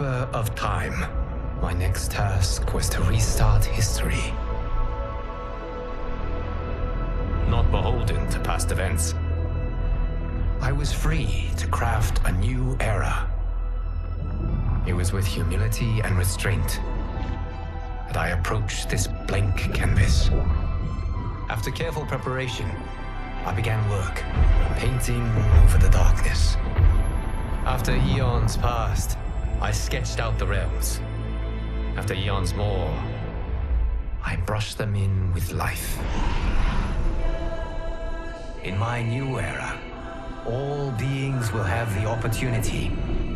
keeper of time. My next task was to restart history. Not beholden to past events. I was free to craft a new era. It was with humility and restraint that I approached this blank canvas. After careful preparation, I began work, painting over the darkness. After eons passed, I sketched out the realms. After eons more, I brushed them in with life. In my new era, all beings will have the opportunity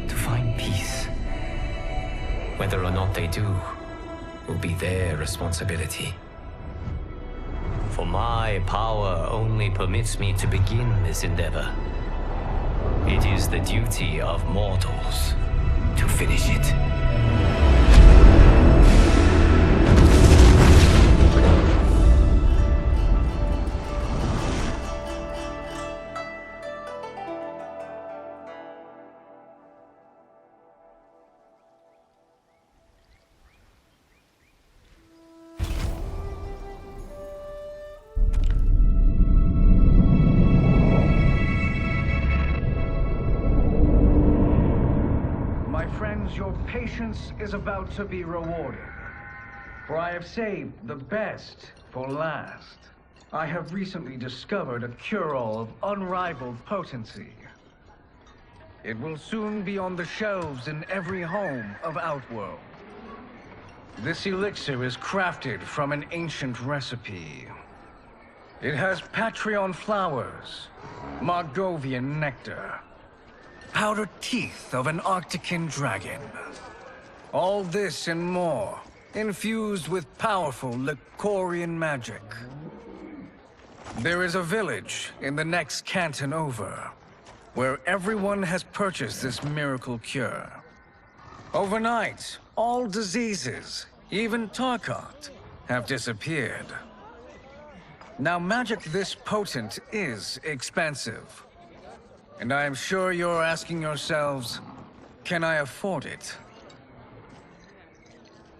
to find peace. Whether or not they do will be their responsibility. For my power only permits me to begin this endeavor. It is the duty of mortals to finish it. Your patience is about to be rewarded, for I have saved the best for last. I have recently discovered a cure-all of unrivaled potency. It will soon be on the shelves in every home of Outworld. This elixir is crafted from an ancient recipe. It has Patreon flowers, Margovian nectar, powdered teeth of an Arctican dragon. All this and more, infused with powerful Lycorian magic. There is a village in the next canton over, where everyone has purchased this miracle cure. Overnight, all diseases, even Tarkat, have disappeared. Now, magic this potent is expensive. And I am sure you're asking yourselves, can I afford it?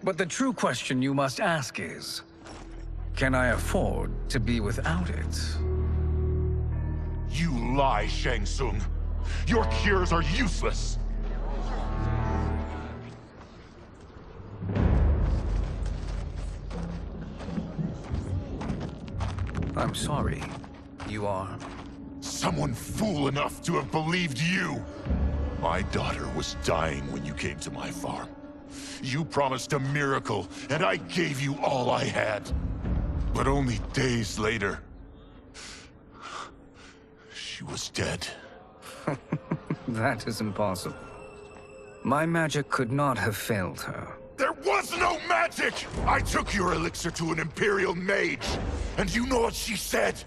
But the true question you must ask is, can I afford to be without it? You lie, Shang Tsung. Your cures are useless. I'm sorry. You are? Someone fool enough to have believed you! My daughter was dying when you came to my farm. You promised a miracle, and I gave you all I had. But only days later, she was dead. That is impossible. My magic could not have failed her. There was no magic! I took your elixir to an Imperial mage, and you know what she said?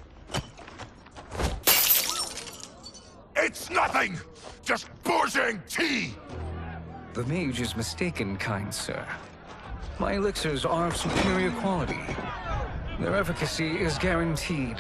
It's nothing! Just Bourgeois tea! The mage is mistaken, kind sir. My elixirs are of superior quality. Their efficacy is guaranteed.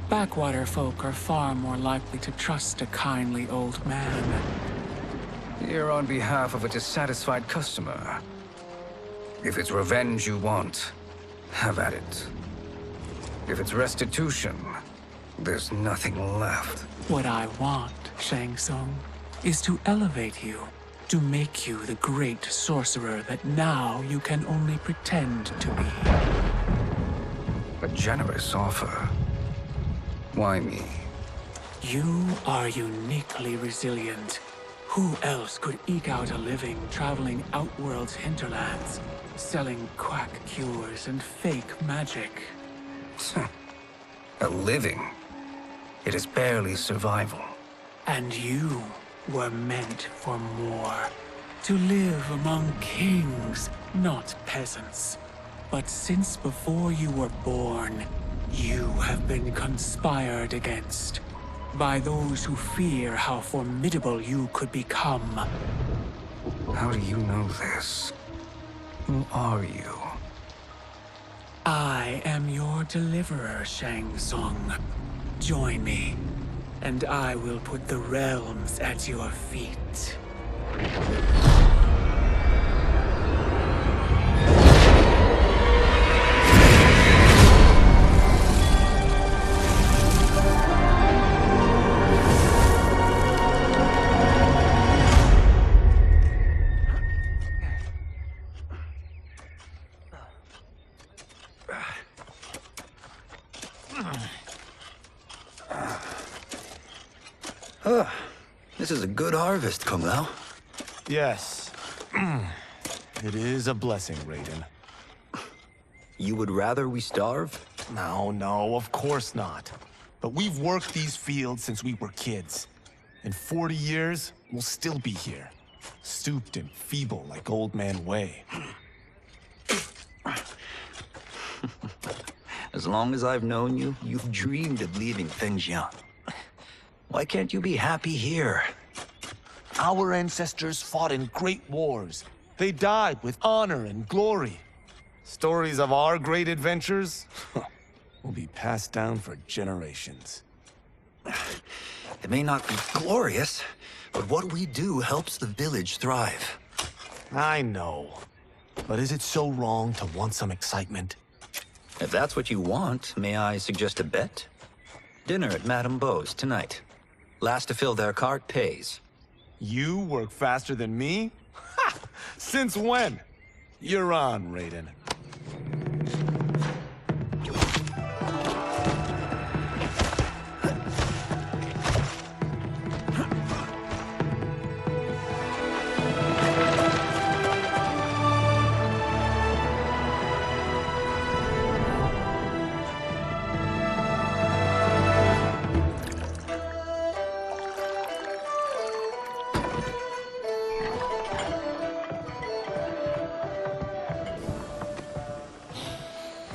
Backwater folk are far more likely to trust a kindly old man. Here on behalf of a dissatisfied customer. If it's revenge you want, have at it. If it's restitution, there's nothing left. What I want, Shang Tsung, is to elevate you, to make you the great sorcerer that now you can only pretend to be. A generous offer. Why me? You are uniquely resilient. Who else could eke out a living traveling Outworld's hinterlands, selling quack cures and fake magic? A living? It is barely survival. And you were meant for more. To live among kings, not peasants. But since before you were born, you have been conspired against by those who fear how formidable you could become. How do you know this? Who are you? I am your deliverer, Shang Tsung. Join me, and I will put the realms at your feet. This is a good harvest, Kung Lao. Yes. It is a blessing, Raiden. You would rather we starve? No, of course not. But we've worked these fields since we were kids. In 40 years, we'll still be here. Stooped and feeble like Old Man Wei. As long as I've known you, you've dreamed of leaving Fengjian. Why can't you be happy here? Our ancestors fought in great wars. They died with honor and glory. Stories of our great adventures will be passed down for generations. It may not be glorious, but what we do helps the village thrive. I know. But is it so wrong to want some excitement? If that's what you want, may I suggest a bet? Dinner at Madame Beau's tonight. Last to fill their cart pays. You work faster than me? Ha! Since when? You're on, Raiden.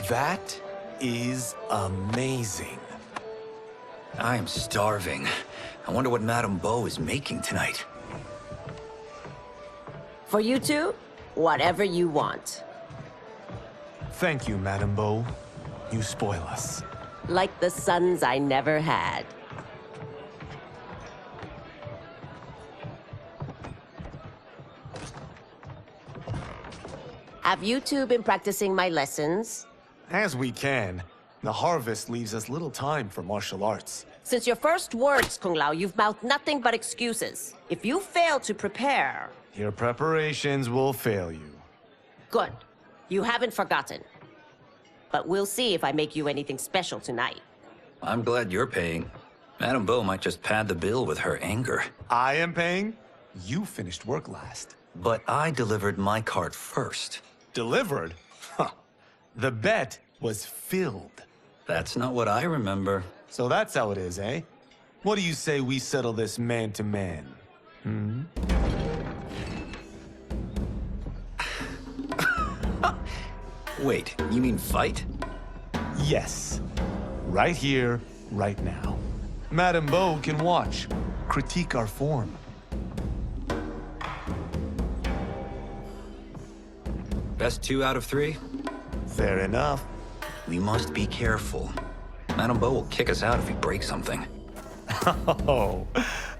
That is amazing. I am starving. I wonder what Madame Beau is making tonight. For you two, whatever you want. Thank you, Madame Beau. You spoil us. Like the sons I never had. Have you two been practicing my lessons? As we can. The harvest leaves us little time for martial arts. Since your first words, Kung Lao, you've mouthed nothing but excuses. If you fail to prepare... Your preparations will fail you. Good. You haven't forgotten. But we'll see if I make you anything special tonight. I'm glad you're paying. Madame Beau might just pad the bill with her anger. I am paying? You finished work last. But I delivered my cart first. Delivered? Huh. The bet was filled. That's not what I remember. So that's how it is, eh? What do you say we settle this man to man? Hmm? Wait, you mean fight? Yes. Right here, right now. Madame Beau can watch, critique our form. Best 2 out of 3? Fair enough. We must be careful. Madame Beau will kick us out if we break something. Oh,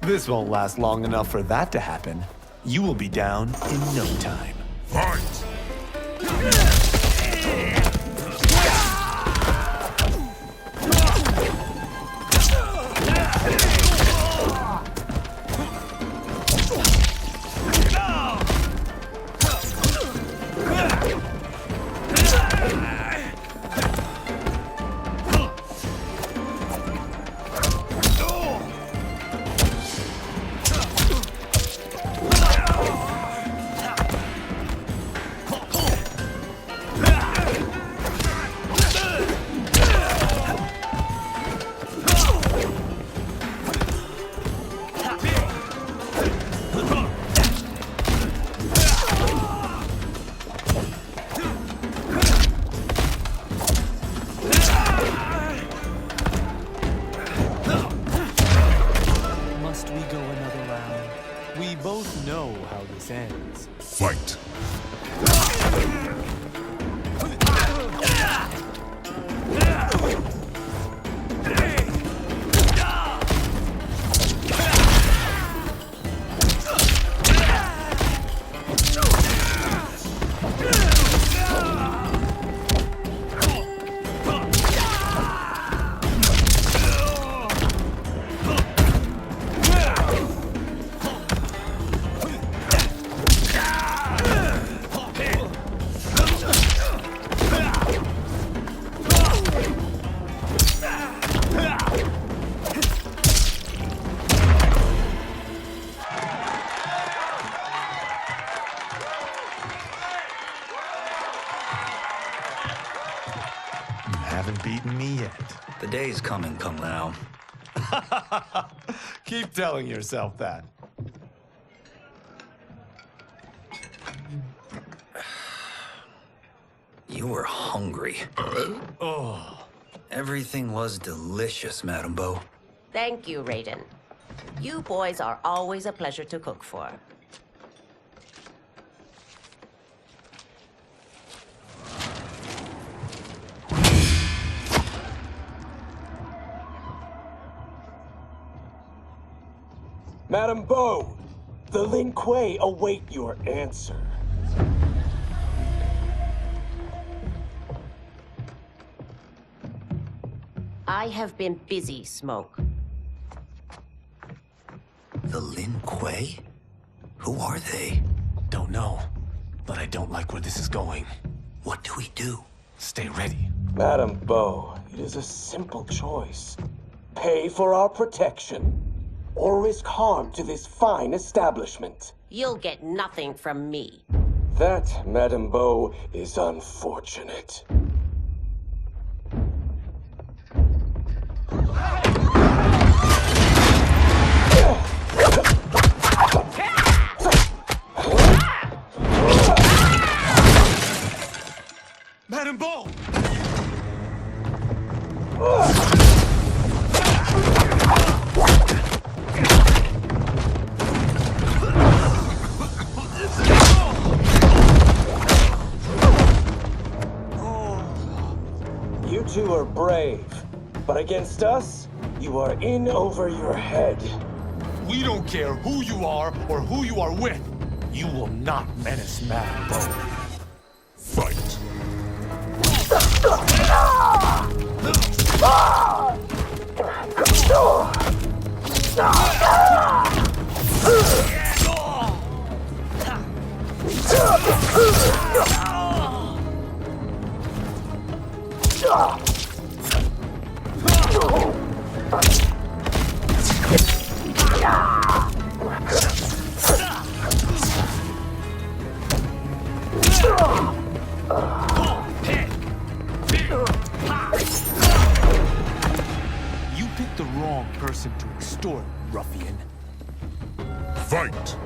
this won't last long enough for that to happen. You will be down in no time. Fight! this ends. Fight! Haven't beaten me yet. The day's coming, Kung Lao. Keep telling yourself that. You were hungry. Oh. Everything was delicious, Madame Bo. Thank you, Raiden. You boys are always a pleasure to cook for. Madame Bo, the Lin Kuei await your answer. I have been busy, Smoke. The Lin Kuei? Who are they? Don't know, but I don't like where this is going. What do we do? Stay ready. Madame Bo, it is a simple choice. Pay for our protection, or risk harm to this fine establishment. You'll get nothing from me. That, Madame Bo, is unfortunate. Madame Bo! You two are brave, but against us, you are in over your head. We don't care who you are or who you are with. You will not menace Madame Bo. Fight! You picked the wrong person to extort, ruffian. Fight!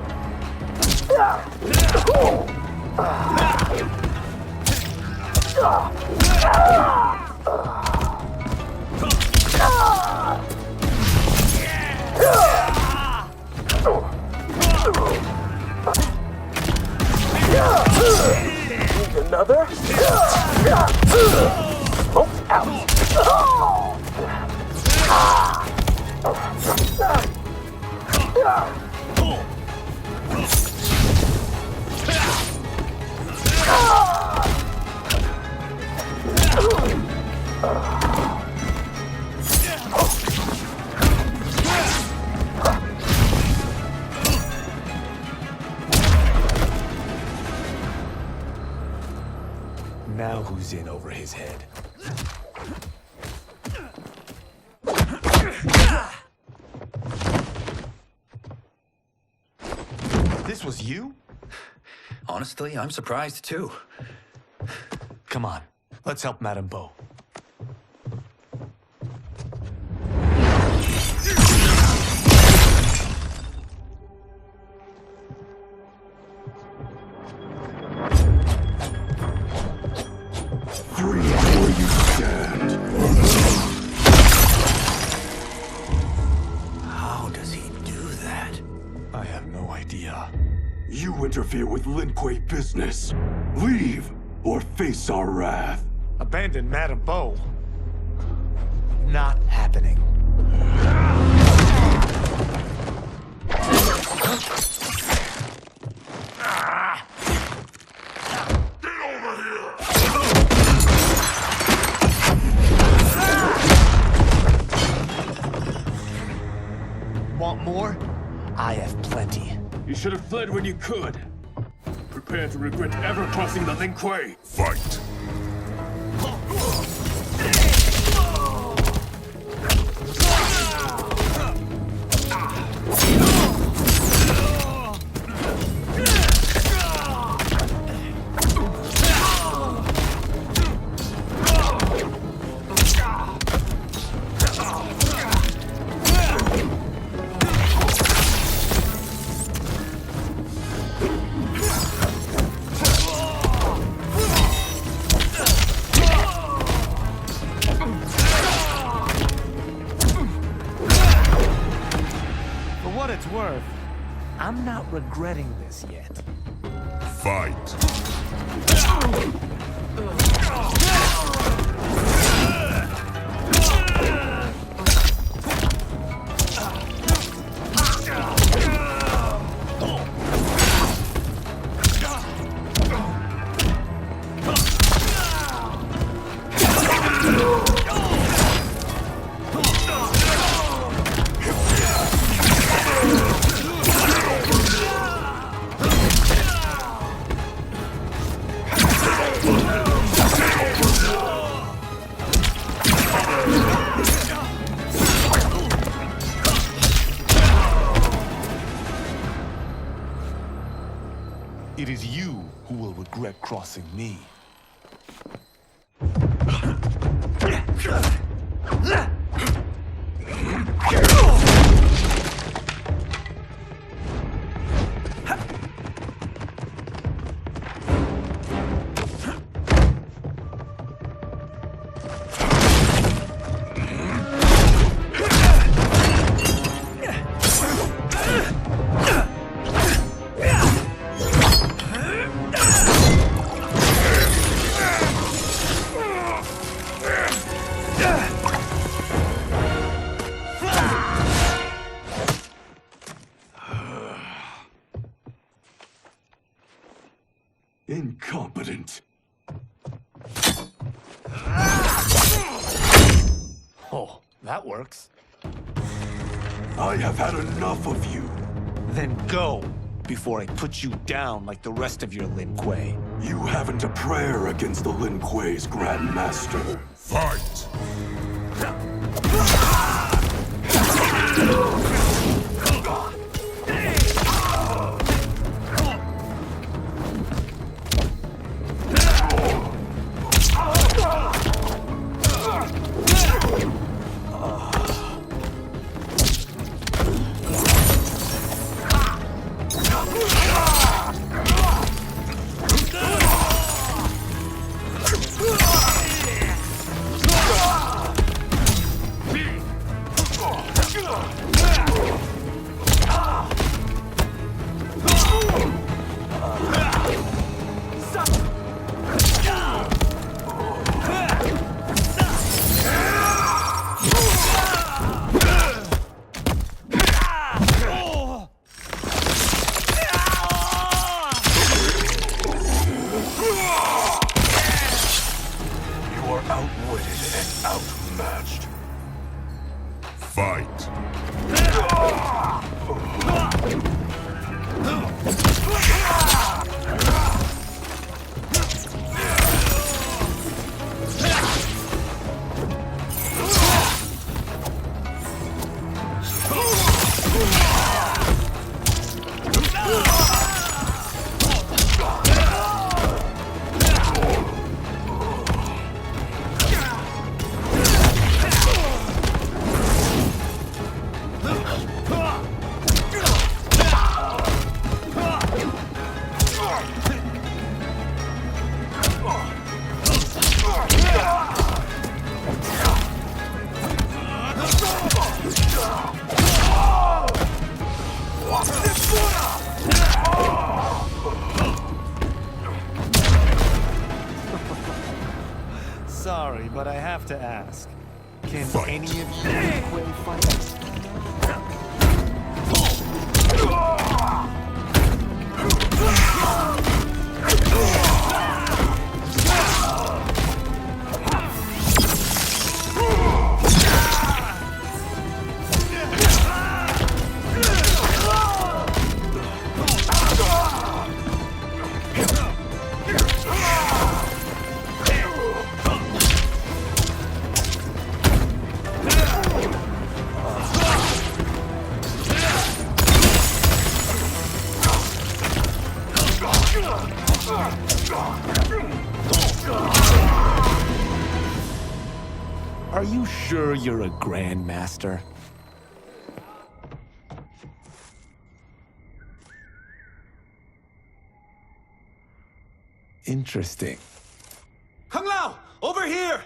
Another? Smoke out. Now who's in over his head? This was you? Honestly, I'm surprised too. Come on, let's help Madame Bo. Free where you stand. How does he do that? I have no idea. You interfere with Lin Kuei business. Leave, or face our wrath. Abandon Madame Bo? Not happening. Want more? I have plenty. You should have fled when you could. Prepare to regret ever crossing the Lin Kuei. Fight. I'm not regretting this yet. Fight. It is you who will regret crossing me. Incompetent. Oh, that works. I have had enough of you. Then go, before I put you down like the rest of your Lin Kuei. You haven't a prayer against the Lin Kuei's Grand Master. Fight! Outwitted and outmatched. Fight. I have to ask. Can Fight. any of you fight? Are you sure you're a grandmaster? Interesting. Kung Lao, over here!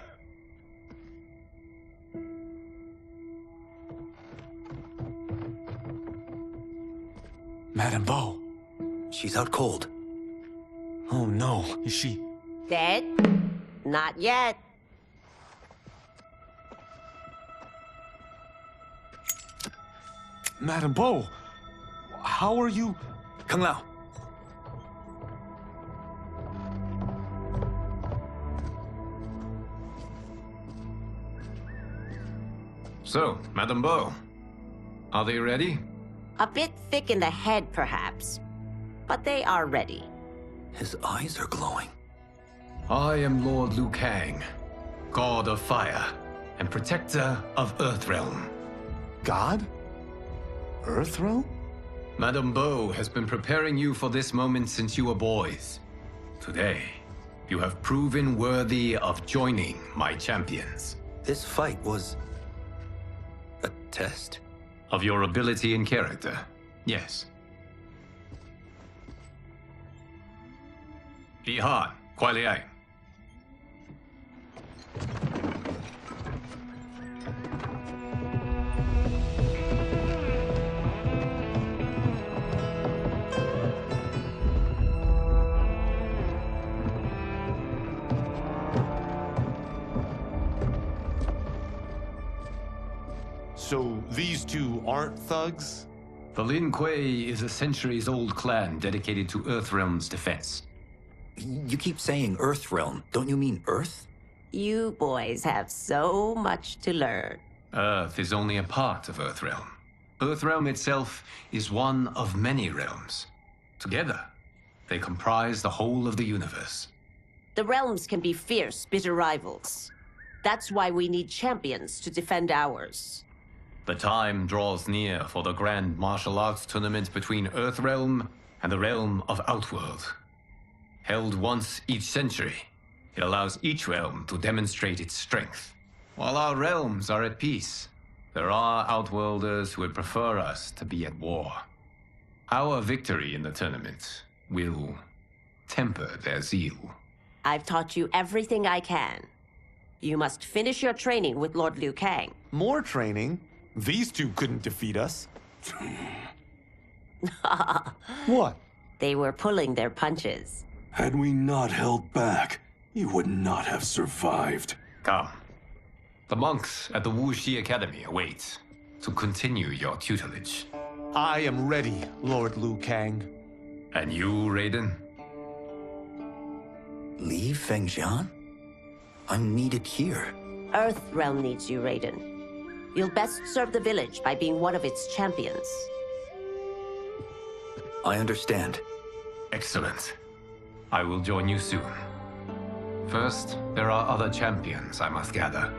Madame Bo. She's out cold. Oh no, is she... Dead? Not yet. Madame Bo, how are you... Kung Lao. So, Madame Bo, are they ready? A bit thick in the head, perhaps. But they are ready. His eyes are glowing. I am Lord Liu Kang, God of Fire and Protector of Earthrealm. God? Earthrealm? Madame Bo has been preparing you for this moment since you were boys. Today, you have proven worthy of joining my champions. This fight was... a test? Of your ability and character, yes. Li Han, Kuai Liang. So these two aren't thugs? The Lin Kuei is a centuries-old clan dedicated to Earthrealm's defense. You keep saying Earthrealm. Don't you mean Earth? You boys have so much to learn. Earth is only a part of Earthrealm. Earthrealm itself is one of many realms. Together, they comprise the whole of the universe. The realms can be fierce, bitter rivals. That's why we need champions to defend ours. The time draws near for the grand martial arts tournament between Earthrealm and the realm of Outworld. Held once each century, it allows each realm to demonstrate its strength. While our realms are at peace, there are Outworlders who would prefer us to be at war. Our victory in the tournament will temper their zeal. I've taught you everything I can. You must finish your training with Lord Liu Kang. More training? These two couldn't defeat us. What? They were pulling their punches. Had we not held back, you would not have survived. Come. The monks at the Wuxi Academy await to continue your tutelage. I am ready, Lord Liu Kang. And you, Raiden? Li Fengjian? I'm needed here. Earthrealm needs you, Raiden. You'll best serve the village by being one of its champions. I understand. Excellent. I will join you soon. First, there are other champions I must gather.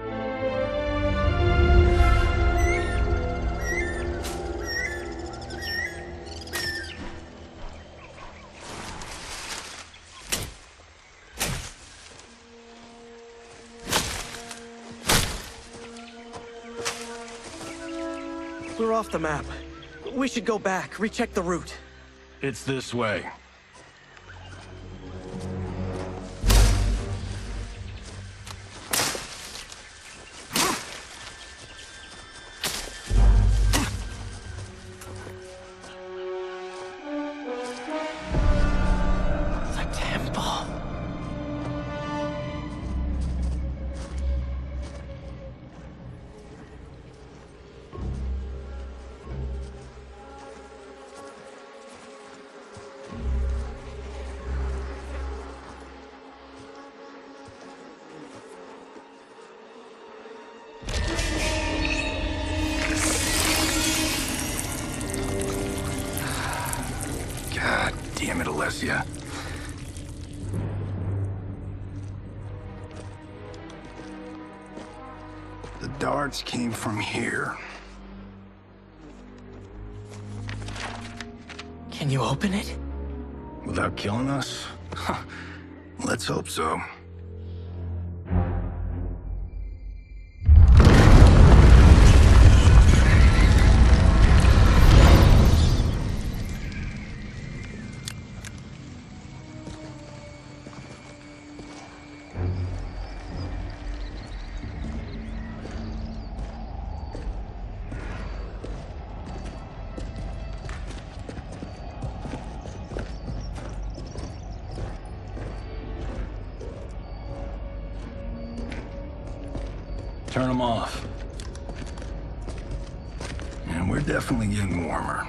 We're off the map. We should go back, recheck the route. It's this way. damn it, Alessia. The darts came from here. Can you open it? Without killing us? Huh. Let's hope so. Turn them off. And we're definitely getting warmer.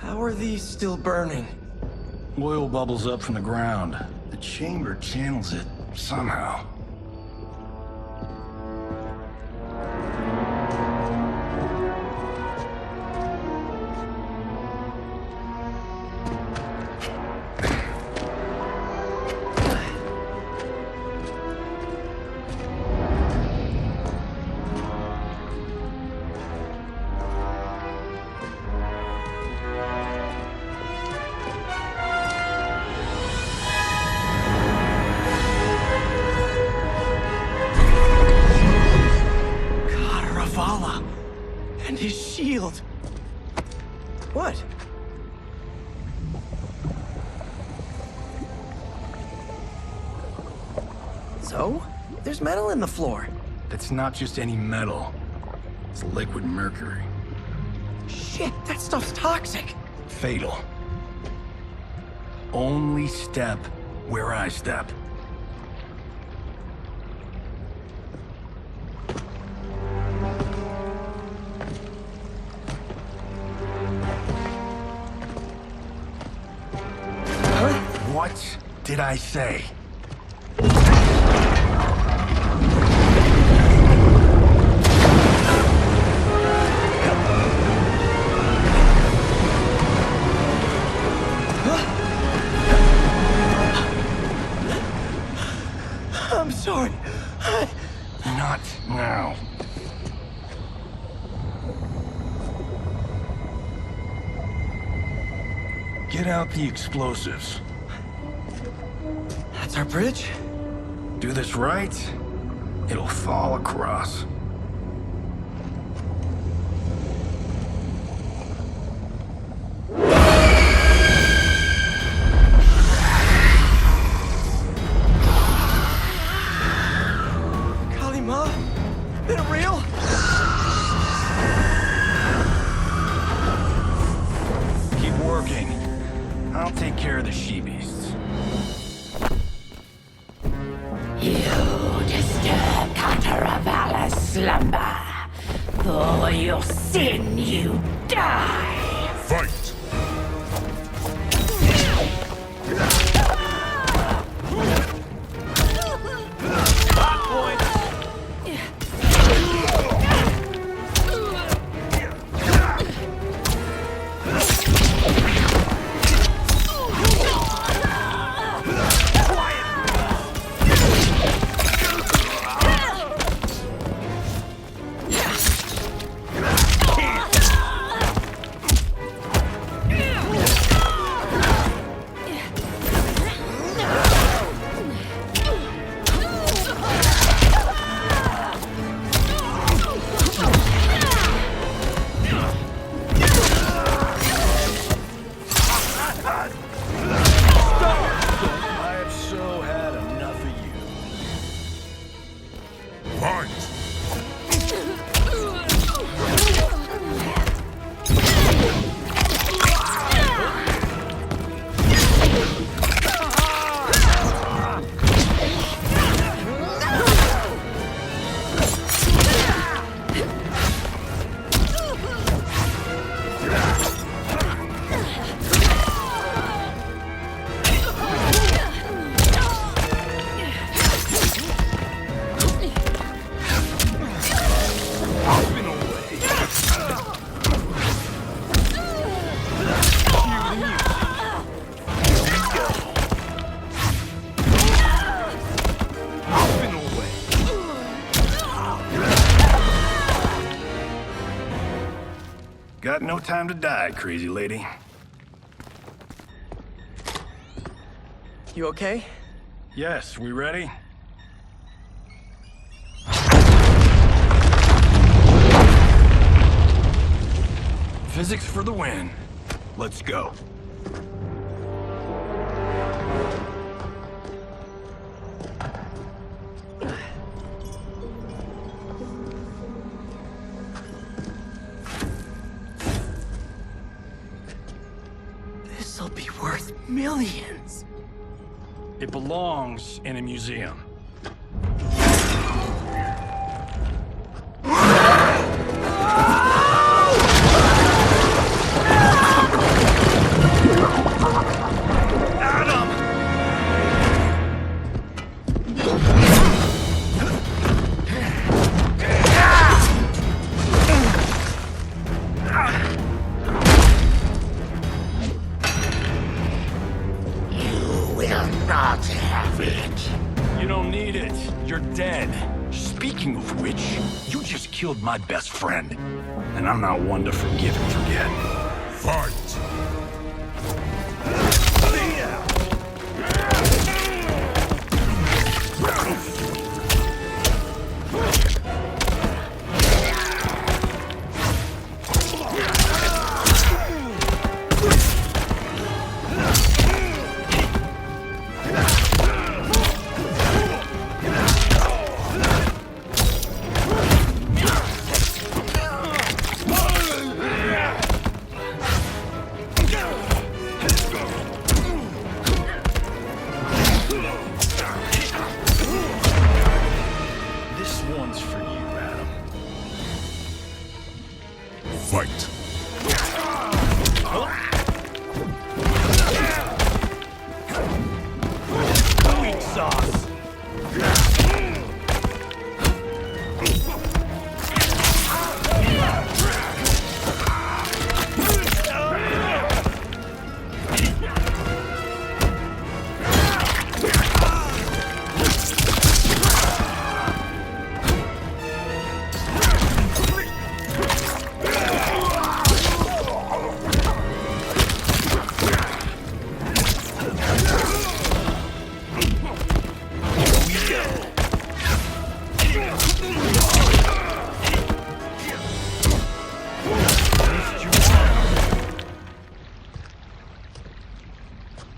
How are these still burning? Oil bubbles up from the ground. The chamber channels it somehow. And his shield. What? So? There's metal in the floor. That's not just any metal. It's liquid mercury. Shit, that stuff's toxic. Fatal. Only step where I step. What did I say? I'm sorry. Not now. Get out the explosives. That's our bridge? Do this right, it'll fall across. Kalima? NetherRealm? Keep working. I'll take care of the she-beasts. You disturb Cataravalla's slumber. For your sin, you die. Fight! got no time to die, crazy lady. You okay? Yes, we ready? Physics for the win. Let's go. This'll be worth millions. It belongs in a museum. Killed my best friend, and I'm not one to forgive and forget. Fight!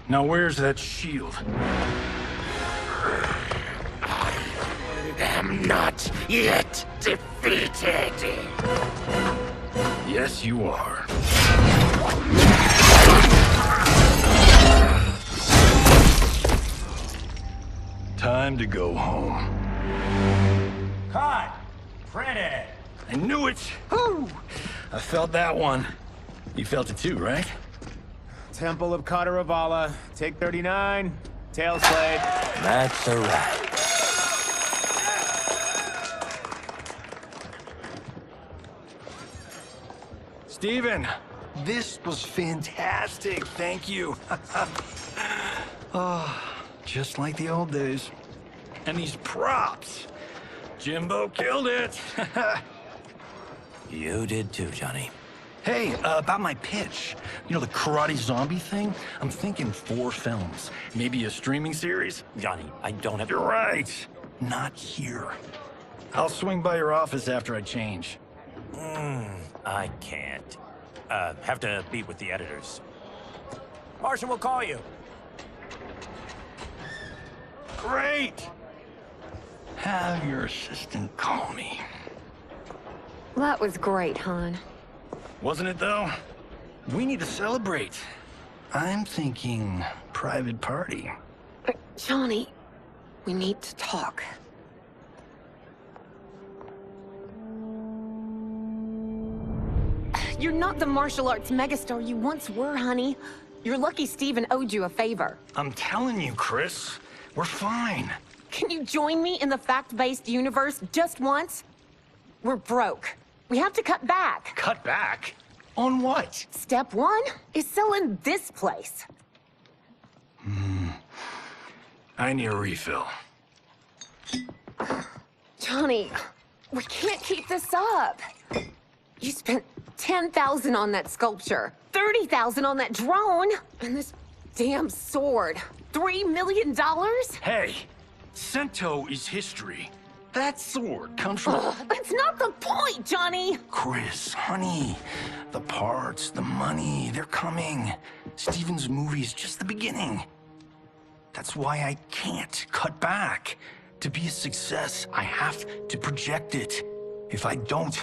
Now where's that shield? I am not yet defeated. Yes, you are. Time to go home. Cut! Print I knew it! Woo! I felt that one. You felt it too, right? Temple of Kataravala, take 39, tail slate. That's a wrap. Steven, this was fantastic. Thank you. Oh, just like the old days. And these props. Jimbo killed it. You did too, Johnny. Hey, about my pitch. You know, the karate zombie thing? I'm thinking 4 films. Maybe a streaming series? Johnny, I don't have... You're right. Not here. I'll swing by your office after I change. I can't. Have to meet with the editors. Martian will call you. Great! Have your assistant call me. That was great, hon. Wasn't it, though? We need to celebrate. I'm thinking private party. Johnny, we need to talk. You're not the martial arts megastar you once were, honey. You're lucky Steven owed you a favor. I'm telling you, Chris, we're fine. Can you join me in the fact-based universe just once? We're broke. We have to cut back. Cut back? On what? Step 1 is selling this place. I need a refill. Johnny, we can't keep this up. You spent 10,000 on that sculpture, 30,000 on that drone, and this damn sword. $3 million? Hey, Sento is history. That sword comes from... That's not the point, Johnny! Chris, honey, the parts, the money, they're coming. Steven's movie is just the beginning. That's why I can't cut back. To be a success, I have to project it. If I don't,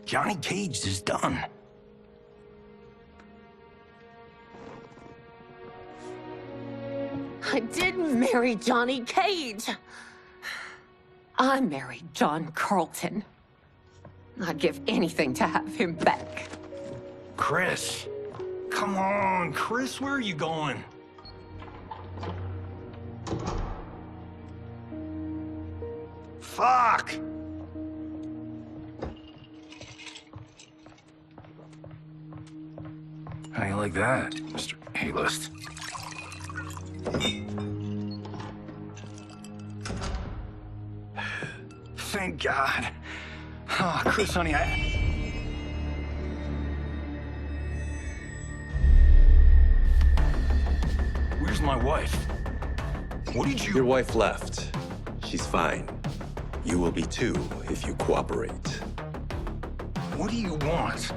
Johnny Cage is done. I didn't marry Johnny Cage. I married John Carlton. I'd give anything to have him back. Chris, come on, Chris, where are you going? Fuck! How you like that, Mr. A-list? Thank God. Oh, Chris, honey, Where's my wife? What did you... Your wife left. She's fine. You will be too if you cooperate. What do you want?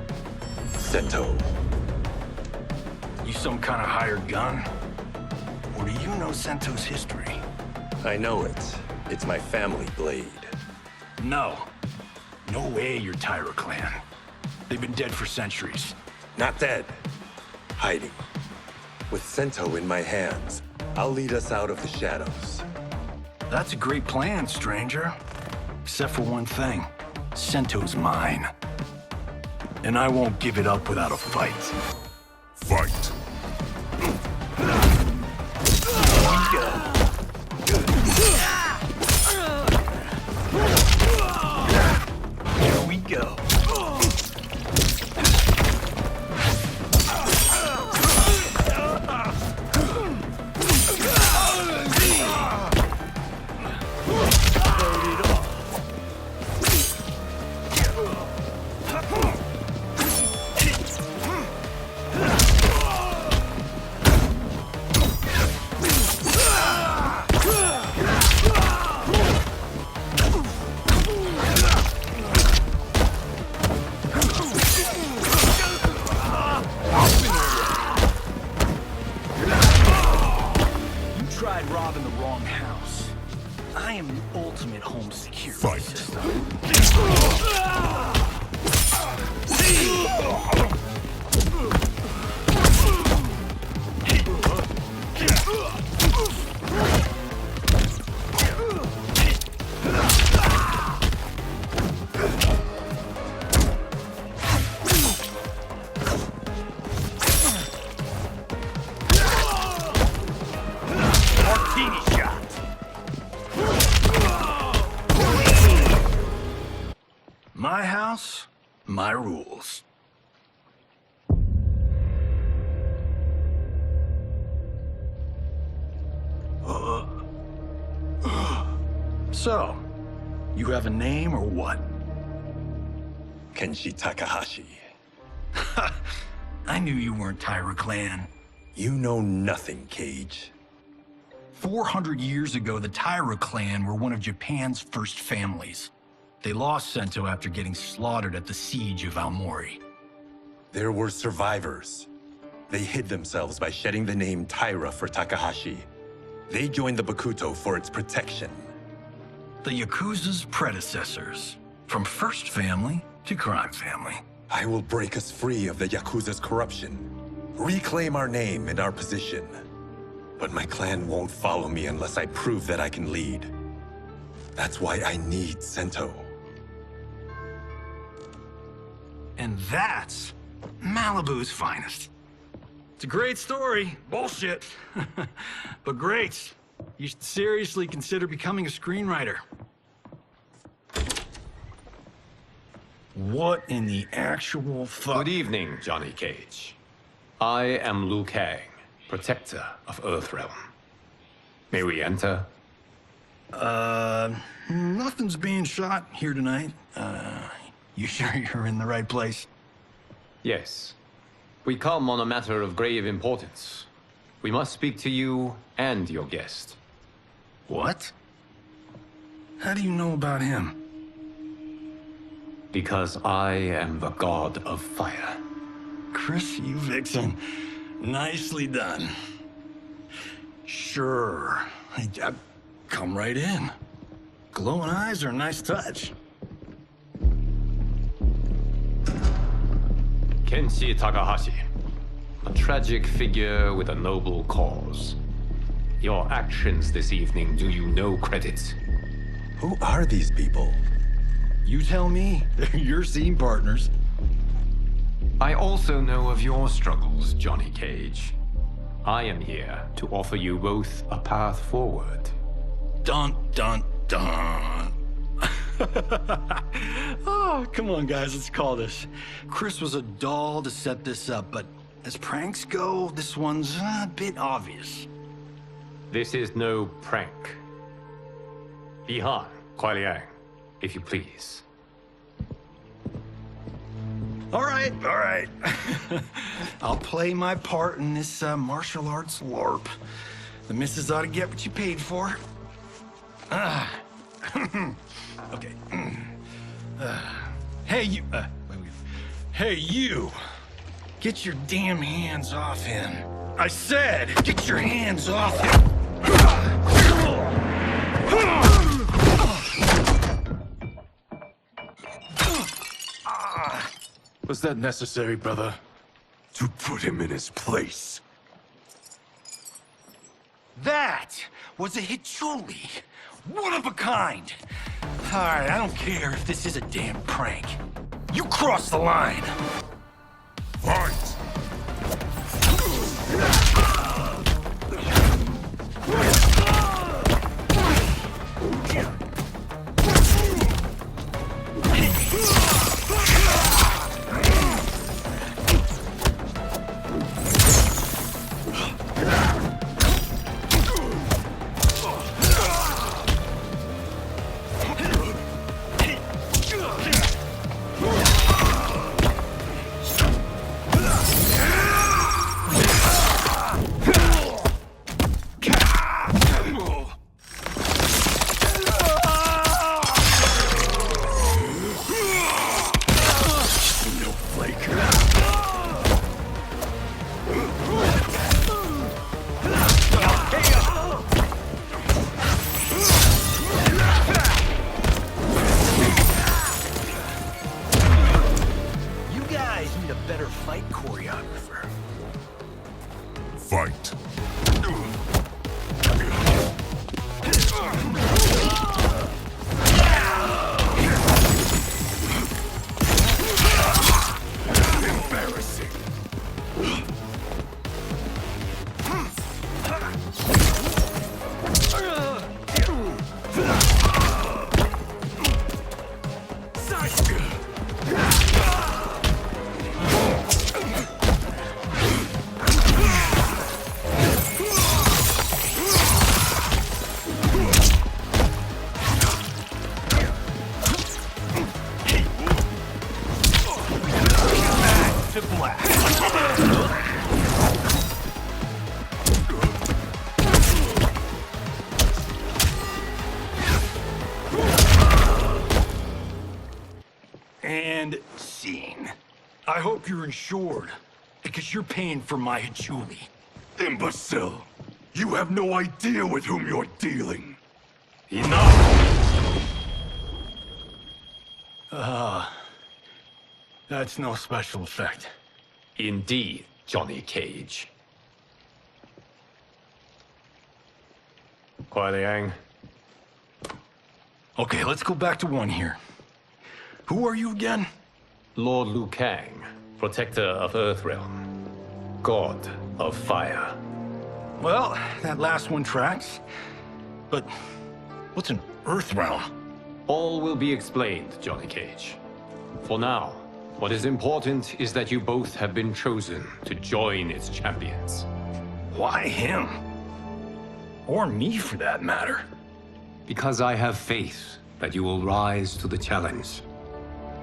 Sento. You some kind of hired gun? Or do you know Sento's history? I know it. It's my family blade. No. No way you're Tyra clan. They've been dead for centuries. Not dead. Hiding. With Sento in my hands, I'll lead us out of the shadows. That's a great plan, stranger. Except for one thing. Sento's mine. And I won't give it up without a fight. Fight. Here we go. Robbing the wrong house. I am the ultimate home security system. Martini shot. My house, my rules. So, you have a name or what? Kenshi Takahashi. I knew you weren't Tyra clan. You know nothing, Cage. 400 years ago, the Tyra clan were one of Japan's first families. They lost Sento after getting slaughtered at the siege of Aomori. There were survivors. They hid themselves by shedding the name Tyra for Takahashi. They joined the Bakuto for its protection. The Yakuza's predecessors. From first family to crime family. I will break us free of the Yakuza's corruption. Reclaim our name and our position. But my clan won't follow me unless I prove that I can lead. That's why I need Sento. And that's Malibu's finest. It's a great story. Bullshit. But great. You should seriously consider becoming a screenwriter. What in the actual fuck? Good evening, Johnny Cage. I am Liu Kang, protector of Earthrealm. May we enter? Nothing's being shot here tonight. You sure you're in the right place? Yes. We come on a matter of grave importance. We must speak to you and your guest. What? How do you know about him? Because I am the god of fire. Chris, you vixen. Nicely done. Sure. Come right in. Glowing eyes are a nice touch. Kenshi Takahashi. A tragic figure with a noble cause. Your actions this evening do you no credit. Who are these people? You tell me. They're your scene partners. I also know of your struggles, Johnny Cage. I am here to offer you both a path forward. Dun, dun, dun. Oh, come on, guys, let's call this. Chris was a doll to set this up, but as pranks go, this one's a bit obvious. This is no prank. Bihan, Kuai Liang, if you please. All right. I'll play my part in this martial arts LARP. The missus ought to get what you paid for. Okay. Hey, you. Hey, you. Get your damn hands off him. I said, get your hands off him. Was that necessary, brother? To put him in his place. That was a Hichuli. One of a kind. All right, I don't care if this is a damn prank. You crossed the line. Fight! Fight. Embarrassing. And scene. I hope you're insured, because you're paying for my Hichuli. Imbecile! You have no idea with whom you're dealing. Enough! That's no special effect. Indeed, Johnny Cage. Kuai Liang. Okay, let's go back to one here. Who are you again? Lord Liu Kang, protector of Earthrealm, god of fire. Well, that last one tracks. But what's an Earthrealm? All will be explained, Johnny Cage. For now, what is important is that you both have been chosen to join its champions. Why him? Or me, for that matter. Because I have faith that you will rise to the challenge.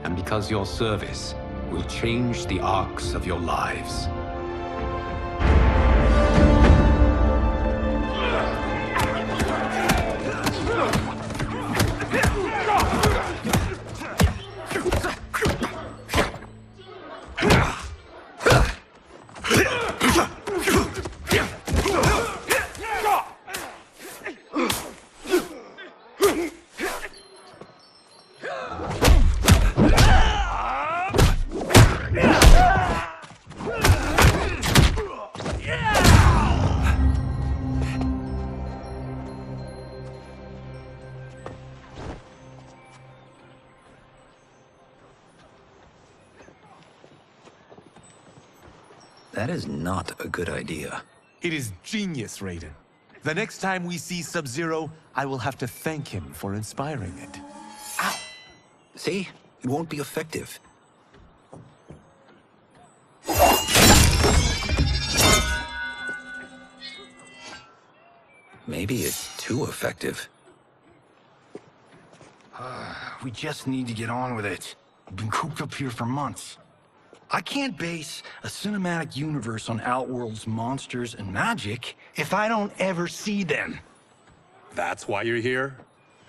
and because your service will change the arcs of your lives. That is not a good idea. It is genius, Raiden. The next time we see Sub-Zero, I will have to thank him for inspiring it. Ow! See? It won't be effective. Maybe it's too effective. We just need to get on with it. I've been cooped up here for months. I can't base a cinematic universe on Outworld's monsters and magic if I don't ever see them. That's why you're here?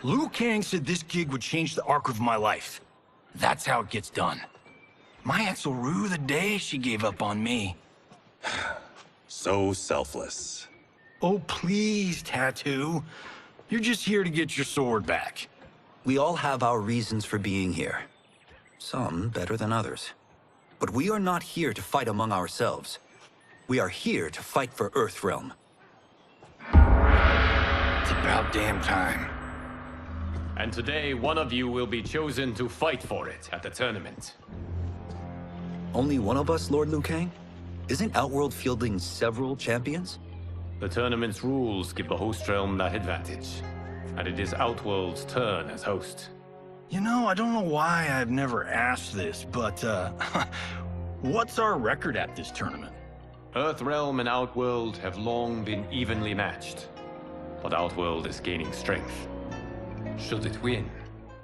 Liu Kang said this gig would change the arc of my life. That's how it gets done. My ex will rue the day she gave up on me. So selfless. Oh, please, Tattoo. You're just here to get your sword back. We all have our reasons for being here. Some better than others. But we are not here to fight among ourselves. We are here to fight for Earthrealm. It's about damn time. And today, one of you will be chosen to fight for it at the tournament. Only one of us, Lord Liu Kang? Isn't Outworld fielding several champions? The tournament's rules give the host realm that advantage. And it is Outworld's turn as host. You know, I don't know why I've never asked this, but, what's our record at this tournament? Earthrealm and Outworld have long been evenly matched. But Outworld is gaining strength. Should it win,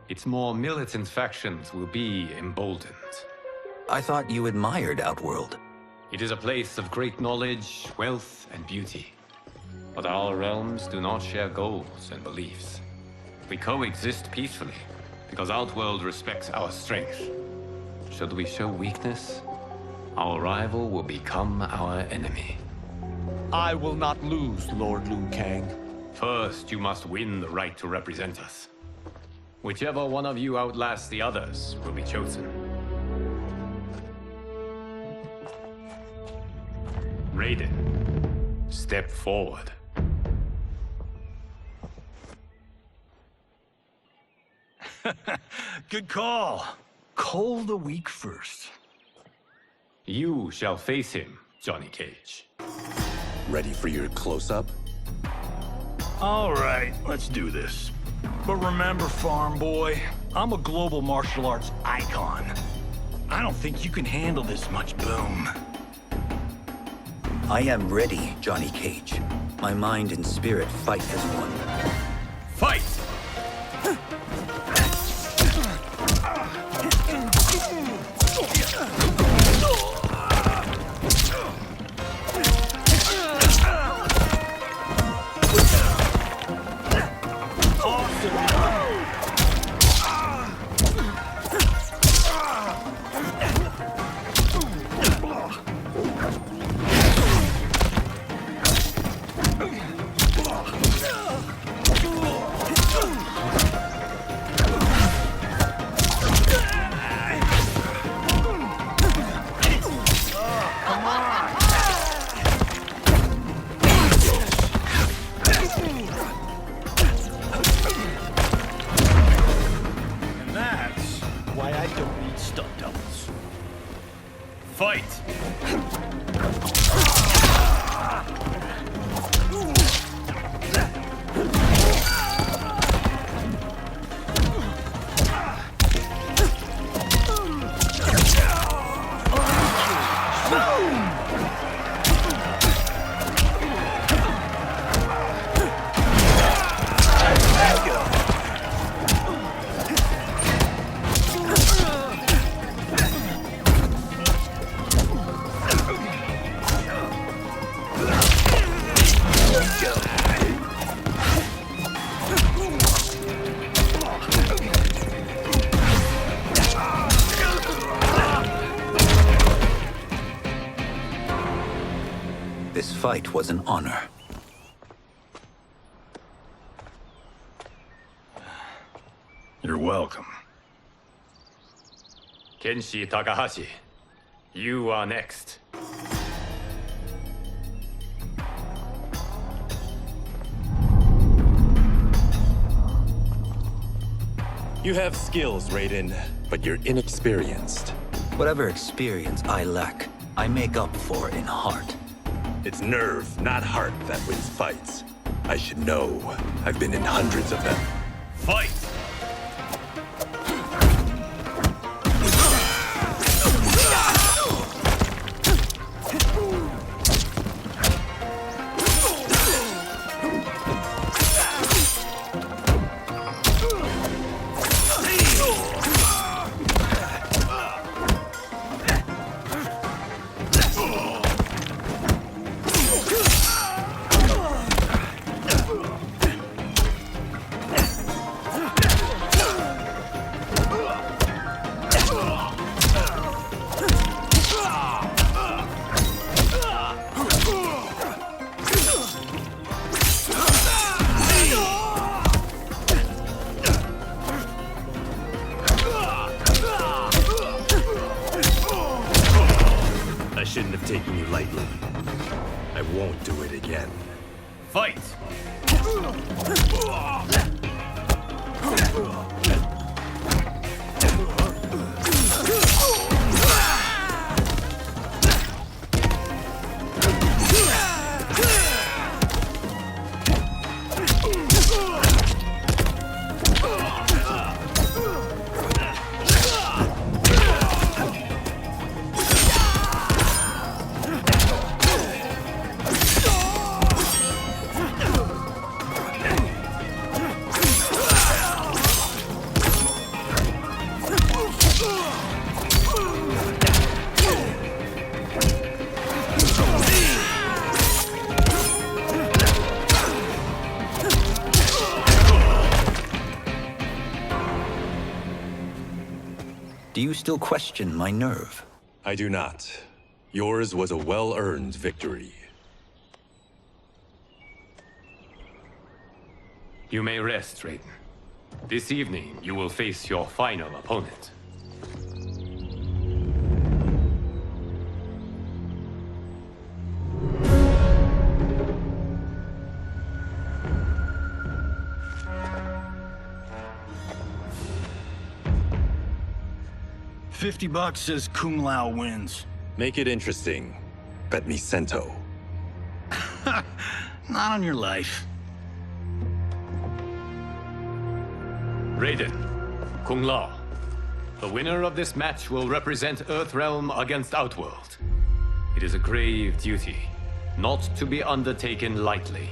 its more militant factions will be emboldened. I thought you admired Outworld. It is a place of great knowledge, wealth, and beauty. But our realms do not share goals and beliefs. We coexist peacefully, because Outworld respects our strength. Should we show weakness, our rival will become our enemy. I will not lose, Lord Liu Kang. First, you must win the right to represent us. Whichever one of you outlasts the others will be chosen. Raiden, step forward. Good call. Cole the weak first. You shall face him, Johnny Cage. Ready for your close-up? All right, let's do this. But remember, farm boy, I'm a global martial arts icon. I don't think you can handle this much boom. I am ready, Johnny Cage. My mind and spirit fight as one. Fight! fight was an honor. You're welcome. Kenshi Takahashi, you are next. You have skills, Raiden, but you're inexperienced. Whatever experience I lack, I make up for in heart. It's nerve, not heart, that wins fights. I should know. I've been in hundreds of them. Fight! I shouldn't have taken you lightly. I won't do it again. Fight! Do you still question my nerve? I do not. Yours was a well-earned victory. You may rest, Raiden. This evening, you will face your final opponent. $50 says Kung Lao wins. Make it interesting. Bet me Cento. Not on your life. Raiden, Kung Lao. The winner of this match will represent Earthrealm against Outworld. It is a grave duty, not to be undertaken lightly.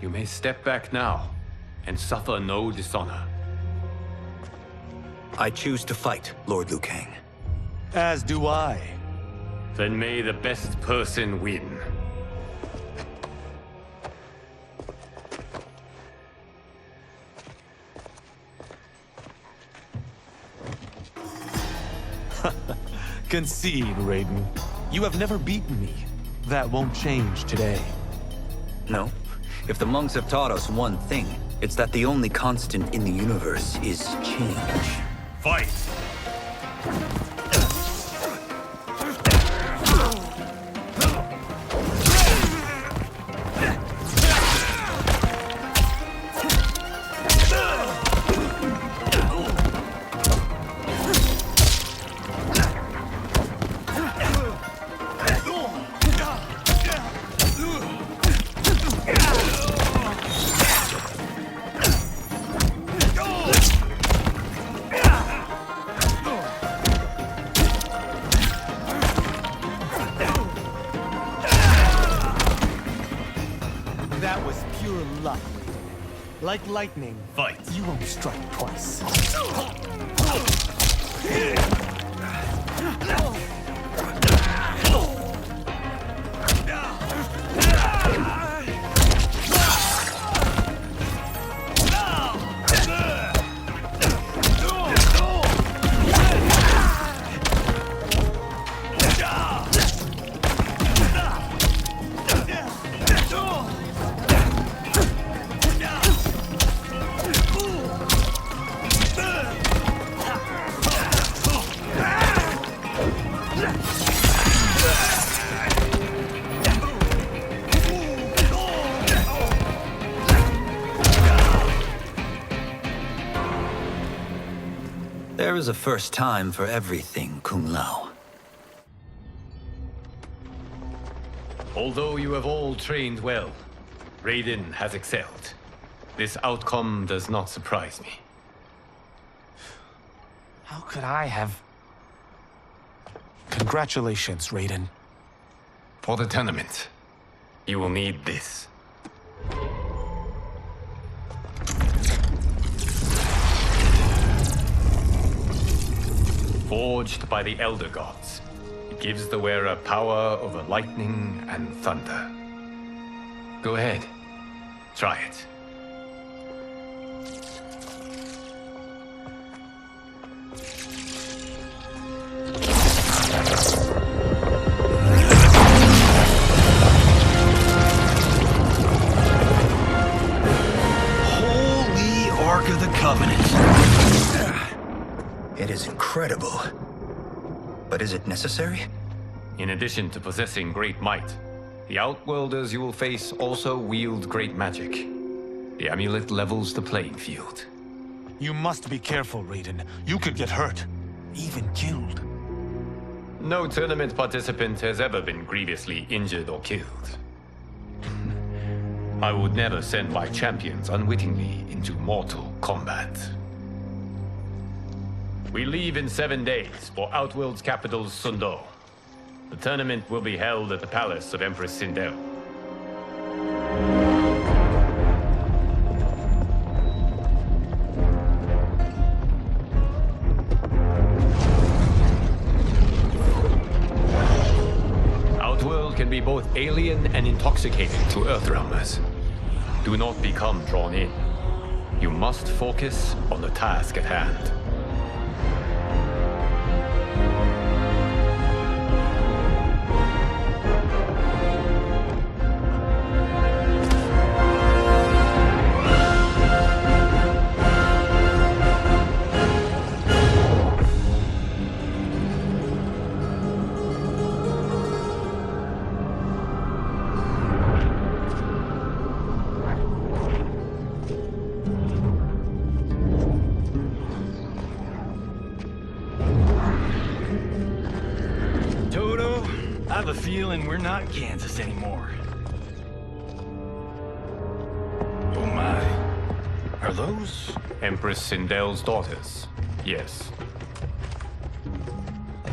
You may step back now and suffer no dishonor. I choose to fight, Lord Liu Kang. As do I. Then may the best person win. Concede, Raiden. You have never beaten me. That won't change today. No. If the monks have taught us one thing, it's that the only constant in the universe is change. Fight! That was pure luck. Like lightning, Fight! you won't strike twice. There is a first time for everything, Kung Lao. Although you have all trained well, Raiden has excelled. This outcome does not surprise me. How could I have... Congratulations, Raiden. For the tournament, you will need this. Forged by the Elder Gods, it gives the wearer power over lightning and thunder. Go ahead, try it. Holy Ark of the Covenant. It is incredible. But is it necessary? In addition to possessing great might, the Outworlders you will face also wield great magic. The amulet levels the playing field. You must be careful, Raiden. You could get hurt. Even killed. No tournament participant has ever been grievously injured or killed. I would never send my champions unwittingly into Mortal Kombat. We leave in 7 days for Outworld's capital, Sundo. The tournament will be held at the palace of Empress Sindel. Outworld can be both alien and intoxicating to Earthrealmers. Do not become drawn in. You must focus on the task at hand. I have a feeling we're not in Kansas anymore. Oh my. Are those? Empress Sindel's daughters, yes.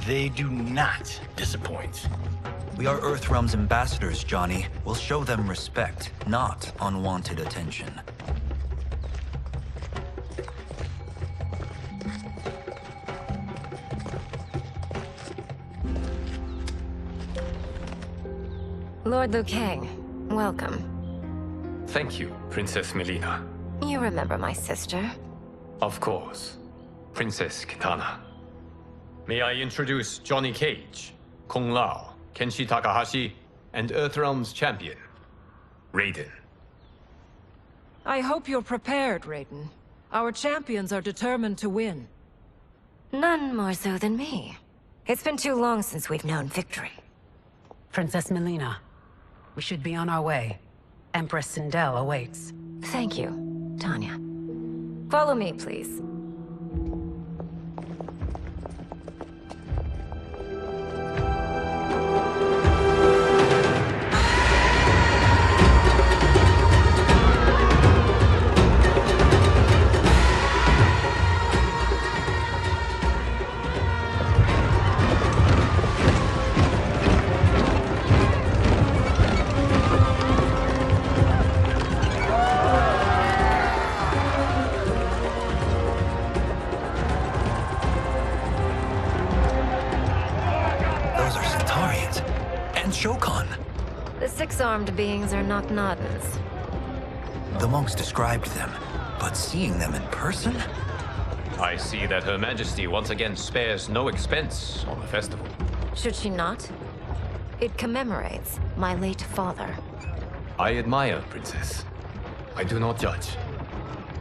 They do not disappoint. We are Earthrealm's ambassadors, Johnny. We'll show them respect, not unwanted attention. Lord Liu Kang, welcome. Thank you, Princess Melina. You remember my sister? Of course. Princess Kitana. May I introduce Johnny Cage, Kung Lao, Kenshi Takahashi, and Earthrealm's champion, Raiden. I hope you're prepared, Raiden. Our champions are determined to win. None more so than me. It's been too long since we've known victory. Princess Melina, we should be on our way. Empress Sindel awaits. Thank you, Tanya. Follow me, please. The six-armed beings are not Nodens. The monks described them, but seeing them in person? I see that Her Majesty once again spares no expense on the festival. Should she not? It commemorates my late father. I admire, Princess. I do not judge.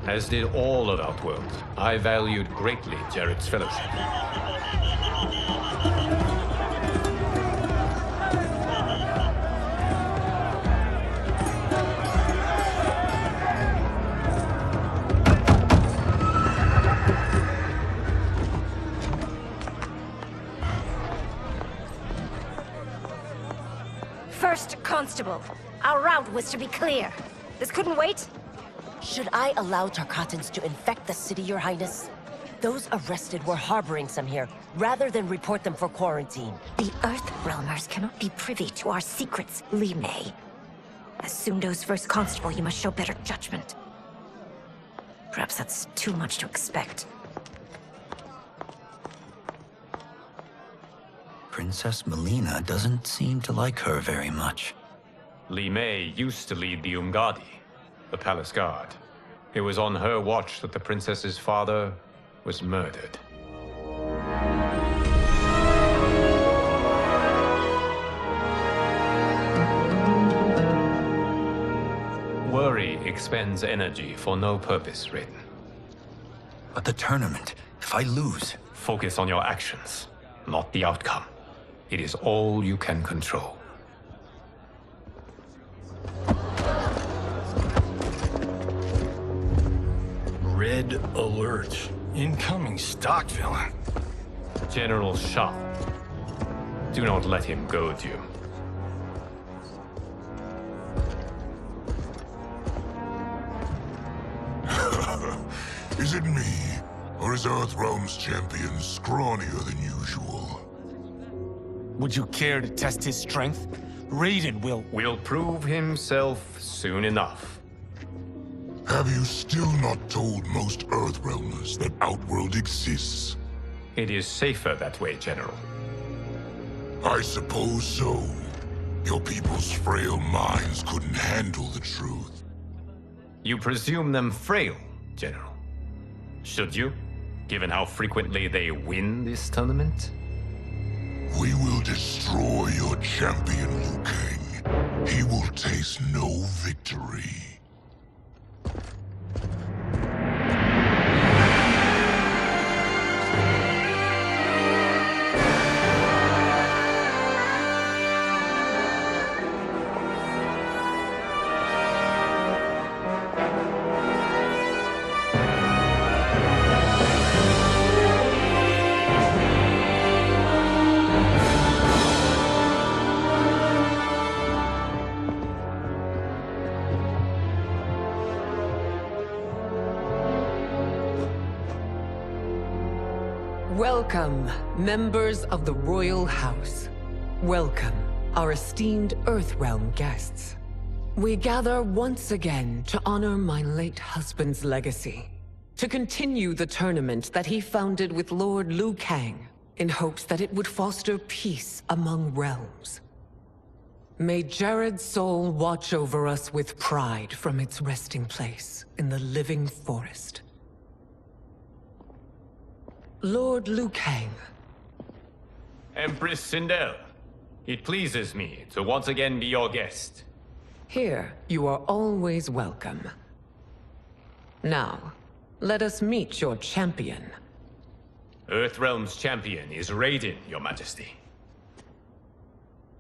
As did all of Outworld, I valued greatly Jared's fellowship. Constable. Our route was to be clear. This couldn't wait? Should I allow Tarkatans to infect the city, Your Highness? Those arrested were harboring some here, rather than report them for quarantine. The Earthrealmers cannot be privy to our secrets, Li Mei. As Sundo's first constable, you must show better judgment. Perhaps that's too much to expect. Princess Melina doesn't seem to like her very much. Li Mei used to lead the Umgadi, the palace guard. It was on her watch that the princess's father was murdered. Worry expends energy for no purpose, Raiden. But the tournament, if I lose... Focus on your actions, not the outcome. It is all you can control. Red alert. Incoming stock villain. General Shah. Do not let him goad you. Is it me? Or is Earthrealm's champion scrawnier than usual? Would you care to test his strength? Raiden will prove himself soon enough. Have you still not told most Earthrealmers that Outworld exists? It is safer that way, General. I suppose so. Your people's frail minds couldn't handle the truth. You presume them frail, General. Should you, given how frequently they win this tournament? We will destroy your champion, Liu Kang. He will taste no victory. Welcome, members of the Royal House. Welcome, our esteemed Earthrealm guests. We gather once again to honor my late husband's legacy, to continue the tournament that he founded with Lord Liu Kang, in hopes that it would foster peace among realms. May Jared's soul watch over us with pride from its resting place in the living forest. Lord Liu Kang. Empress Sindel, it pleases me to once again be your guest. Here, you are always welcome. Now, let us meet your champion. Earthrealm's champion is Raiden, Your Majesty.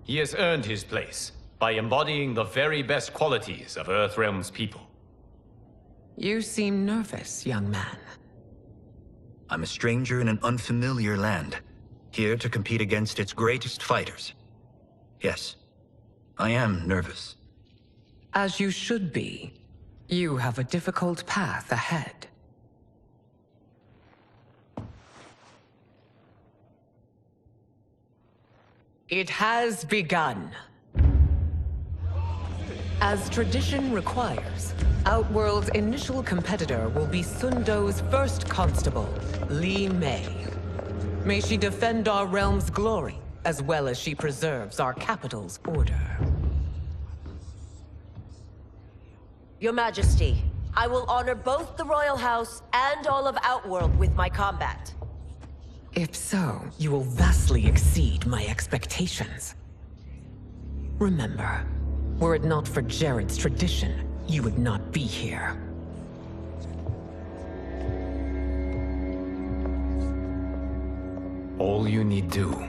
He has earned his place by embodying the very best qualities of Earthrealm's people. You seem nervous, young man. I'm a stranger in an unfamiliar land, here to compete against its greatest fighters. Yes, I am nervous. As you should be. You have a difficult path ahead. It has begun. As tradition requires, Outworld's initial competitor will be Sundo's first constable, Li Mei. May she defend our realm's glory, as well as she preserves our capital's order. Your Majesty, I will honor both the Royal House and all of Outworld with my combat. If so, you will vastly exceed my expectations. Remember, were it not for Jared's tradition, you would not be here. All you need do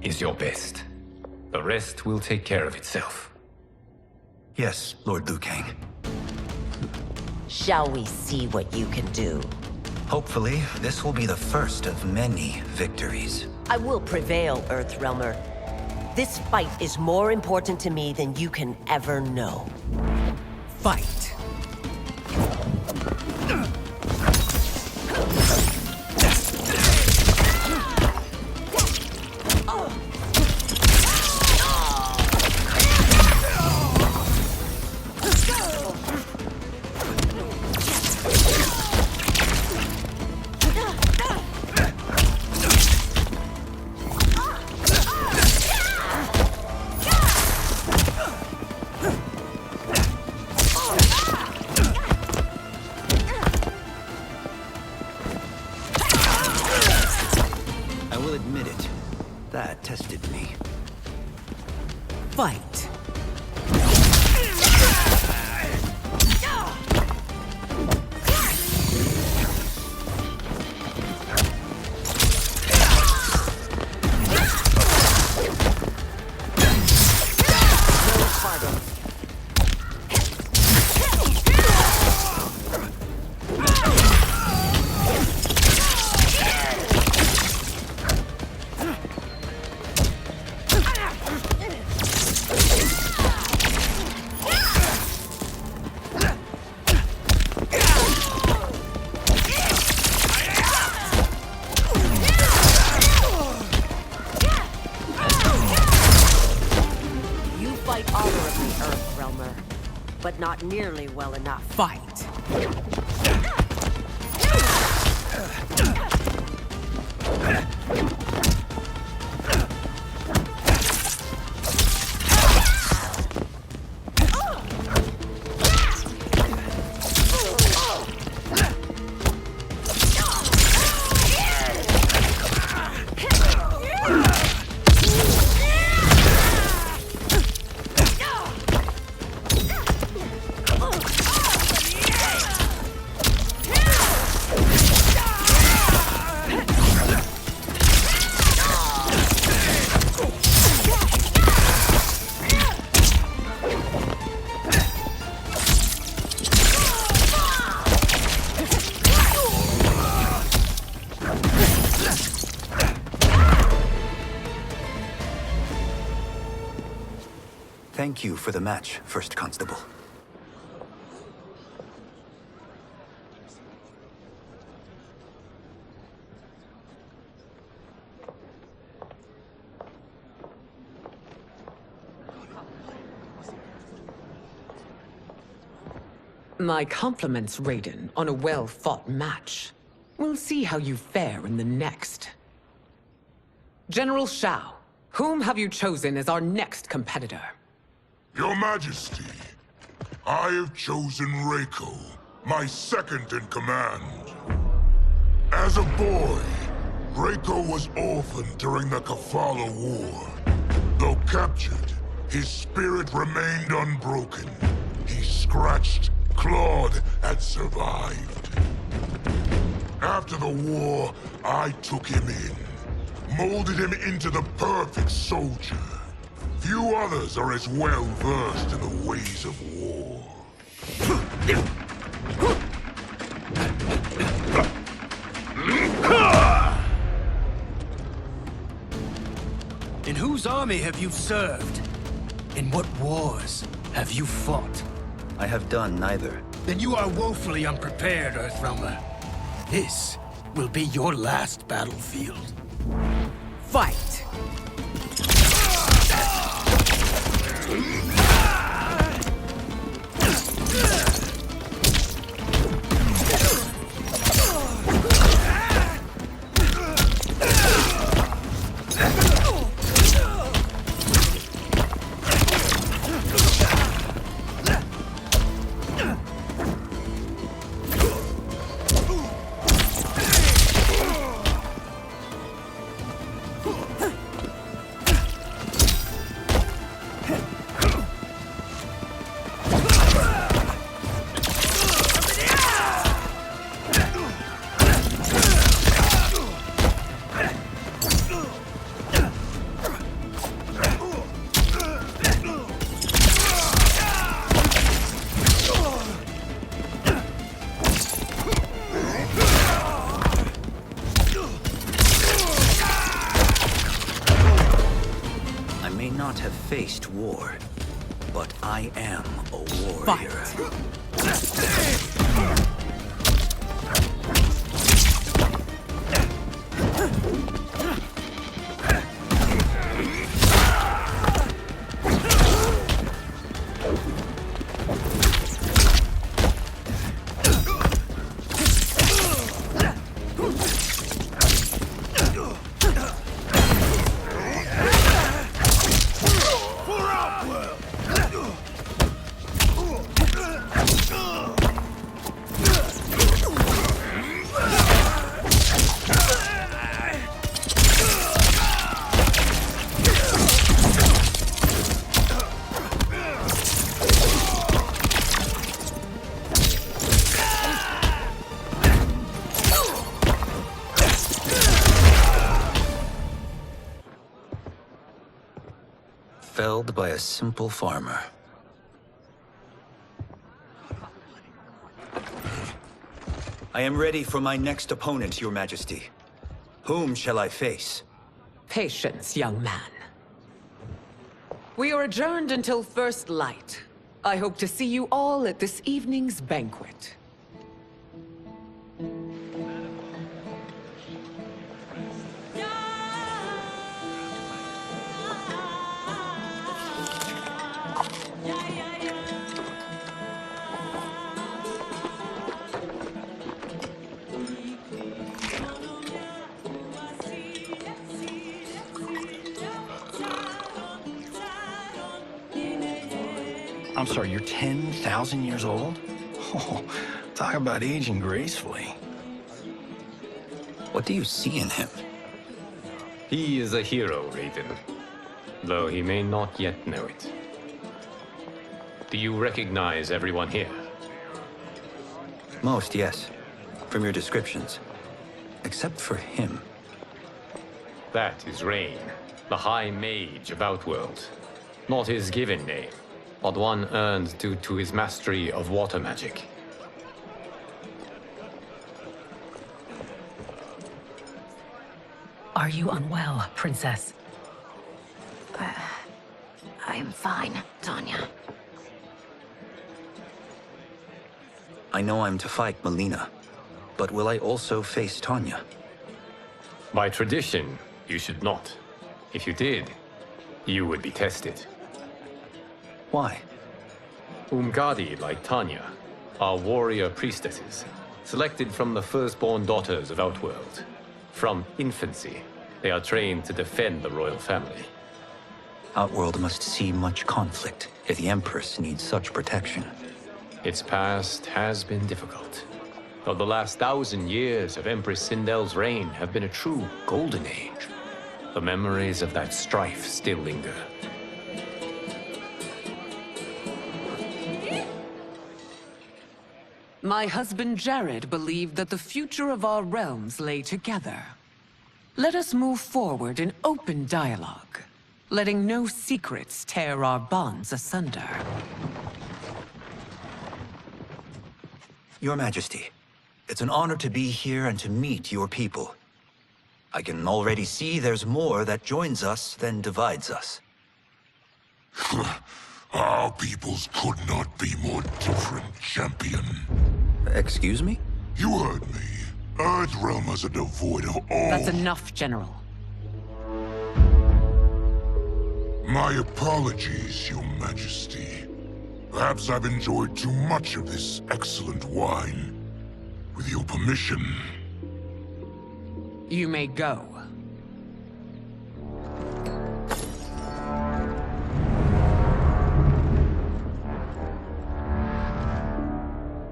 is your best. The rest will take care of itself. Yes, Lord Liu Kang. Shall we see what you can do? Hopefully, this will be the first of many victories. I will prevail, Earthrealmer. This fight is more important to me than you can ever know. Fight. Tested me. Fight. But not nearly well enough. Fight. Thank you for the match, First Constable. My compliments, Raiden, on a well-fought match. We'll see how you fare in the next. General Shao, whom have you chosen as our next competitor? Your Majesty, I have chosen Reiko, my second in command. As a boy, Reiko was orphaned during the Kafala War. Though captured, his spirit remained unbroken. He scratched, clawed, and survived. After the war, I took him in, molded him into the perfect soldier. Few others are as well versed in the ways of war. In whose army have you served? In what wars have you fought? I have done neither. Then you are woefully unprepared, Earthrealmer. This will be your last battlefield. Fight! not have faced war, but I am a warrior. Felled by a simple farmer. I am ready for my next opponent, Your Majesty. Whom shall I face? Patience, young man. We are adjourned until first light. I hope to see you all at this evening's banquet. I'm sorry, you're 10,000 years old? Oh, talk about aging gracefully. What do you see in him? He is a hero, Raiden, though he may not yet know it. Do you recognize everyone here? Most, yes. From your descriptions. Except for him. That is Rain, the High Mage of Outworld. Not his given name, but one earned due to his mastery of water magic. Are you unwell, Princess? I am fine, Tanya. I know I'm to fight Melina, but will I also face Tanya? By tradition, you should not. If you did, you would be tested. Why? Umgadi, like Tanya, are warrior priestesses, selected from the firstborn daughters of Outworld. From infancy, they are trained to defend the royal family. Outworld must see much conflict if the Empress needs such protection. Its past has been difficult, though the last 1,000 years of Empress Sindel's reign have been a true golden age. The memories of that strife still linger. My husband Jared believed that the future of our realms lay together. Let us move forward in open dialogue, letting no secrets tear our bonds asunder. Your Majesty, it's an honor to be here and to meet your people. I can already see there's more that joins us than divides us. Our peoples could not be more different, champion. Excuse me? You heard me. Earthrealmers are devoid of all... That's enough, General. My apologies, Your Majesty. Perhaps I've enjoyed too much of this excellent wine. With your permission... You may go.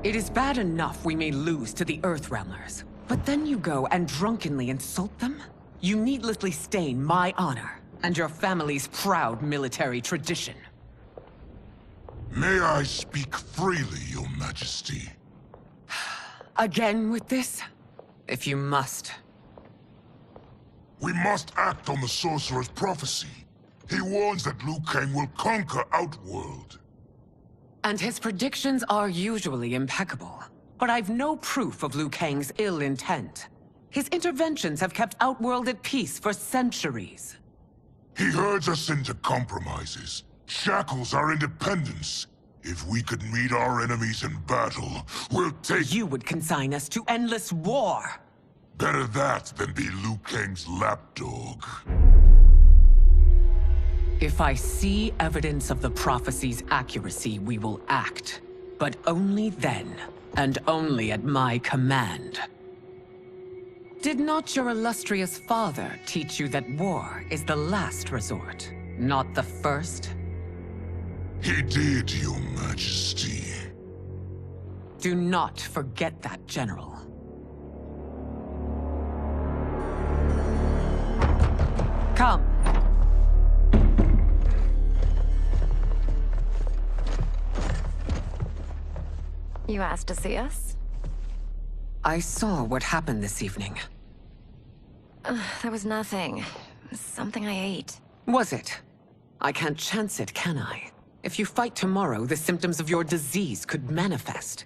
It is bad enough we may lose to the Earthrealmers, but then you go and drunkenly insult them? You needlessly stain my honor and your family's proud military tradition. May I speak freely, Your Majesty? Again with this? If you must. We must act on the Sorcerer's prophecy. He warns that Liu Kang will conquer Outworld. And his predictions are usually impeccable. But I've no proof of Liu Kang's ill intent. His interventions have kept Outworld at peace for centuries. He herds us into compromises, shackles our independence. If we could meet our enemies in battle, we'll take— You would consign us to endless war! Better that than be Liu Kang's lapdog. If I see evidence of the prophecy's accuracy, we will act. But only then, and only at my command. Did not your illustrious father teach you that war is the last resort, not the first? He did, Your Majesty. Do not forget that, General. Come. You asked to see us? I saw what happened this evening. There was nothing. Something I ate. Was it? I can't chance it, can I? If you fight tomorrow, the symptoms of your disease could manifest.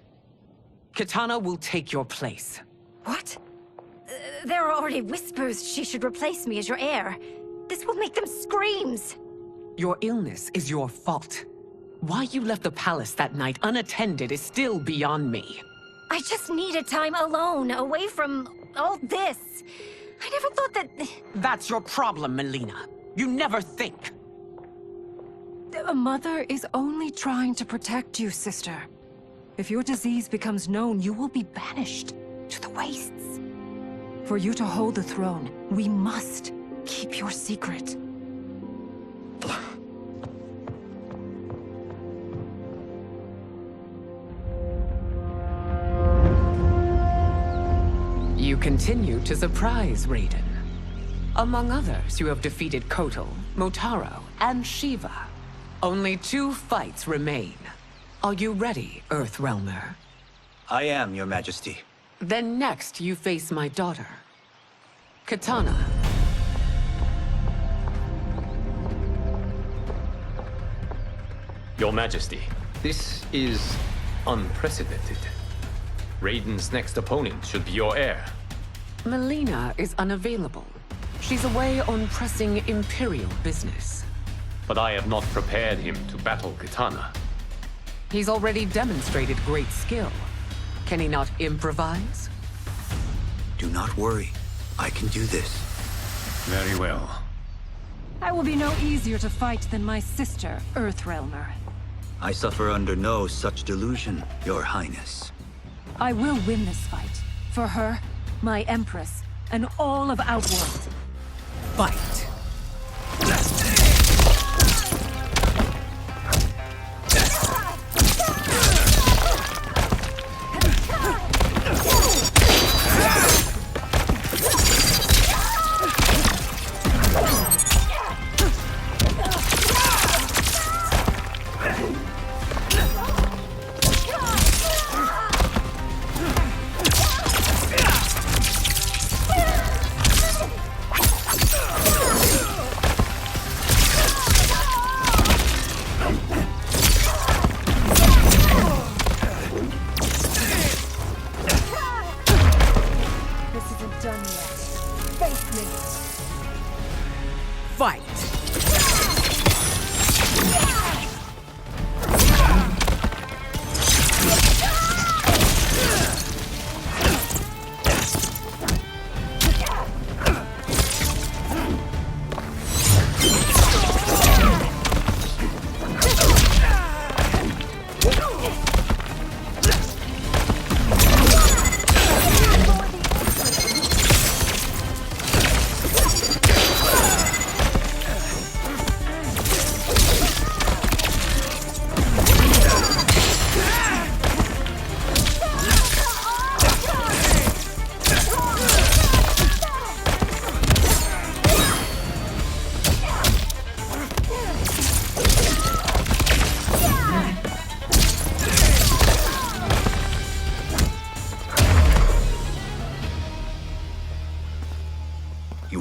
Kitana will take your place. What? There are already whispers she should replace me as your heir. This will make them screams! Your illness is your fault. Why you left the palace that night unattended is still beyond me. I just needed time alone, away from all this. I never thought that... That's your problem, Melina. You never think. A mother is only trying to protect you, sister. If your disease becomes known, you will be banished to the wastes. For you to hold the throne, we must keep your secret. You continue to surprise Raiden. Among others, you have defeated Kotal, Motaro, and Shiva. Only 2 fights remain. Are you ready, Earthrealmer? I am, Your Majesty. Then next, you face my daughter, Kitana. Your Majesty, this is unprecedented. Raiden's next opponent should be your heir. Melina is unavailable. She's away on pressing Imperial business. But I have not prepared him to battle Kitana. He's already demonstrated great skill. Can he not improvise? Do not worry. I can do this. Very well. I will be no easier to fight than my sister, Earthrealmer. I suffer under no such delusion, Your Highness. I will win this fight. For her, my Empress, and all of Outworld. Fight!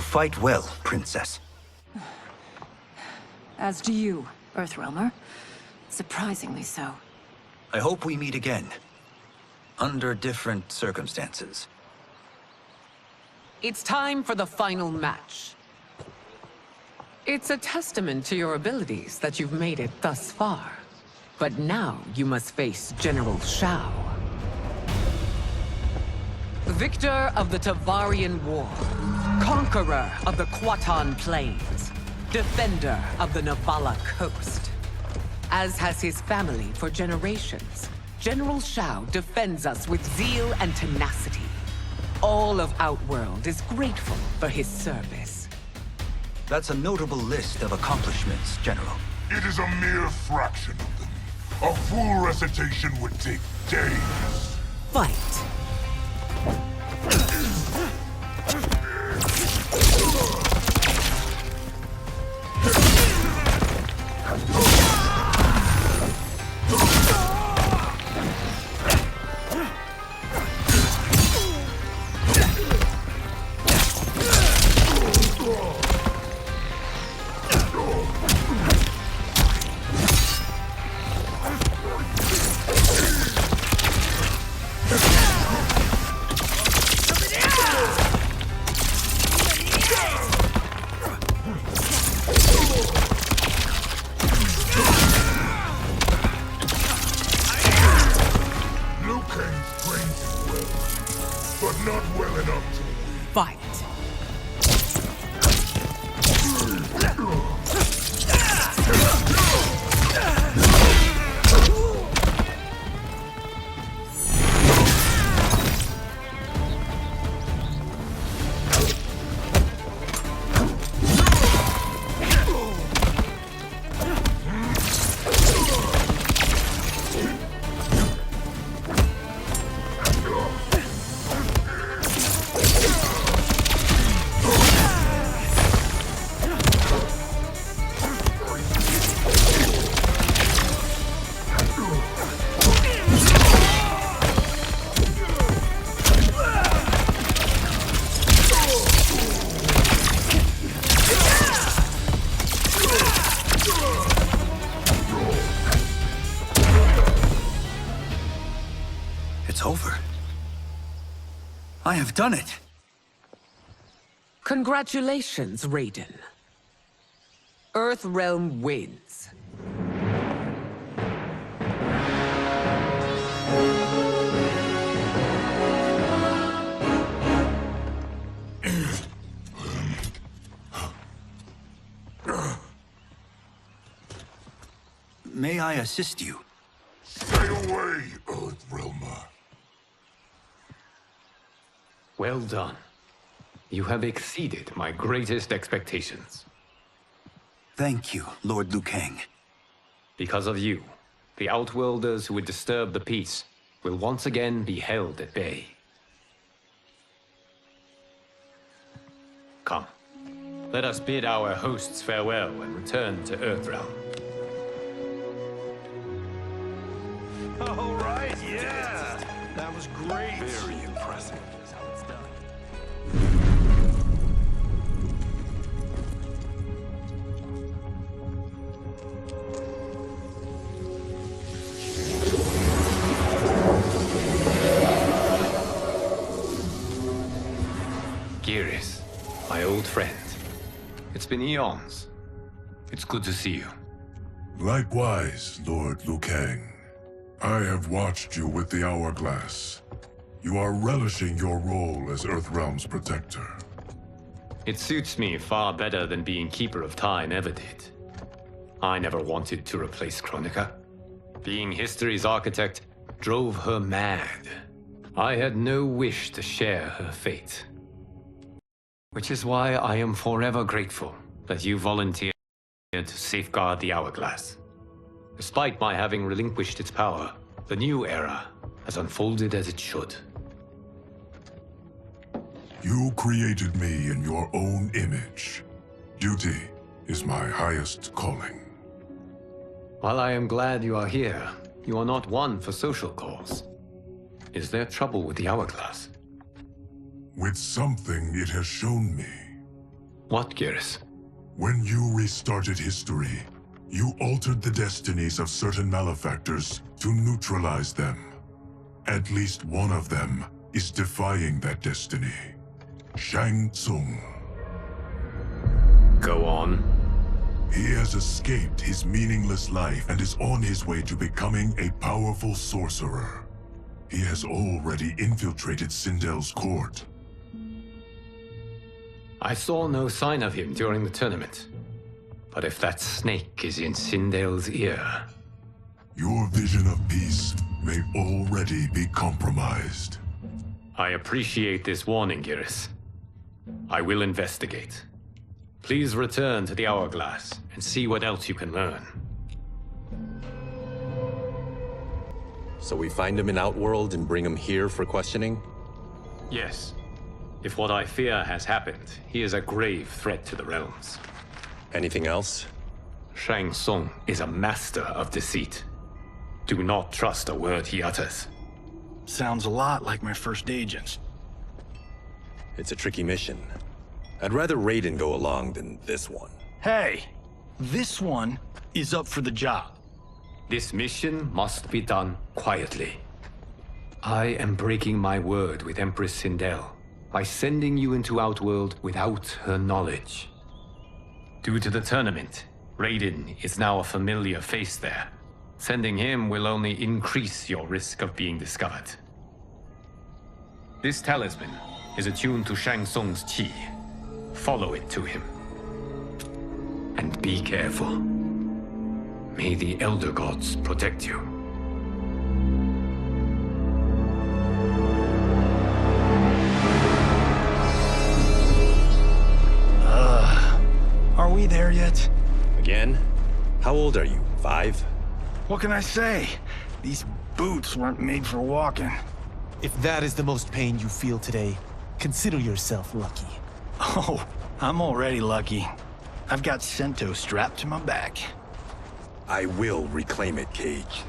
Fight well, Princess. As do you, Earthrealmer. Surprisingly so. I hope we meet again. Under different circumstances. It's time for the final match. It's a testament to your abilities that you've made it thus far. But now you must face General Shao. Victor of the Tavarian War. Conqueror of the Quatan Plains. Defender of the Navala Coast. As has his family for generations, General Shao defends us with zeal and tenacity. All of Outworld is grateful for his service. That's a notable list of accomplishments, General. It is a mere fraction of them. A full recitation would take days. Fight. It's over. I have done it. Congratulations, Raiden. Earthrealm wins. May I assist you? Stay away, Earthrealmer. Well done. You have exceeded my greatest expectations. Thank you, Lord Liu Kang. Because of you, the Outworlders who would disturb the peace will once again be held at bay. Come, let us bid our hosts farewell and return to Earthrealm. All right, yeah! That was great! Very impressive. That's how it's done. Geras, my old friend. It's been eons. It's good to see you. Likewise, Lord Liu Kang. I have watched you with the Hourglass. You are relishing your role as Earthrealm's protector. It suits me far better than being Keeper of Time ever did. I never wanted to replace Chronica. Being history's architect drove her mad. I had no wish to share her fate. Which is why I am forever grateful that you volunteered to safeguard the Hourglass. Despite my having relinquished its power, the new era has unfolded as it should. You created me in your own image. Duty is my highest calling. While I am glad you are here, you are not one for social calls. Is there trouble with the Hourglass? With something it has shown me. What, Geras? When you restarted history, you altered the destinies of certain malefactors to neutralize them. At least one of them is defying that destiny. Shang Tsung. Go on. He has escaped his meaningless life and is on his way to becoming a powerful sorcerer. He has already infiltrated Sindel's court. I saw no sign of him during the tournament. But if that snake is in Sindel's ear... Your vision of peace may already be compromised. I appreciate this warning, Giris. I will investigate. Please return to the Hourglass and see what else you can learn. So we find him in Outworld and bring him here for questioning? Yes. If what I fear has happened, he is a grave threat to the realms. Anything else? Shang Tsung is a master of deceit. Do not trust a word he utters. Sounds a lot like my first agents. It's a tricky mission. I'd rather Raiden go along than this one. Hey! This one is up for the job. This mission must be done quietly. I am breaking my word with Empress Sindel by sending you into Outworld without her knowledge. Due to the tournament, Raiden is now a familiar face there. Sending him will only increase your risk of being discovered. This talisman is attuned to Shang Tsung's chi. Follow it to him. And be careful. May the Elder Gods protect you. Are we there yet? Again? How old are you? 5? What can I say? These boots weren't made for walking. If that is the most pain you feel today, consider yourself lucky. Oh, I'm already lucky. I've got Sento strapped to my back. I will reclaim it, Cage.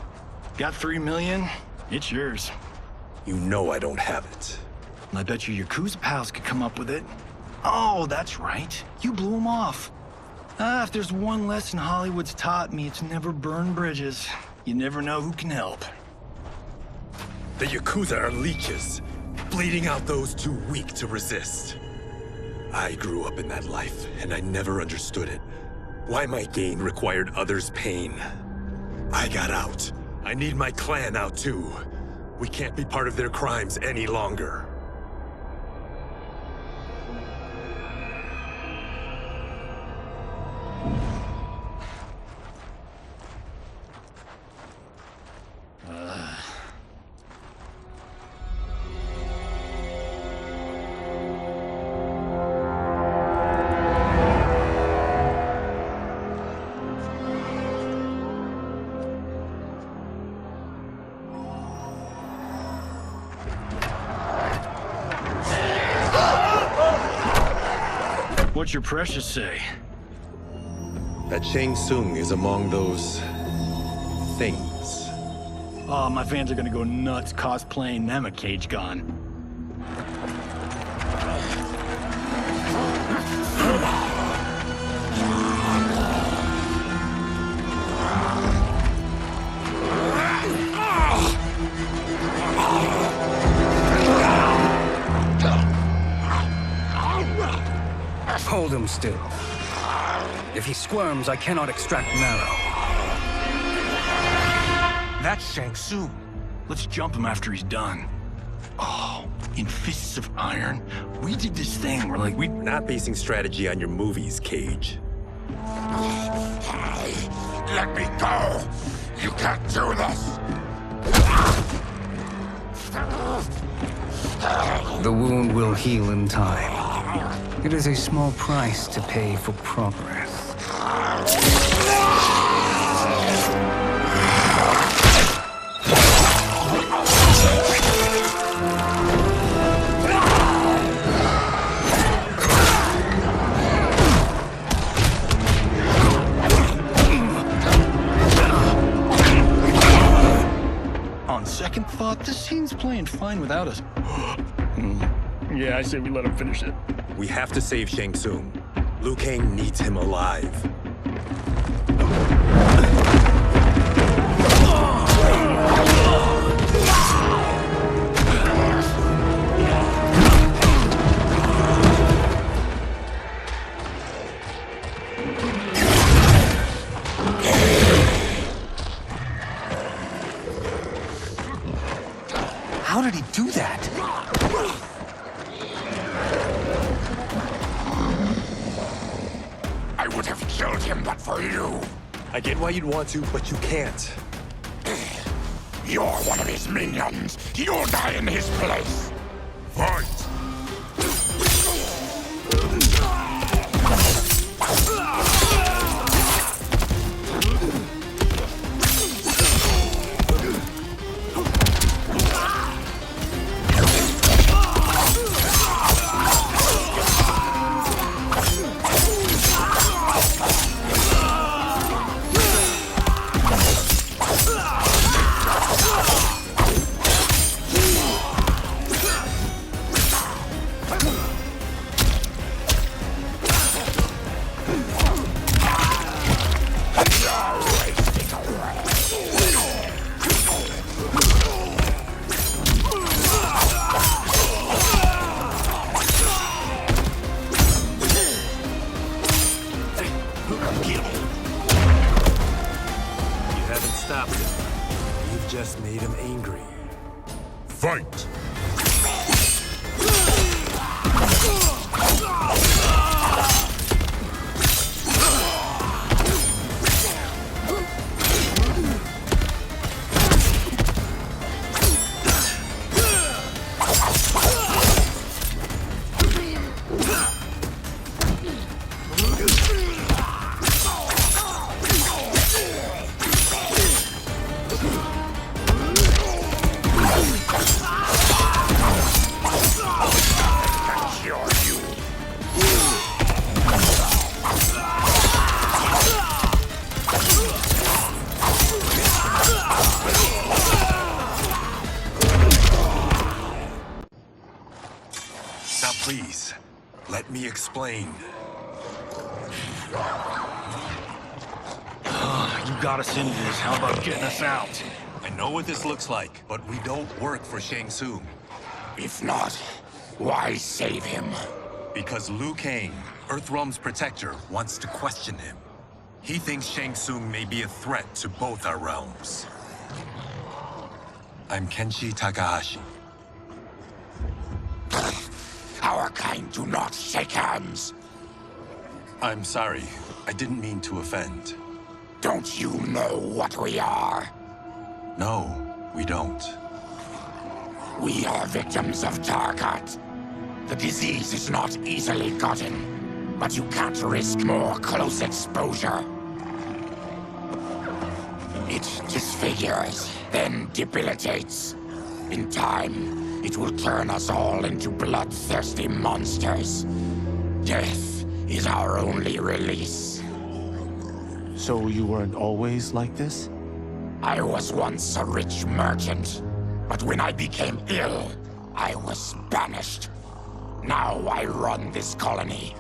Got 3 million? It's yours. You know I don't have it. I bet your Yakuza pals could come up with it. Oh, that's right. You blew them off. If there's one lesson Hollywood's taught me, it's never burn bridges. You never know who can help. The Yakuza are leeches, bleeding out those too weak to resist. I grew up in that life, and I never understood it. Why my gain required others' pain. I got out. I need my clan out too. We can't be part of their crimes any longer. What's your precious say? That Shang Tsung is among those... things. Oh, my fans are gonna go nuts cosplaying them a Cage Gun. Hold him still. If he squirms, I cannot extract marrow. That's Shang Tsung. Let's jump him after he's done. Oh, in Fists of Iron, we did this thing where like We're not basing strategy on your movies, Cage. Let me go! You can't do this! The wound will heal in time. It is a small price to pay for progress. On second thought, this scene's playing fine without us. Yeah, I say we let him finish it. We have to save Shang Tsung. Liu Kang needs him alive. I would have killed him but for you. I get why you'd want to, but you can't. You're one of his minions. You'll die in his place. Fight! Just made him angry. Fight! Please, let me explain. You got us into this. How about getting us out? I know what this looks like, but we don't work for Shang Tsung. If not, why save him? Because Liu Kang, Earthrealm's protector, wants to question him. He thinks Shang Tsung may be a threat to both our realms. I'm Kenshi Takahashi. Our kind do not shake hands. I'm sorry. I didn't mean to offend. Don't you know what we are? No, we don't. We are victims of Tarkat. The disease is not easily gotten, but you can't risk more close exposure. It disfigures, then debilitates. In time, it will turn us all into bloodthirsty monsters. Death is our only release. So you weren't always like this? I was once a rich merchant, but when I became ill, I was banished. Now I run this colony.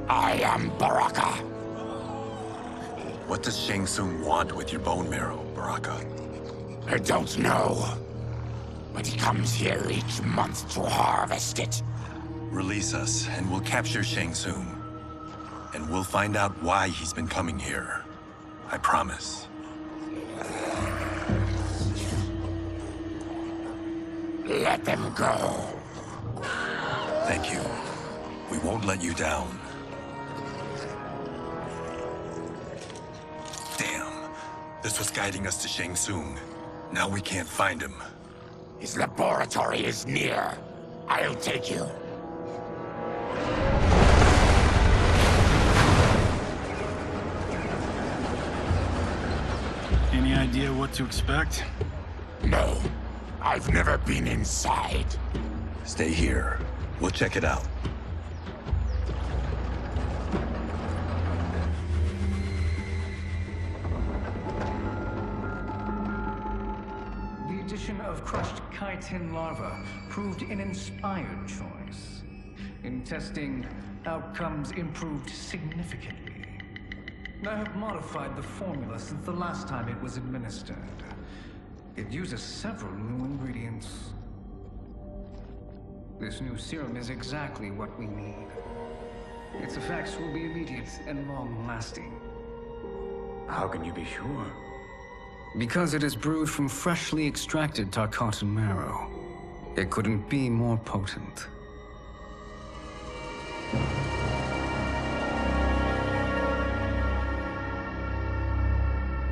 I am Baraka. What does Shang Tsung want with your bone marrow, Baraka? I don't know. But he comes here each month to harvest it. Release us, and we'll capture Shang Tsung. And we'll find out why he's been coming here. I promise. Let them go. Thank you. We won't let you down. Damn. This was guiding us to Shang Tsung. Now we can't find him. His laboratory is near. I'll take you. Any idea what to expect? No. I've never been inside. Stay here. We'll check it out. The addition of crushed chitin larva proved an inspired choice. In testing, outcomes improved significantly. I have modified the formula since the last time it was administered. It uses several new ingredients. This new serum is exactly what we need. Its effects will be immediate and long-lasting. How can you be sure? Because it is brewed from freshly extracted Tarkatan marrow. It couldn't be more potent.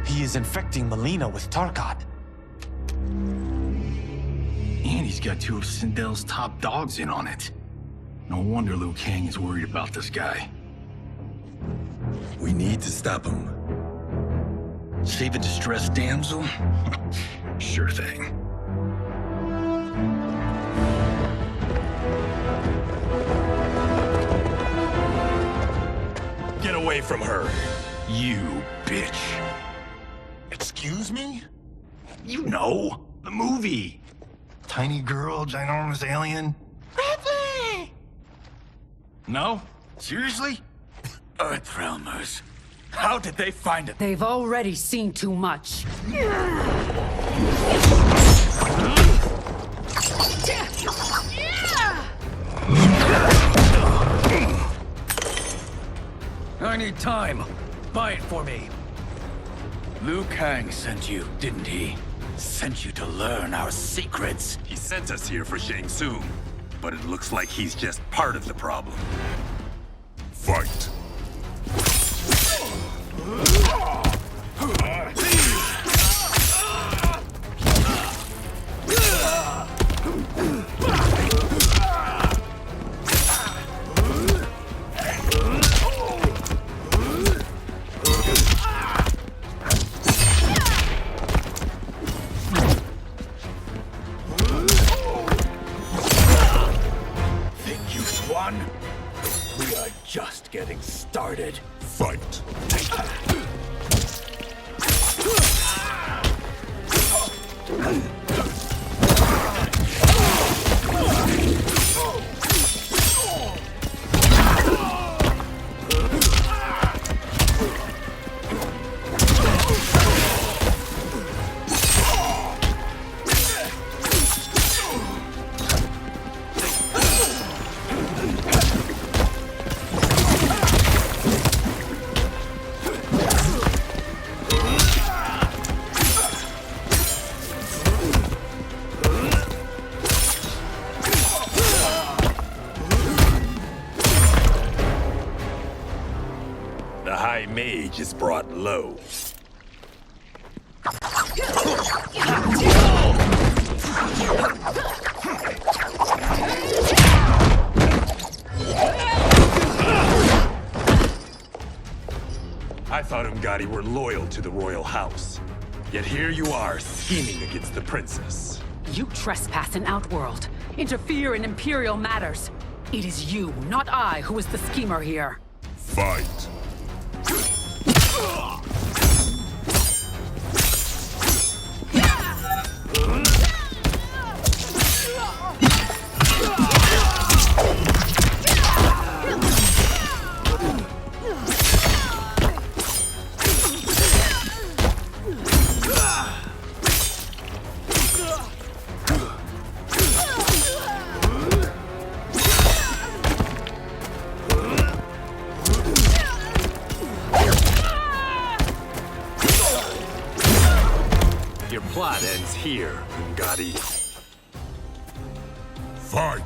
He is infecting Melina with Tarkat. And he's got two of Sindel's top dogs in on it. No wonder Liu Kang is worried about this guy. We need to stop him. Save a distressed damsel? Sure thing. Get away from her! You bitch. Excuse me? You know, the movie. Tiny girl, ginormous alien. Ripley! No? Seriously? Earthrealmers. How did they find it? They've already seen too much. I need time. Buy it for me. Liu Kang sent you, didn't he? Sent you to learn our secrets. He sent us here for Shang Tsung, but it looks like he's just part of the problem. Fight. Think you've won? We are just getting started. Fight. The High Mage is brought low. I thought Umgadi were loyal to the royal house. Yet here you are, scheming against the princess. You trespass in Outworld, interfere in Imperial matters. It is you, not I, who is the schemer here. Fight. Your plot ends here, Umgadi. Fight.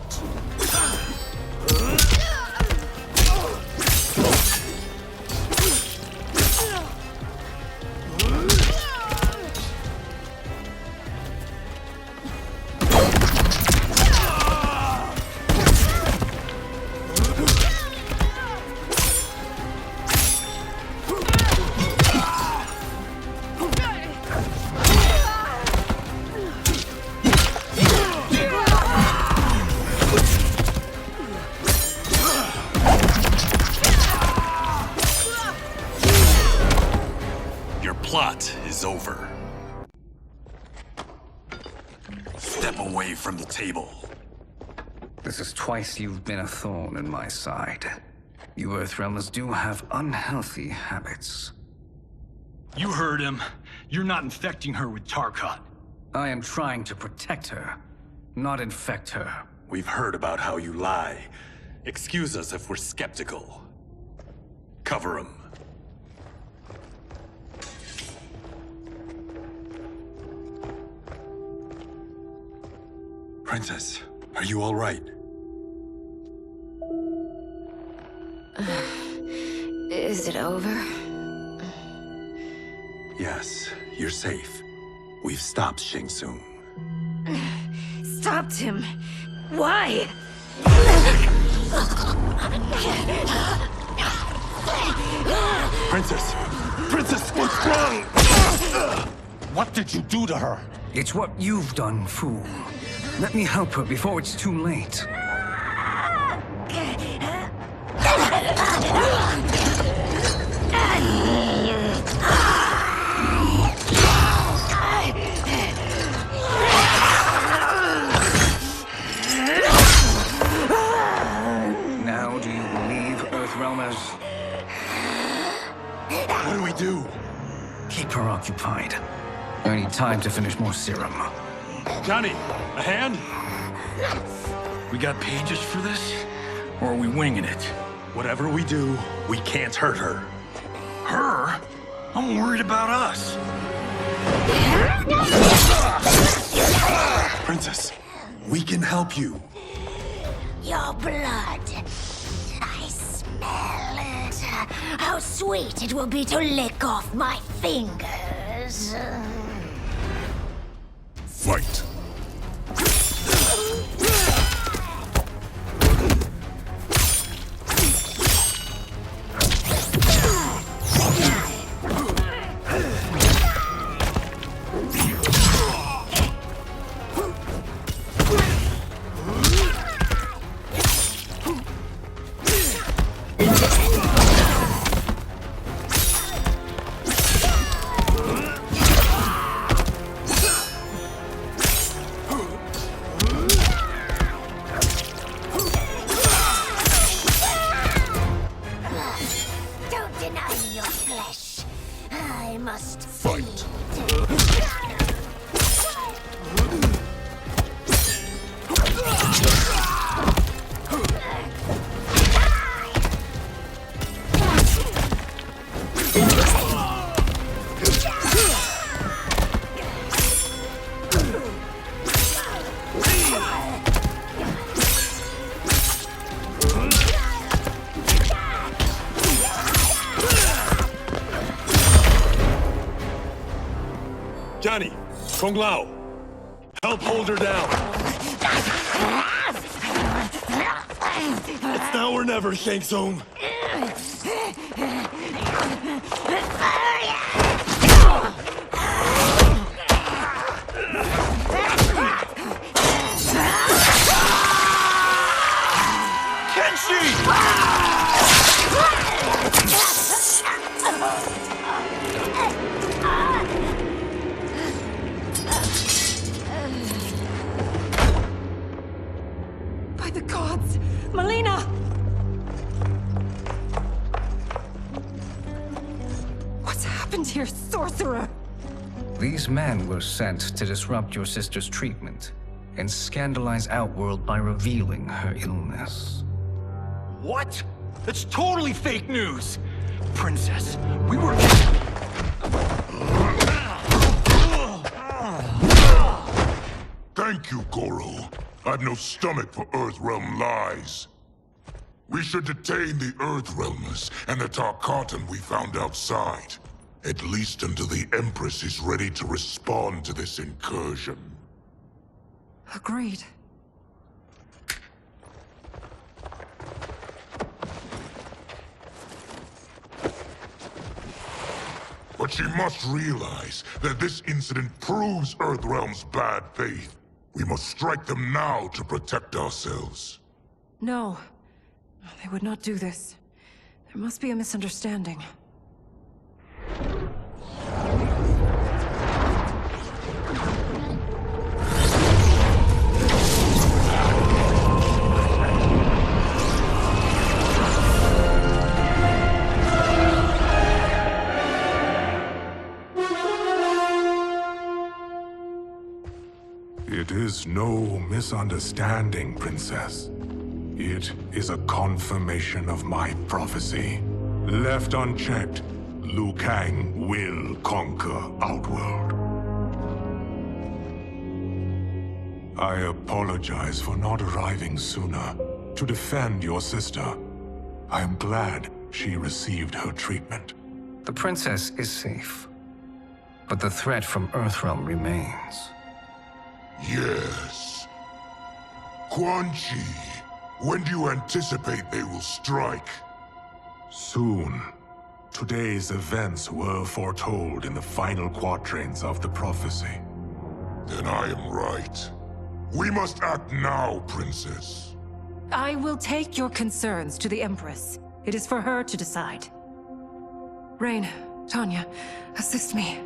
Your plot is over. Step away from the table. This is twice you've been a thorn in my side. You Earthrealmers do have unhealthy habits. You heard him. You're not infecting her with Tarkat. I am trying to protect her, not infect her. We've heard about how you lie. Excuse us if we're skeptical. Cover him. Princess, are you all right? Is it over? Yes, you're safe. We've stopped Shang Tsung. Stopped him? Why? Princess! Princess, what's wrong? What did you do to her? It's what you've done, fool. Let me help her before it's too late. Now do you believe, Earthrealmers? What do we do? Keep her occupied. I need time to finish more serum. Johnny, a hand? We got pages for this? Or are we winging it? Whatever we do, we can't hurt her. Her? I'm worried about us. Princess, we can help you. Your blood. I smell it. How sweet it will be to lick off my fingers. Fight! Don't deny me your flesh. I must Fight! Johnny, Kung Lao, help hold her down. It's now or never, Shang Tsung. By the gods! Melina! What's happened here, sorcerer? These men were sent to disrupt your sister's treatment and scandalize Outworld by revealing her illness. What? That's totally fake news! Princess, we were... Thank you, Goro. I've no stomach for Earthrealm lies. We should detain the Earthrealmers and the Tarkatan we found outside. At least until the Empress is ready to respond to this incursion. Agreed. But she must realize that this incident proves Earthrealm's bad faith. We must strike them now to protect ourselves. No. They would not do this. There must be a misunderstanding. It is no misunderstanding, Princess. It is a confirmation of my prophecy. Left unchecked, Liu Kang will conquer Outworld. I apologize for not arriving sooner to defend your sister. I am glad she received her treatment. The princess is safe, but the threat from Earthrealm remains. Yes. Quan Chi, when do you anticipate they will strike? Soon. Today's events were foretold in the final quatrains of the prophecy. Then I am right. We must act now, Princess. I will take your concerns to the Empress. It is for her to decide. Rain, Tanya, assist me.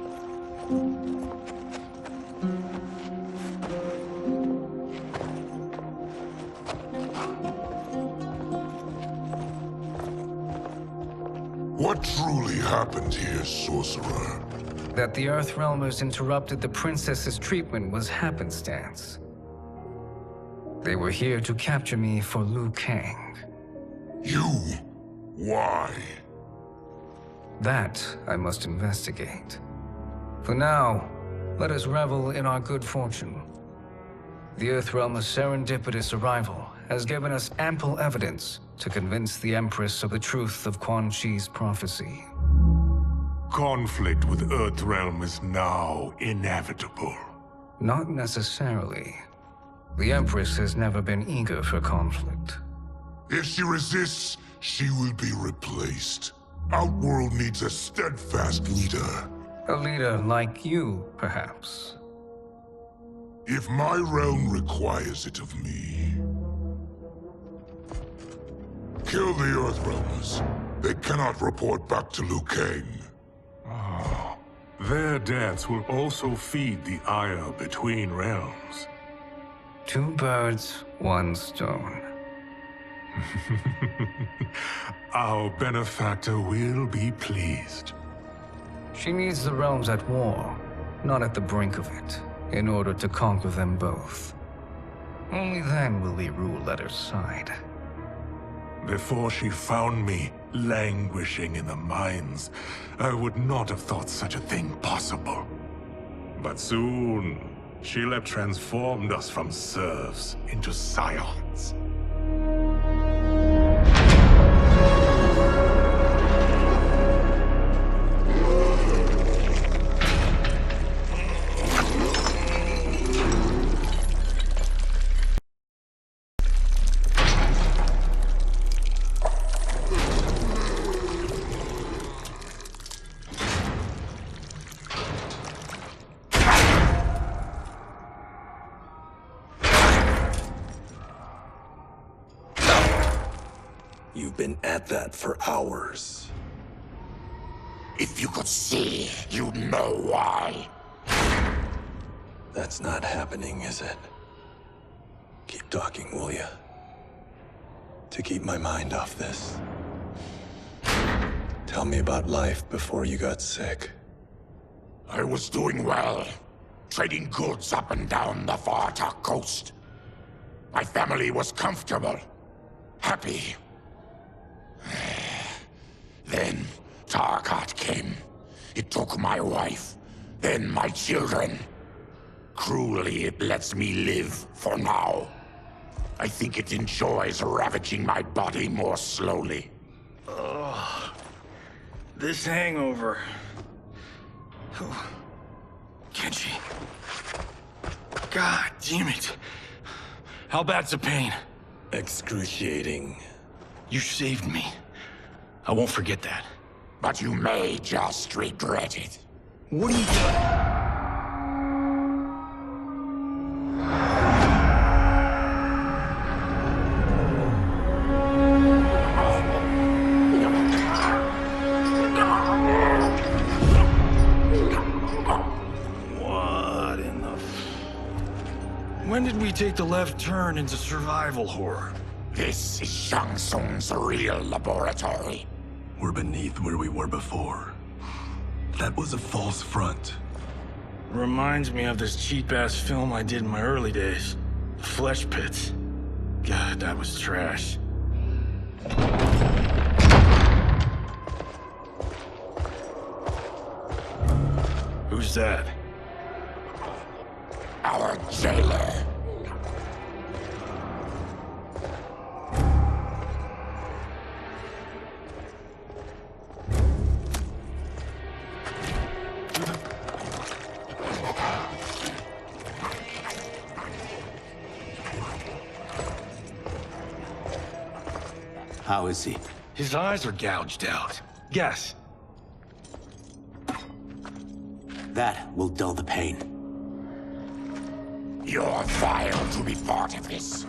What truly happened here, Sorcerer? That the Earthrealmers interrupted the princess's treatment was happenstance. They were here to capture me for Liu Kang. You? Why? That I must investigate. For now, let us revel in our good fortune. The Earthrealm's serendipitous arrival has given us ample evidence to convince the Empress of the truth of Quan Chi's prophecy. Conflict with Earthrealm is now inevitable. Not necessarily. The Empress has never been eager for conflict. If she resists, she will be replaced. Outworld needs a steadfast leader. A leader like you, perhaps. If my realm requires it of me. Kill the Earthrealmers. They cannot report back to Liu Kang. Their deaths will also feed the ire between realms. 2 birds, 1 stone. Our benefactor will be pleased. She needs the realms at war, not at the brink of it, in order to conquer them both. Only then will we rule at her side. Before she found me languishing in the mines, I would not have thought such a thing possible. But soon, Sheila transformed us from serfs into scions. You've been at that for hours. If you could see, you'd know why. That's not happening, is it? Keep talking, will ya? To keep my mind off this. Tell me about life before you got sick. I was doing well, trading goods up and down the Varta coast. My family was comfortable, happy. Then Tarkat came. It took my wife, then my children. Cruelly, it lets me live for now. I think it enjoys ravaging my body more slowly. Ugh. This hangover. Kenji. God damn it. How bad's the pain? Excruciating. You saved me. I won't forget that. But you may just regret it. What are you doing? What in the... When did we take the left turn into survival horror? This is Shang Tsung's real laboratory. We're beneath where we were before. That was a false front. Reminds me of this cheap-ass film I did in my early days. Flesh Pits. God, that was trash. Who's that? Our jailer. How is he? His eyes are gouged out. Guess. That will dull the pain. You're vile to be part of this.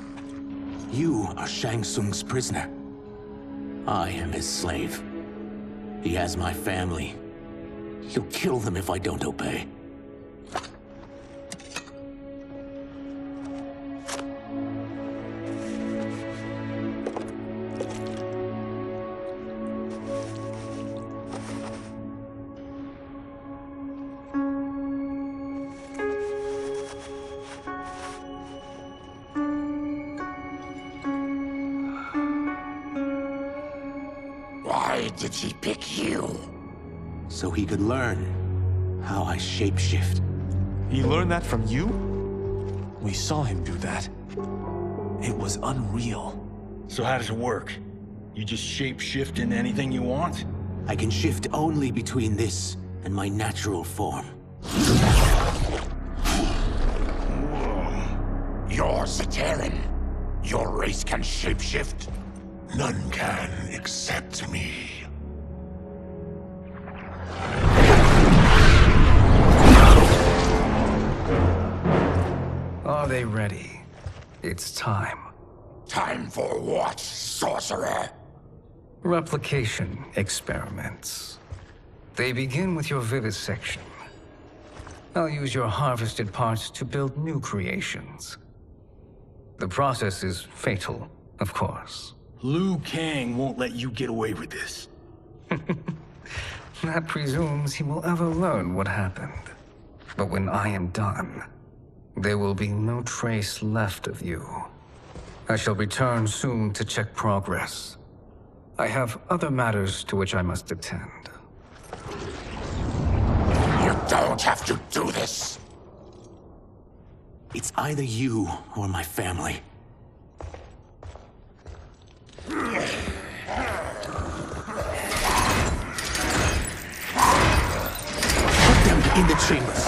You are Shang Tsung's prisoner. I am his slave. He has my family. He'll kill them if I don't obey. Why did he pick you? So he could learn how I shapeshift. He learned that from you? We saw him do that. It was unreal. So how does it work? You just shape-shift into anything you want? I can shift only between this and my natural form. You're Zaterran. Your race can shapeshift. None can except me. Are they ready? It's time. Time for what, sorcerer? Replication experiments. They begin with your vivisection. I'll use your harvested parts to build new creations. The process is fatal, of course. Liu Kang won't let you get away with this. That presumes he will ever learn what happened. But when I am done, there will be no trace left of you. I shall return soon to check progress. I have other matters to which I must attend. You don't have to do this. It's either you or my family. Put them in the chambers.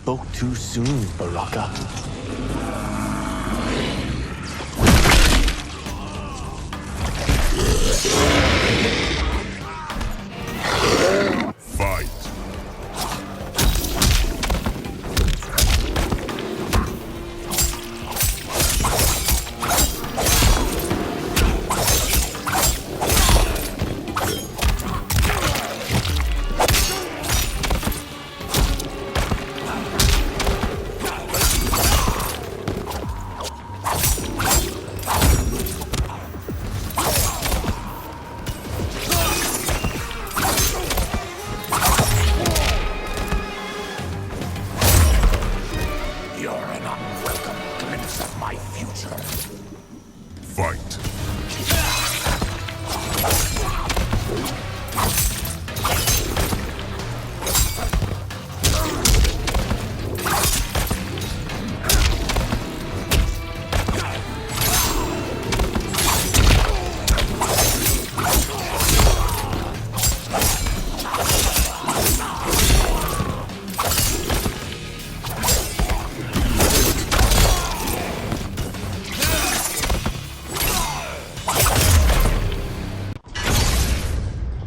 spoke too soon, Baraka. Fight. You're an unwelcome glimpse of my future. Fight.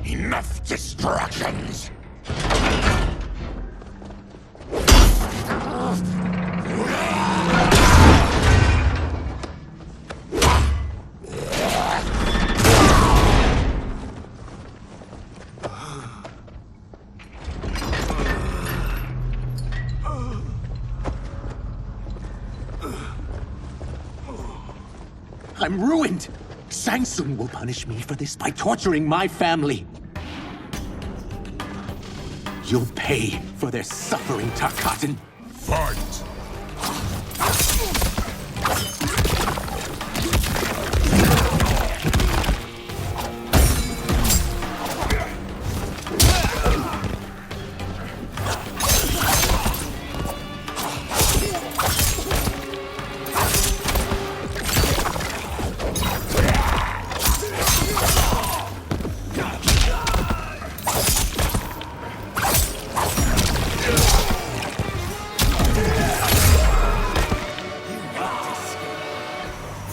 Enough distractions! I'm ruined! Shang Tsung will punish me for this by torturing my family. You'll pay for their suffering, Tarkatan. Fight.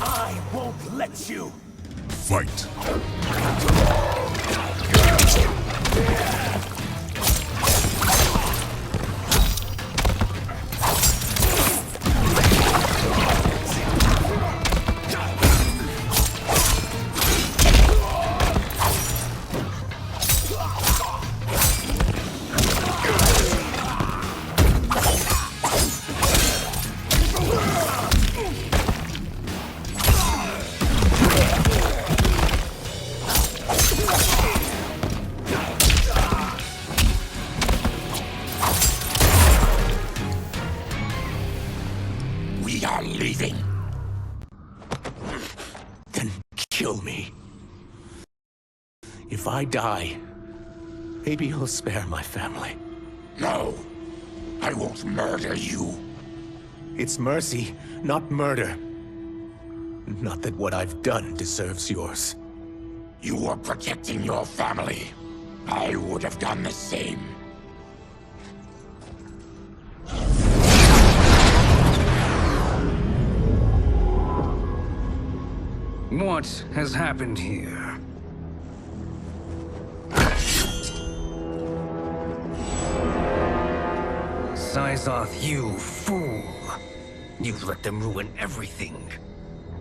I won't let you! Fight. We are leaving. Then kill me. If I die, maybe you'll spare my family. No, I won't murder you. It's mercy, not murder. Not that what I've done deserves yours. You were protecting your family. I would have done the same. What has happened here? Syzoth, you fool! You've let them ruin everything.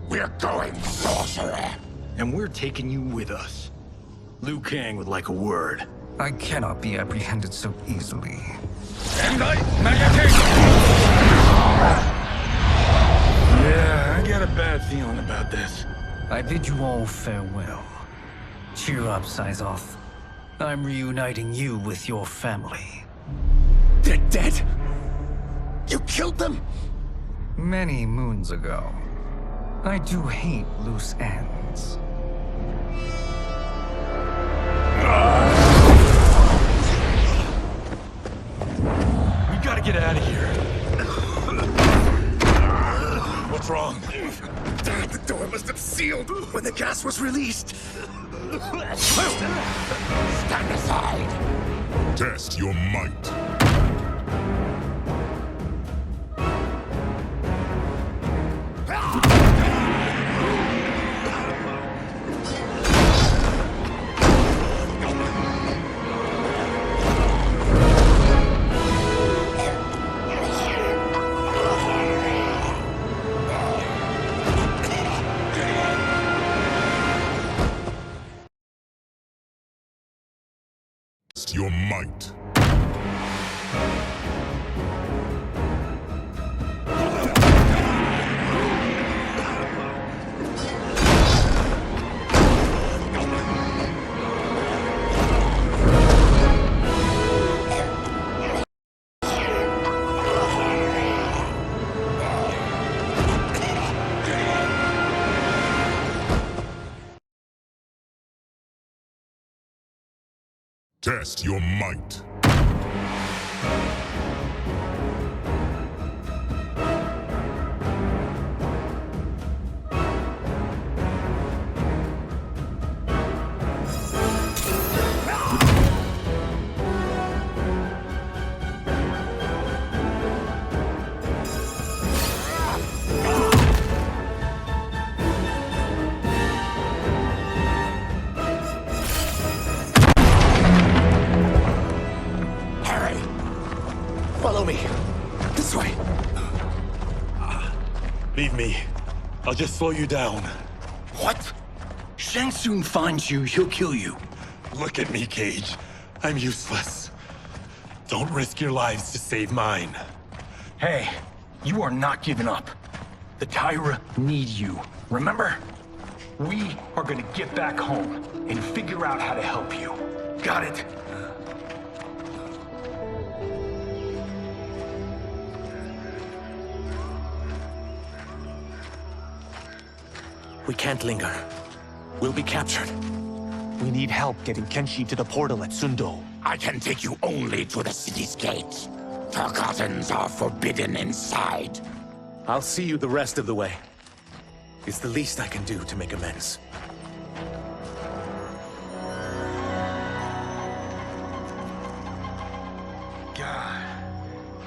We're going, sorcerer! And we're taking you with us. Liu Kang would like a word. I cannot be apprehended so easily. Yeah, I got a bad feeling about this. I bid you all farewell. Cheer up, Syzoth. I'm reuniting you with your family. They're dead? You killed them? Many moons ago. I do hate loose ends. We gotta get out of here. What's wrong? The door must have sealed when the gas was released. Stand aside. Test your might. Test your might. Test your might. Follow me. This way. Leave me. I'll just slow you down. What? Shang Tsung finds you, he'll kill you. Look at me, Cage. I'm useless. Don't risk your lives to save mine. Hey, you are not giving up. The Tyra need you, remember? We are gonna get back home and figure out how to help you. Got it? We can't linger. We'll be captured. We need help getting Kenshi to the portal at Sundo. I can take you only to the city's gate. Forgottens are forbidden inside. I'll see you the rest of the way. It's the least I can do to make amends. God,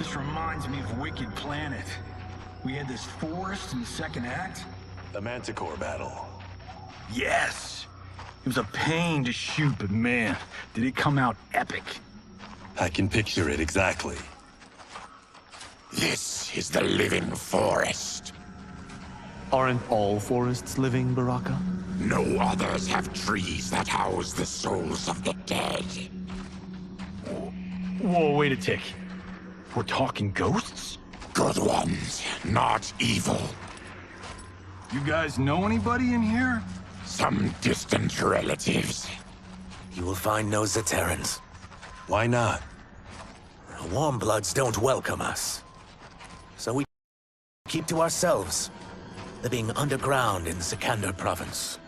this reminds me of Wicked Planet. We had this forest in the second act. The Manticore battle. Yes! It was a pain to shoot, but man, did it come out epic. I can picture it exactly. This is the living forest. Aren't all forests living, Baraka? No others have trees that house the souls of the dead. Whoa, wait a tick. We're talking ghosts? Good ones, not evil. You guys know anybody in here? Some distant relatives. You will find no Zaterrans. Why not? Warmbloods don't welcome us. So we keep to ourselves, living underground in Sikander province.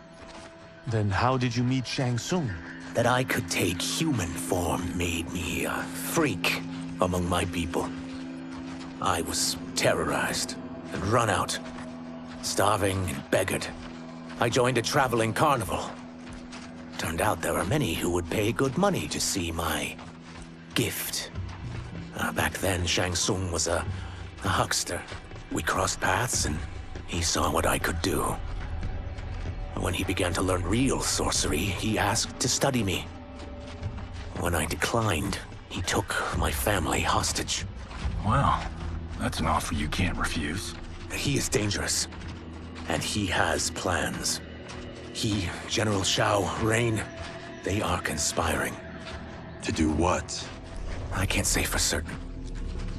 Then how did you meet Shang Tsung? That I could take human form made me a freak among my people. I was terrorized and run out, starving and beggared. I joined a traveling carnival. Turned out there were many who would pay good money to see my gift. Back then, Shang Tsung was a huckster. We crossed paths and he saw what I could do. When he began to learn real sorcery, he asked to study me. When I declined, he took my family hostage. Well, that's an offer you can't refuse. He is dangerous. And he has plans. He, General Shao, Rain, they are conspiring. To do what? I can't say for certain.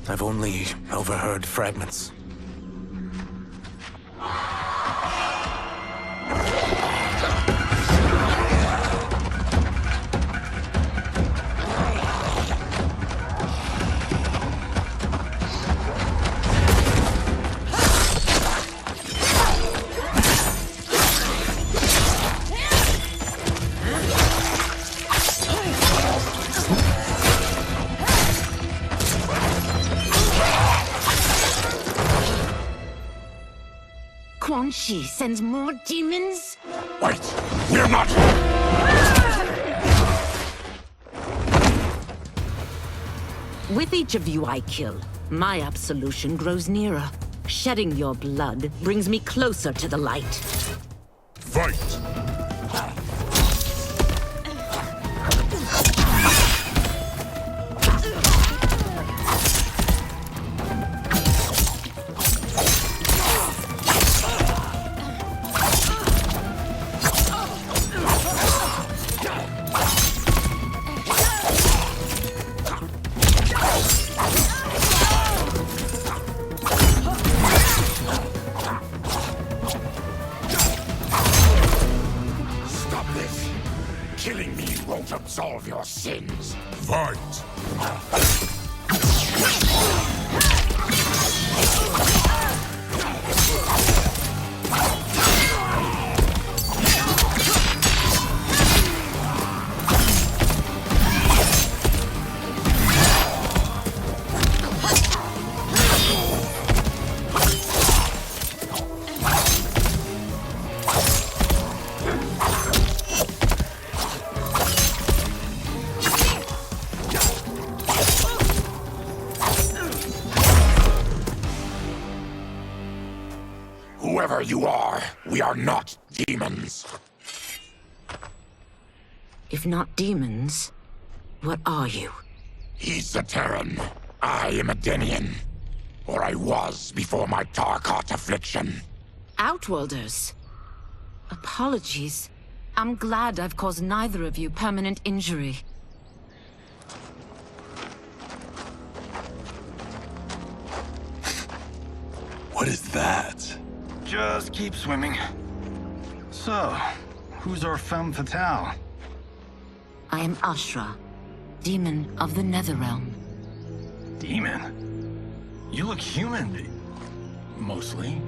I've only overheard fragments. Quan Chi sends more demons? Wait, we're not... With each of you I kill, my absolution grows nearer. Shedding your blood brings me closer to the light. Fight! absolve your sins. Fight! Whoever you are, we are not demons. If not demons, what are you? He's a Terran. I am a Denian. Or I was before my Tarkat affliction. Outworlders. Apologies. I'm glad I've caused neither of you permanent injury. What is that? Just keep swimming. So, who's our femme fatale? I am Ashra, demon of the NetherRealm. Demon? You look human, mostly.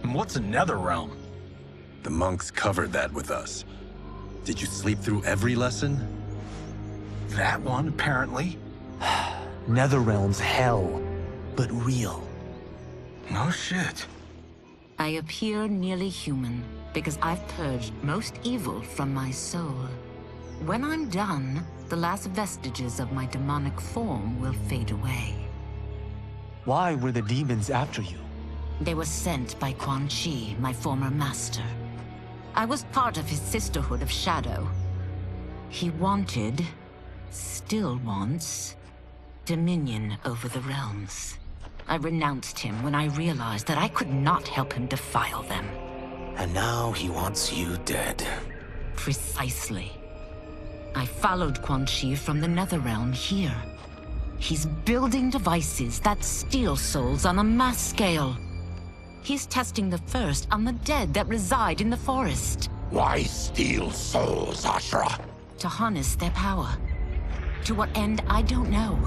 And what's a NetherRealm? The monks covered that with us. Did you sleep through every lesson? That one, apparently. NetherRealm's hell, but real. No shit. I appear nearly human because I've purged most evil from my soul. When I'm done, the last vestiges of my demonic form will fade away. Why were the demons after you? They were sent by Quan Chi, my former master. I was part of his Sisterhood of Shadow. He wanted, still wants, dominion over the realms. I renounced him when I realized that I could not help him defile them. And now he wants you dead. Precisely. I followed Quan Chi from the NetherRealm here. He's building devices that steal souls on a mass scale. He's testing the first on the dead that reside in the forest. Why steal souls, Ashra? To harness their power. To what end, I don't know.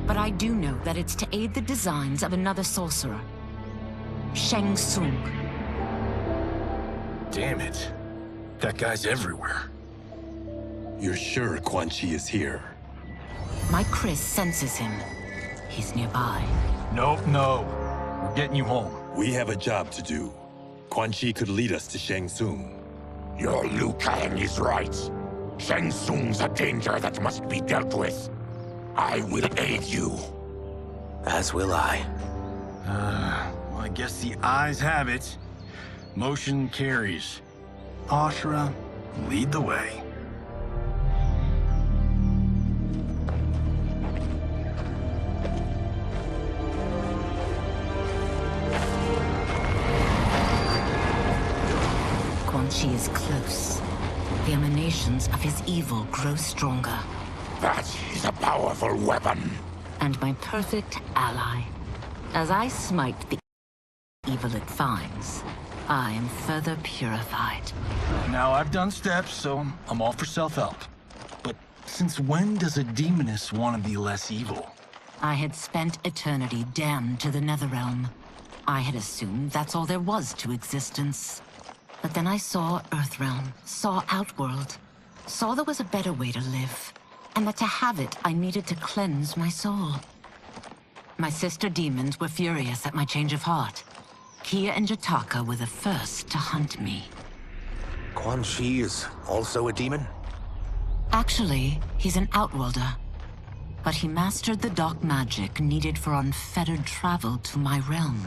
But I do know that it's to aid the designs of another sorcerer. Shang Tsung. Damn it. That guy's everywhere. You're sure Quan Chi is here? My Chris senses him. He's nearby. Nope, no. We're getting you home. We have a job to do. Quan Chi could lead us to Shang Tsung. Your Liu Kang is right. Shang Tsung's a danger that must be dealt with. I will aid you. As will I. Well, I guess the eyes have it. Motion carries. Ashra, lead the way. Quan Chi is close. The emanations of his evil grow stronger. That is a powerful weapon. And my perfect ally. As I smite the evil it finds, I am further purified. Now, I've done steps, so I'm all for self-help. But since when does a demoness want to be less evil? I had spent eternity damned to the NetherRealm. I had assumed that's all there was to existence. But then I saw Earthrealm, saw Outworld, saw there was a better way to live. And that to have it, I needed to cleanse my soul. My sister demons were furious at my change of heart. Kia and Jataka were the first to hunt me. Quan Chi is also a demon? Actually, he's an Outworlder. But he mastered the dark magic needed for unfettered travel to my realm.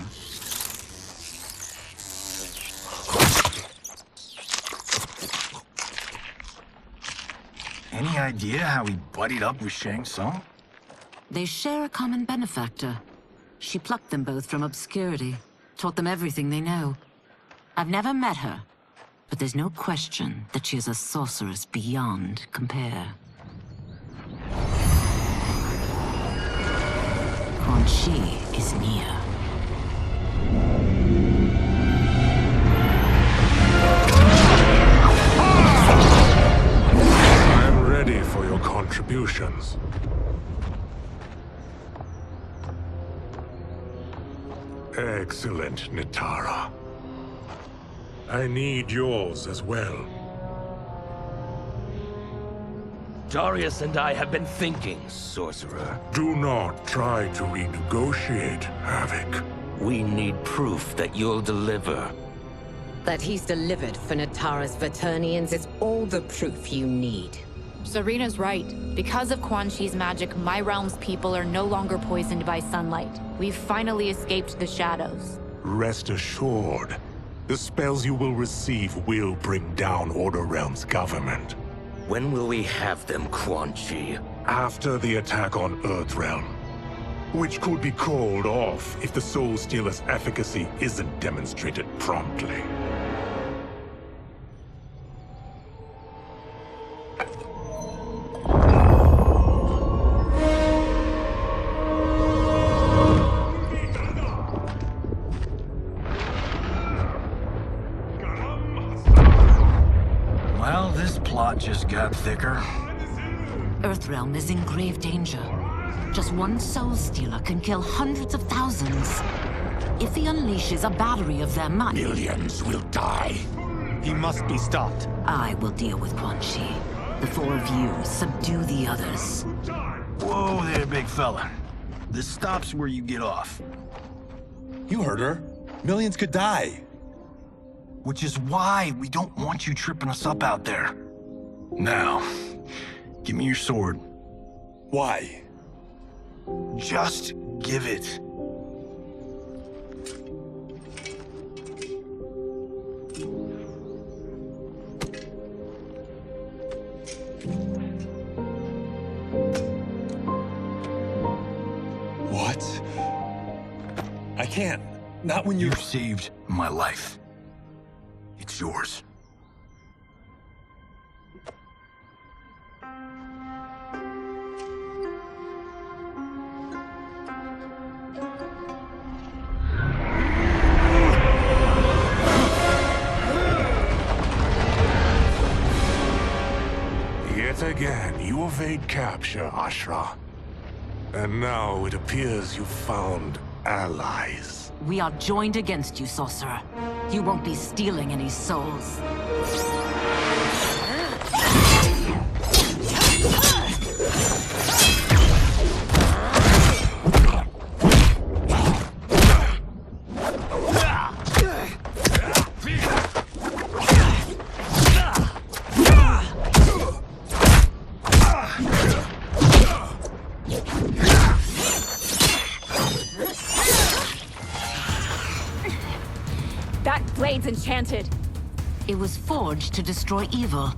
Any idea how he buddied up with Shang Tsung? They share a common benefactor. She plucked them both from obscurity, taught them everything they know. I've never met her, but there's no question that she is a sorceress beyond compare. Quan Chi is near. contributions. Excellent, Nitara. I need yours as well. Darius and I have been thinking, Sorcerer. Do not try to renegotiate, Havoc. We need proof that you'll deliver. That he's delivered for Natara's Vaternians is all the proof you need. Serena's right. Because of Quan Chi's magic, my realm's people are no longer poisoned by sunlight. We've finally escaped the shadows. Rest assured, the spells you will receive will bring down Order Realm's government. When will we have them, Quan Chi? After the attack on Earthrealm, which could be called off if the Soul Stealer's efficacy isn't demonstrated promptly. Well, this plot just got thicker. Earthrealm is in grave danger. Just one Soul Stealer can kill hundreds of thousands. If he unleashes a battery of them, millions will die. He must be stopped. I will deal with Quan Chi. The four of you subdue the others. Whoa there, big fella. This stops where you get off. You heard her. Millions could die. Which is why we don't want you tripping us up out there. Now, give me your sword. Why? Just give it. What? I can't. Not when you've saved my life. It's yours. Yet again, you evade capture, Ashra. And now it appears you've found allies. We are joined against you, Sorcerer. You won't be stealing any souls. Blade's enchanted. It was forged to destroy evil.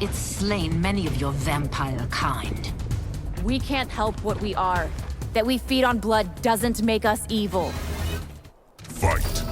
It's slain many of your vampire kind. We can't help what we are. That we feed on blood doesn't make us evil. Fight.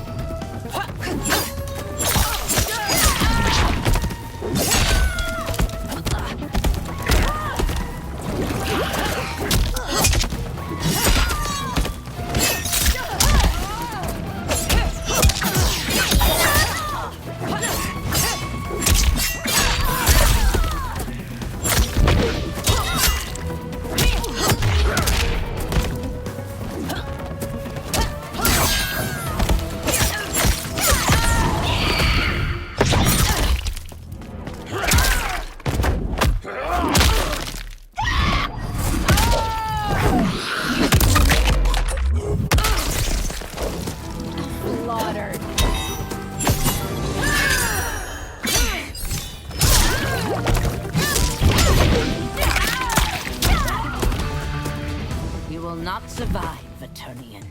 Not survive, Vaternian.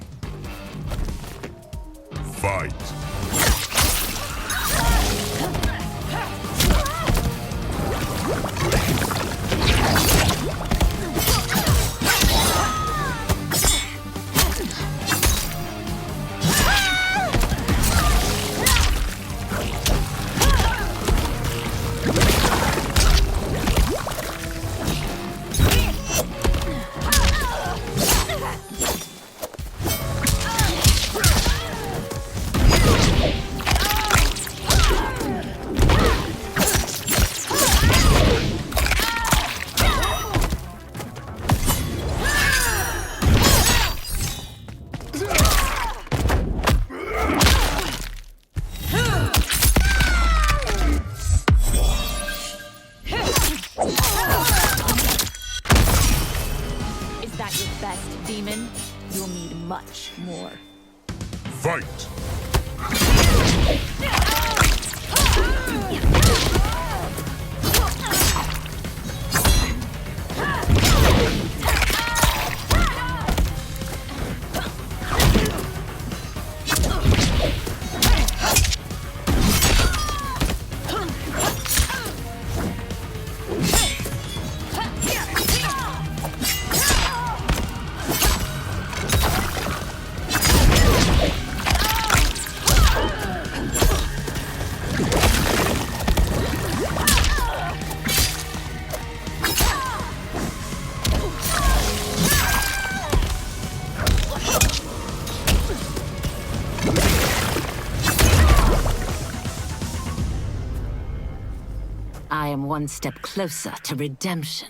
Fight. at your best, demon, you'll need much more. Fight! I am one step closer to redemption.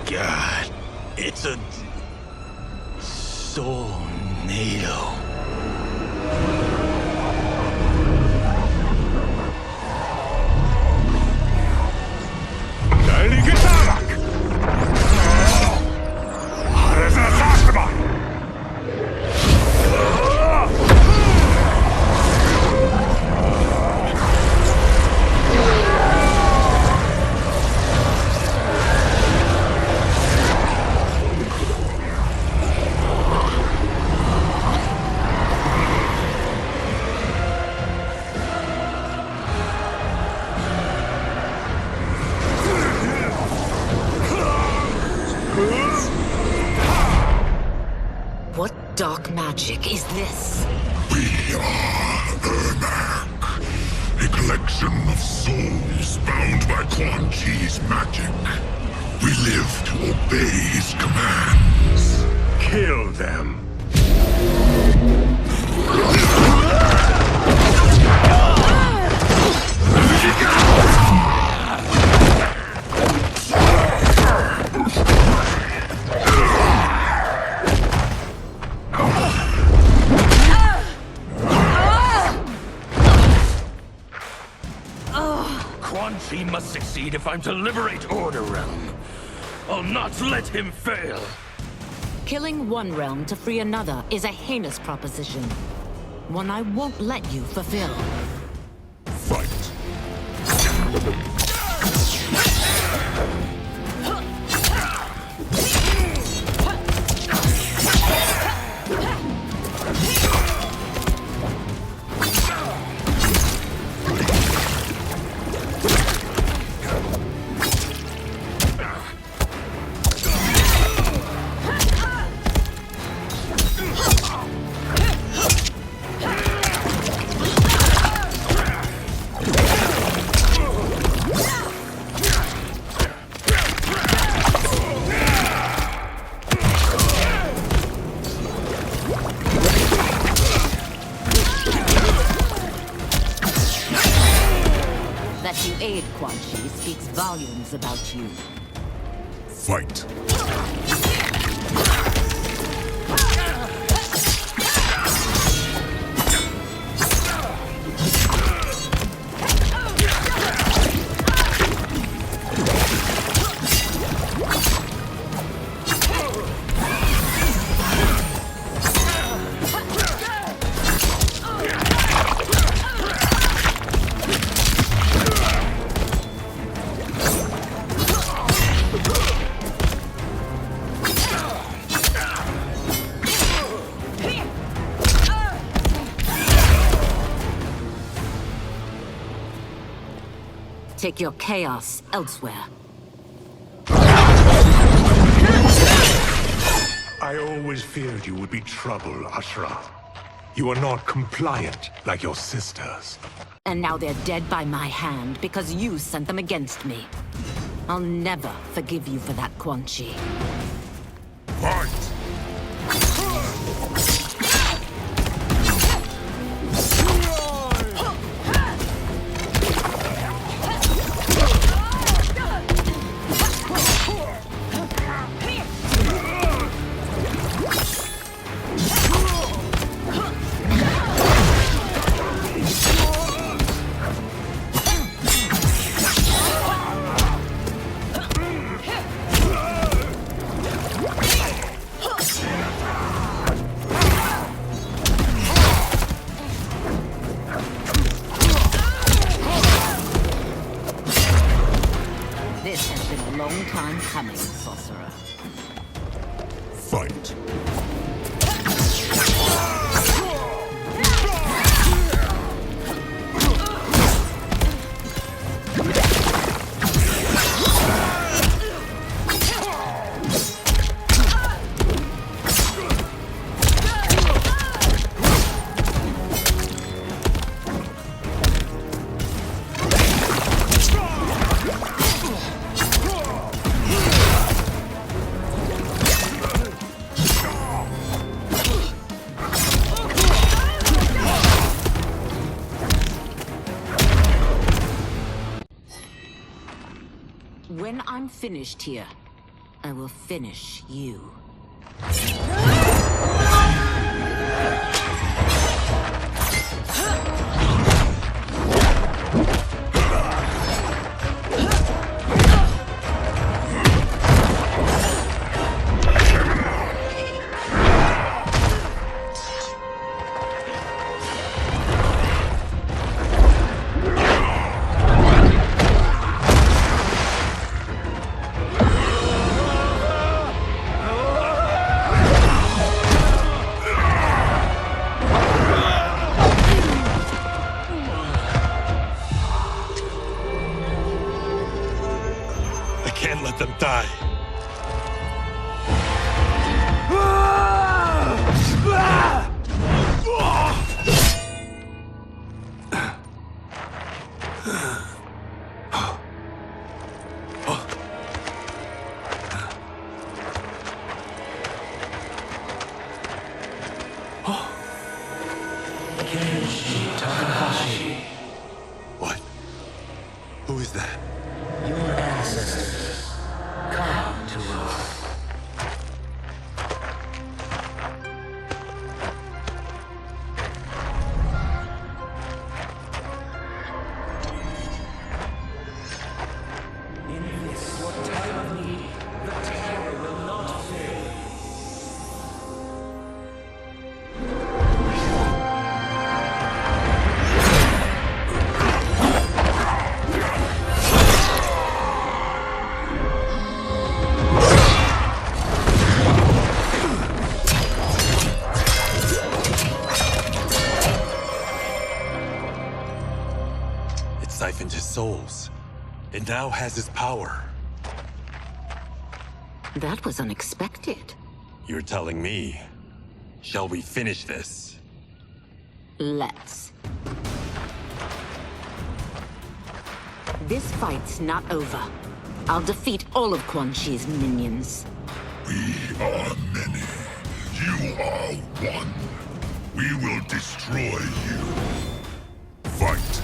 God, it's a tornado. What dark magic is this? We are Ermac, a collection of souls bound by Quan Chi's magic. We live to obey his commands. Kill them. Quan Chi must succeed if I'm to liberate Order Realm. I'll not let him fail. Killing one realm to free another is a heinous proposition. One I won't let you fulfill. Fight. That you aid Quan Chi speaks volumes about you. Fight. Take your chaos elsewhere. I always feared you would be trouble, Ashra. You are not compliant like your sisters. And now they're dead by my hand because you sent them against me. I'll never forgive you for that, Quan Chi. This has been a long time coming, sorcerer. Fight. When I'm finished here, I will finish you. Can't let them die. What? Who is that? Your ancestors. Come to us. In this, your time of need, the terror will not fail. Siphoned his souls. It now has his power. That was unexpected. You're telling me. Shall we finish this? Let's. This fight's not over. I'll defeat all of Quan Chi's minions. We are many. You are one. We will destroy you. Fight.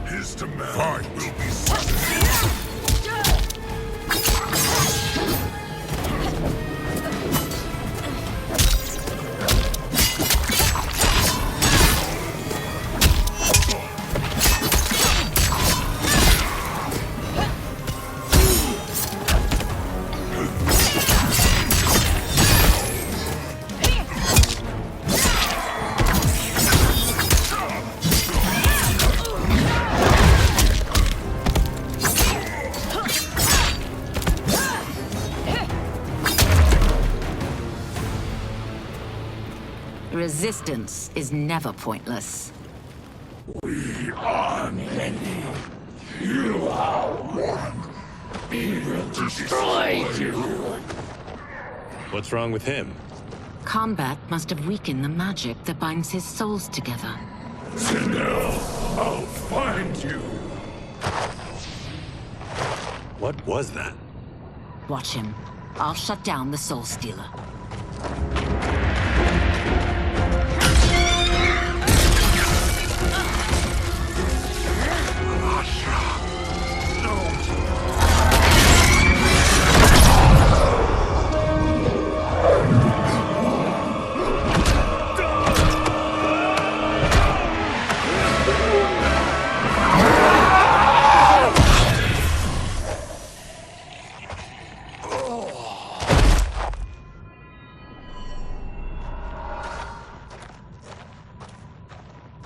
His demand will be Resistance is never pointless. We are many. You are one. We will destroy you. What's wrong with him? Combat must have weakened the magic that binds his souls together. Now, I'll find you. What was that? Watch him. I'll shut down the Soul Stealer.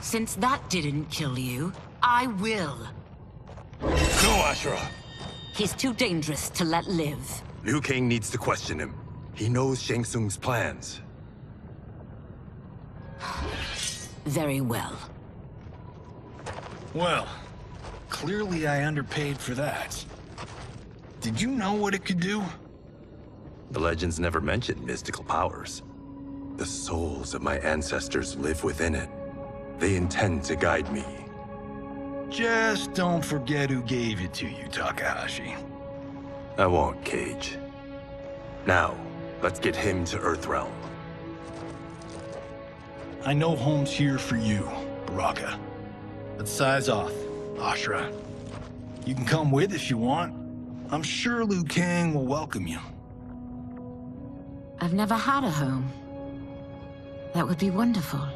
Since that didn't kill you, I will. No, Ashura! He's too dangerous to let live. Liu Kang needs to question him. He knows Shang Tsung's plans. Very well. Well, clearly I underpaid for that. Did you know what it could do? The legends never mentioned mystical powers. The souls of my ancestors live within it. They intend to guide me. Just don't forget who gave it to you, Takahashi. I won't, Cage. Now, let's get him to Earthrealm. I know home's here for you, Baraka. Let's size off, Ashura. You can come with if you want. I'm sure Liu Kang will welcome you. I've never had a home. That would be wonderful.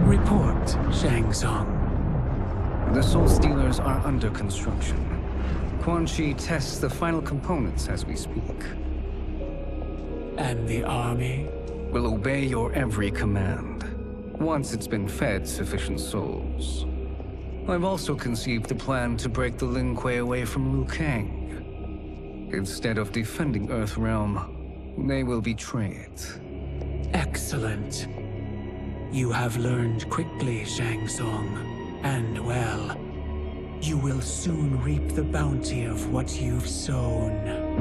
Report, Shang Tsung. The Soul Stealers are under construction. Quan Chi tests the final components as we speak. And the army? Will obey your every command, once it's been fed sufficient souls. I've also conceived a plan to break the Lin Kuei away from Liu Kang. Instead of defending Earthrealm, they will betray it. Excellent. You have learned quickly, Shang Tsung, and well. You will soon reap the bounty of what you've sown.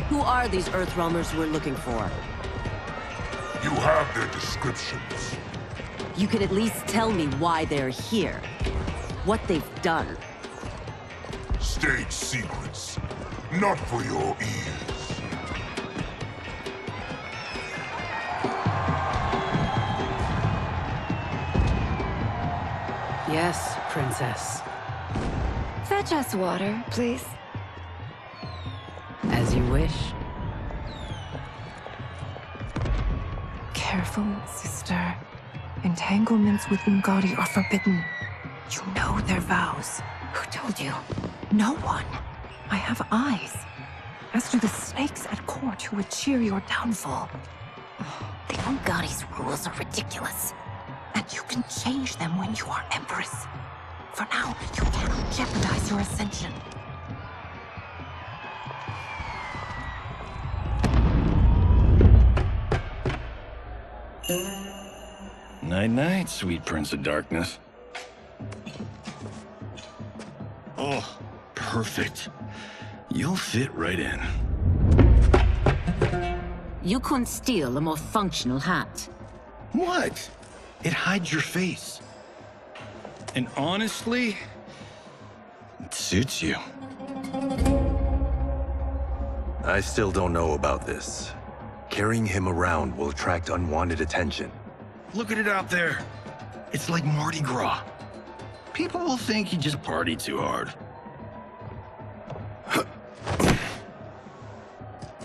Who are these Earthrealmers we're looking for? You have their descriptions. You can at least tell me why they're here. What they've done. State secrets. Not for your ears. Yes, Princess. Fetch us water, please. As you wish. Careful, sister. Entanglements with Ungadi are forbidden. You know their vows. Who told you? No one. I have eyes. As do the snakes at court who would cheer your downfall. The Ungadi's rules are ridiculous. And you can change them when you are Empress. For now, you cannot jeopardize your ascension. Night-night, sweet Prince of Darkness. Oh, perfect. You'll fit right in. You couldn't steal a more functional hat. What? It hides your face. And honestly, it suits you. I still don't know about this. Carrying him around will attract unwanted attention. Look at it out there. It's like Mardi Gras. People will think you just party too hard.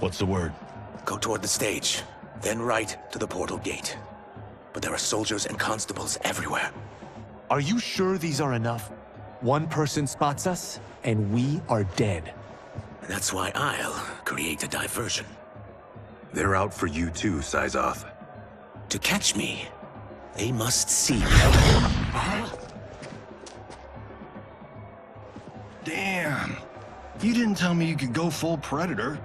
What's the word? Go toward the stage, then right to the portal gate. But there are soldiers and constables everywhere. Are you sure these are enough? One person spots us, and we are dead. That's why I'll create a diversion. They're out for you too, Syzoth. To catch me, they must see me. Damn. You didn't tell me you could go full Predator.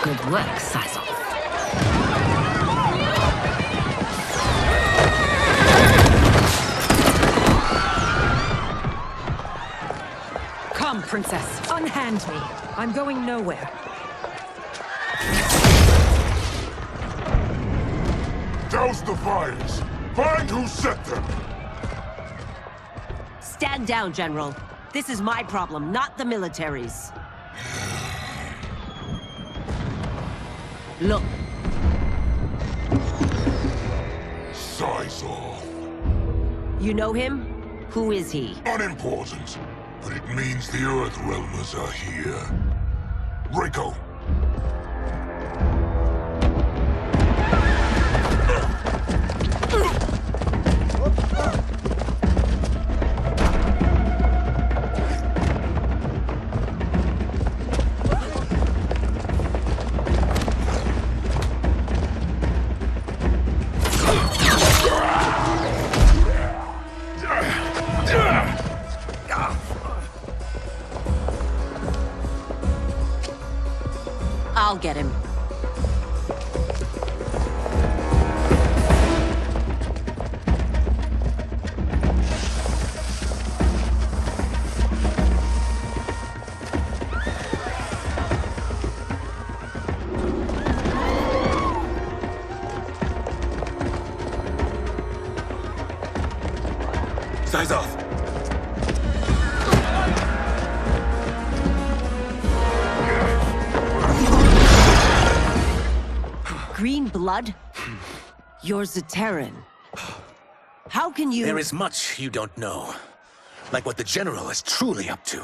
Good work, Syzoth. Come, Princess. Unhand me. I'm going nowhere. Douse the fires! Find who set them! Stand down, General. This is my problem, not the military's. Look. Syzoth. You know him? Who is he? Unimportant, but it means the Earthrealmers are here. Rico. I'll get him. Syzoth! Green blood? You're Zaterran. How can you— There is much you don't know. Like what the General is truly up to.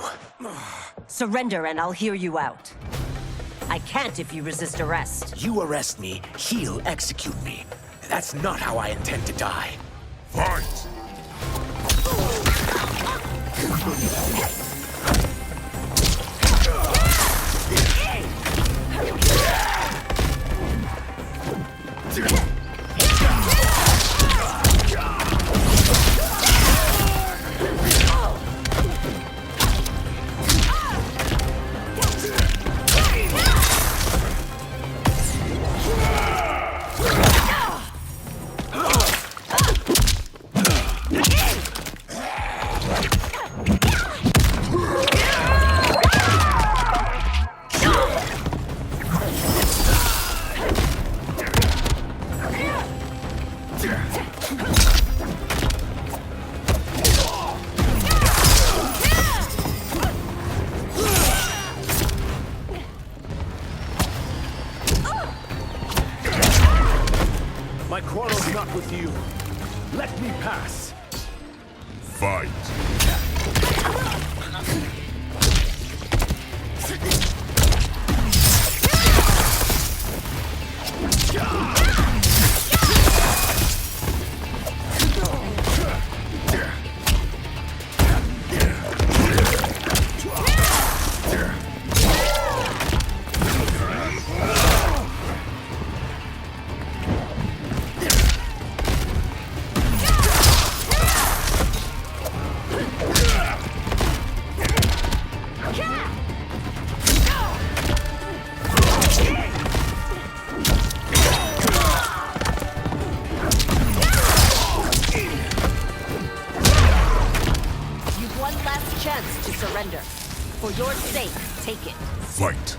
Surrender and I'll hear you out. I can't if you resist arrest. You arrest me, he'll execute me. That's not how I intend to die. Fight! My quarrel's not with you. Let me pass. Fight! Your safe. Take it. Fight.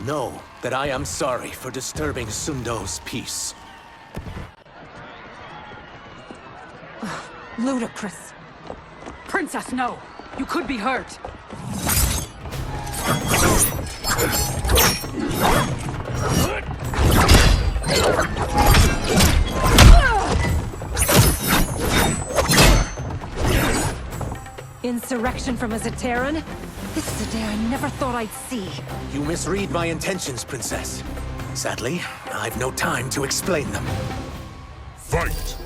Know that I am sorry for disturbing Sundo's peace. Ludicrous. Princess, no! You could be hurt! Insurrection from a Zaterran? This is a day I never thought I'd see. You misread my intentions, Princess. Sadly, I've no time to explain them. Fight!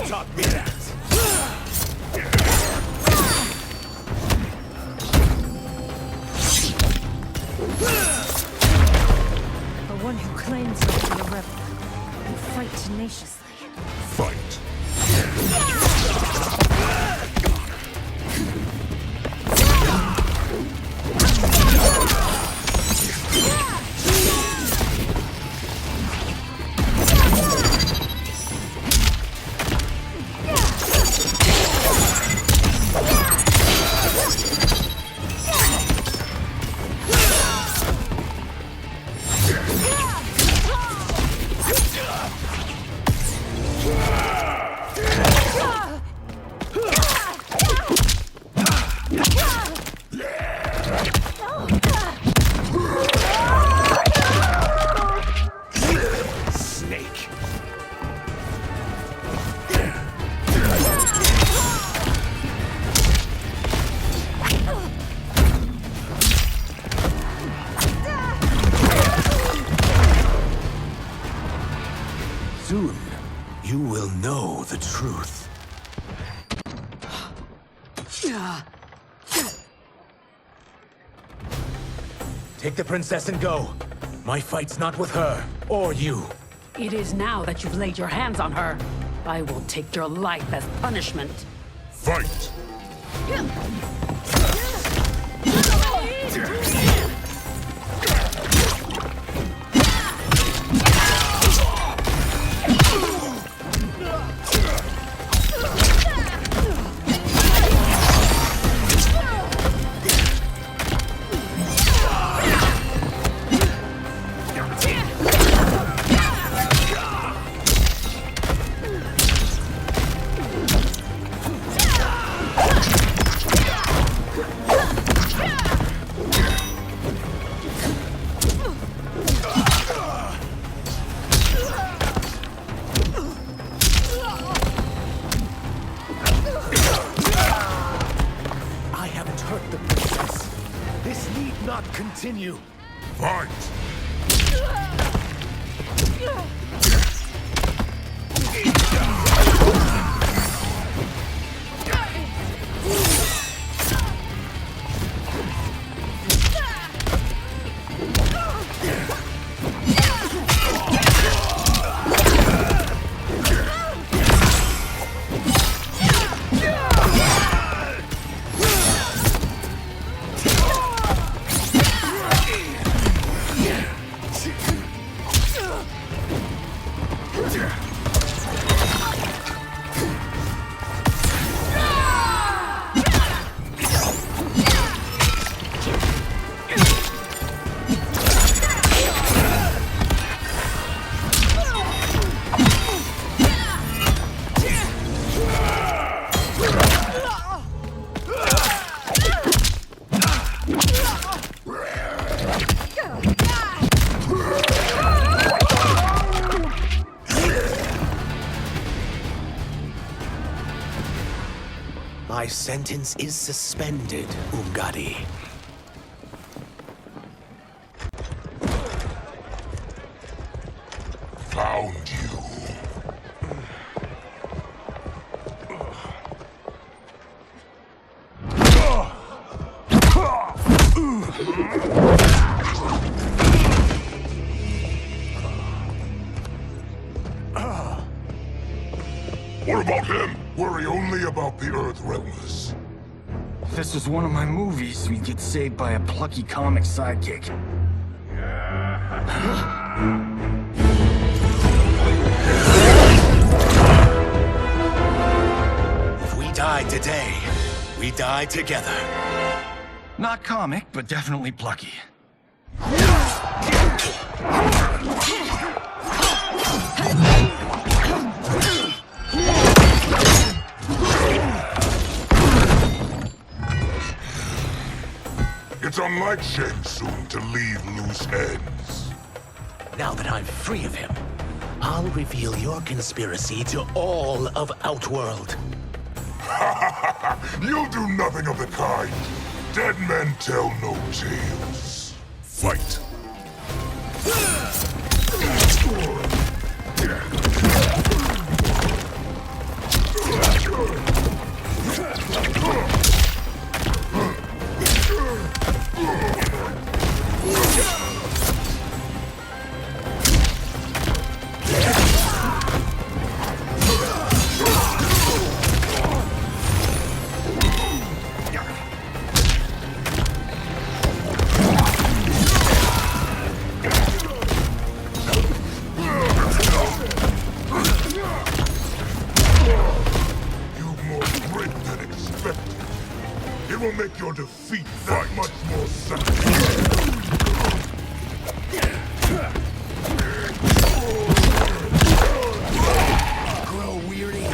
Taught me that. The one who claims to be a rebel, who fight tenaciously. Fight. Soon, you will know the truth. Take the princess and go. My fight's not with her, or you. It is now that you've laid your hands on her. I will take your life as punishment. Fight! Continue. Fight! My sentence is suspended, Umgadi. Found you. What about him? Worry only about the Earthrealmers. If this was one of my movies, we'd get saved by a plucky comic sidekick. If we die today, we die together. Not comic, but definitely plucky. It's unlike Shang Tsung to leave loose ends. Now that I'm free of him, I'll reveal your conspiracy to all of Outworld. You'll do nothing of the kind. Dead men tell no tales. Fight. It will make your defeat that much more satisfying. Grow weary.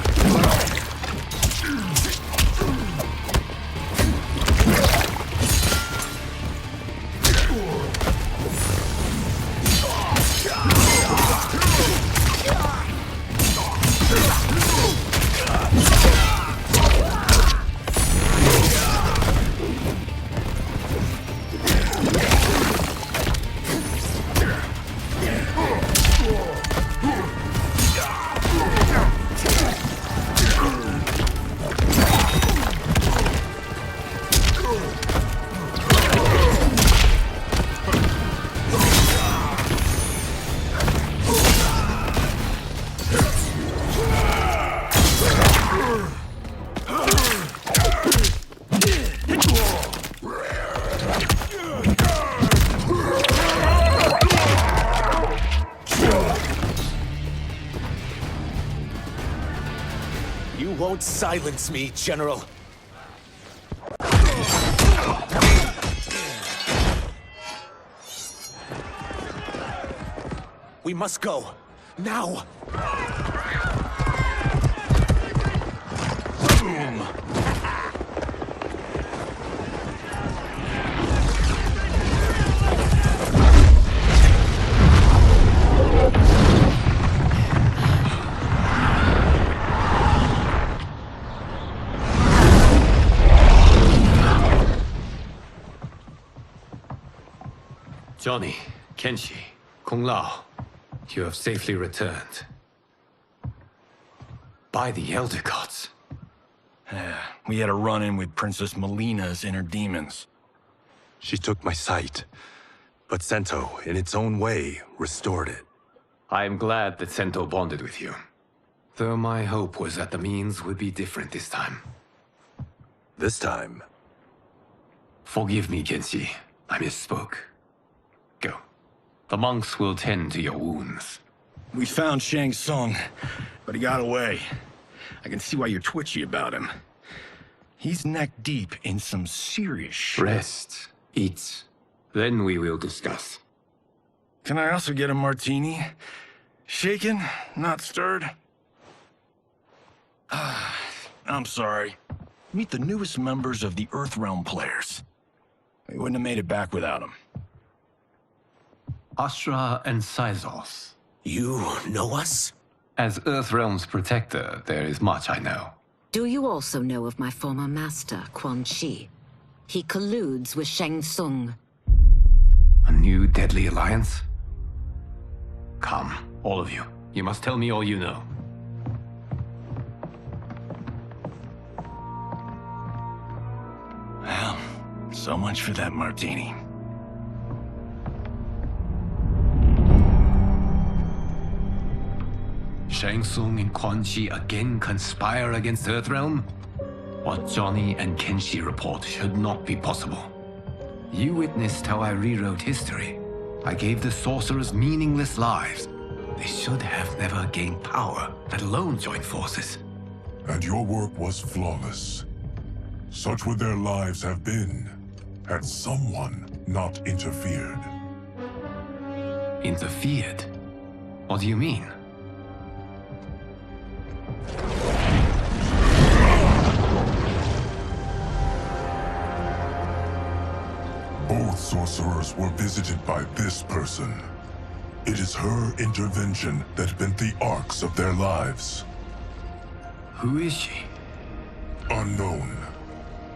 You won't silence me, General. We must go. Now! Boom! Johnny, Kenshi, Kung Lao, you have safely returned. By the Elder Gods. We had a run-in with Princess Melina's inner demons. She took my sight, but Sento, in its own way, restored it. I am glad that Sento bonded with you. Though my hope was that the means would be different this time. This time? Forgive me, Kenshi. I misspoke. Go. The monks will tend to your wounds. We found Shang Tsung, but he got away. I can see why you're twitchy about him. He's neck deep in some serious shit. Rest. Eat. Then we will discuss. Can I also get a martini? Shaken, not stirred? I'm sorry. Meet the newest members of the Earthrealm players. We wouldn't have made it back without them. Astra and Syzos. You know us? As Earthrealm's protector, there is much I know. Do you also know of my former master, Quan Chi? He colludes with Shang Tsung. A new deadly alliance? Come, all of you. You must tell me all you know. Well, so much for that martini. Shang Tsung and Quan Chi again conspire against Earthrealm? What Johnny and Kenshi report should not be possible. You witnessed how I rewrote history. I gave the sorcerers meaningless lives. They should have never gained power, let alone joined forces. And your work was flawless. Such would their lives have been, had someone not interfered. Interfered? What do you mean? Both sorcerers were visited by this person. It is her intervention that bent the arcs of their lives. Who is she? Unknown.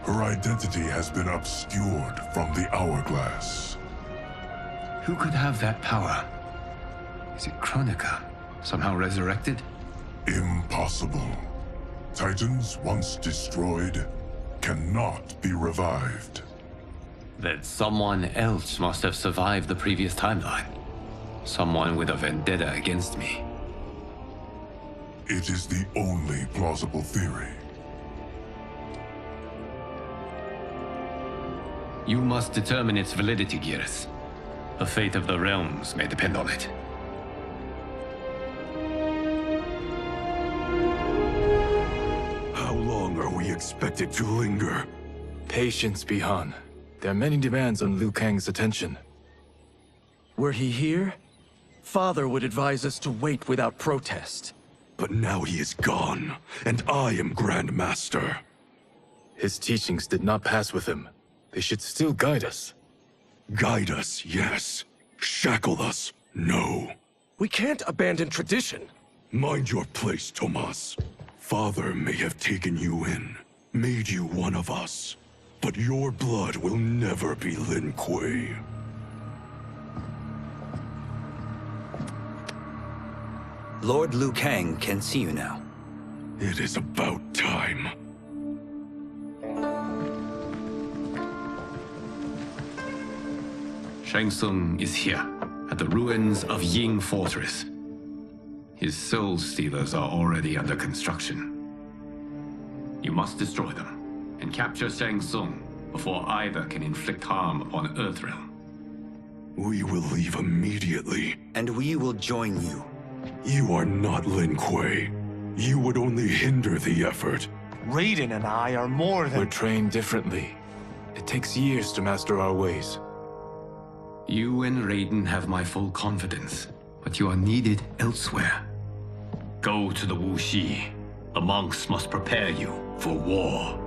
Her identity has been obscured from the hourglass. Who could have that power? Is it Kronika? Somehow resurrected? Impossible. Titans, once destroyed, cannot be revived. Then someone else must have survived the previous timeline. Someone with a vendetta against me. It is the only plausible theory. You must determine its validity, Geras. The fate of the realms may depend on it. How long are we expected to linger? Patience, Bihan. There are many demands on Liu Kang's attention. Were he here, Father would advise us to wait without protest. But now he is gone, and I am Grand Master. His teachings did not pass with him. They should still guide us. Guide us, yes. Shackle us, no. We can't abandon tradition. Mind your place, Tomas. Father may have taken you in, made you one of us. But your blood will never be Lin Kuei. Lord Liu Kang can see you now. It is about time. Shang Tsung is here, at the ruins of Ying Fortress. His soul stealers are already under construction. You must destroy them and capture Shang Tsung before either can inflict harm upon Earthrealm. We will leave immediately. And we will join you. You are not Lin Kuei. You would only hinder the effort. Raiden and I are more than... We're trained differently. It takes years to master our ways. You and Raiden have my full confidence, but you are needed elsewhere. Go to the Wuxi. The monks must prepare you for war.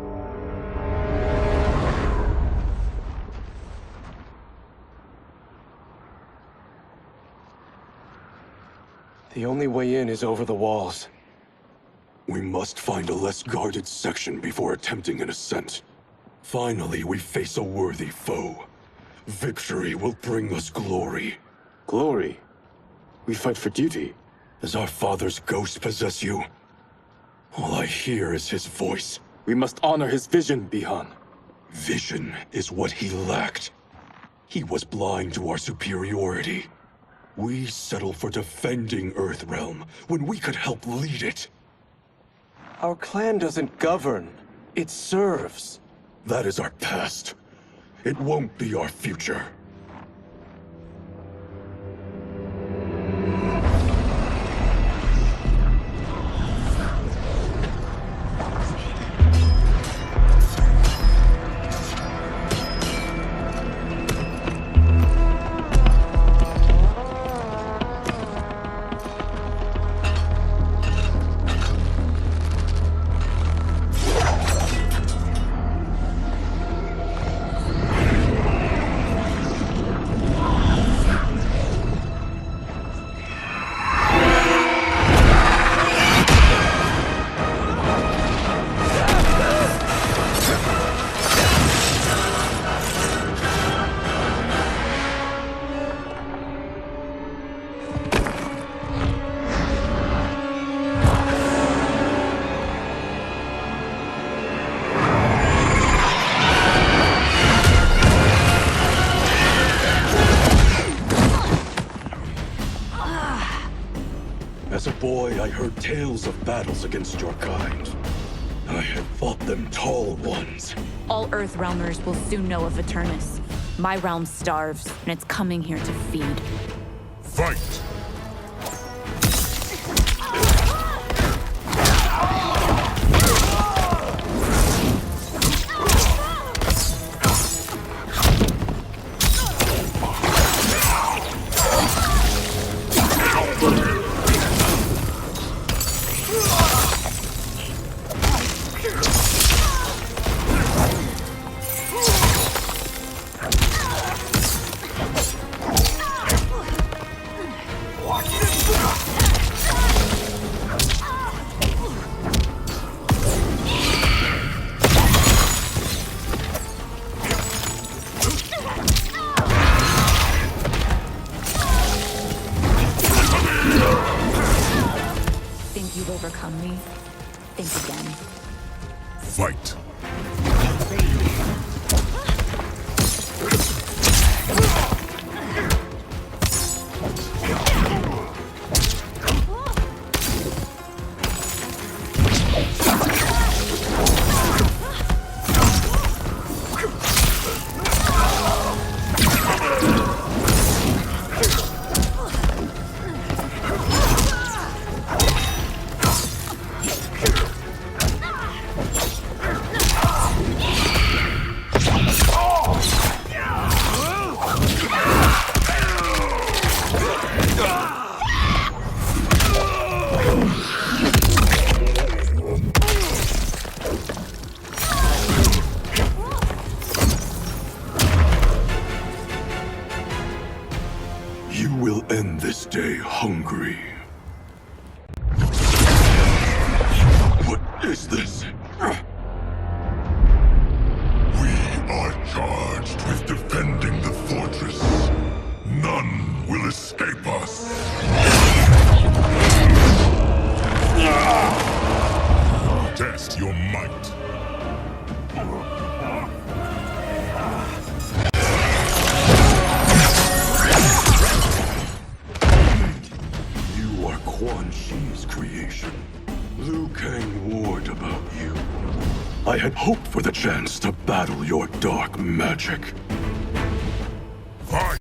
The only way in is over the walls. We must find a less guarded section before attempting an ascent. Finally, we face a worthy foe. Victory will bring us glory. Glory? We fight for duty. Does our father's ghost possess you? All I hear is his voice. We must honor his vision, Bihan. Vision is what he lacked. He was blind to our superiority. We settle for defending Earthrealm when we could help lead it. Our clan doesn't govern. It serves. That is our past. It won't be our future. heard tales of battles against your kind. I have fought them tall ones. All Earthrealmers will soon know of Eternus. My realm starves, and it's coming here to feed. Fight! Think you've overcome me? Think again. Fight! You will end this day hungry. What is this? We are charged with defending the fortress. None will escape us. Test your might. You are Quan Chi's creation. Liu Kang warned about you. I had hoped for the chance to battle your dark magic. Fight!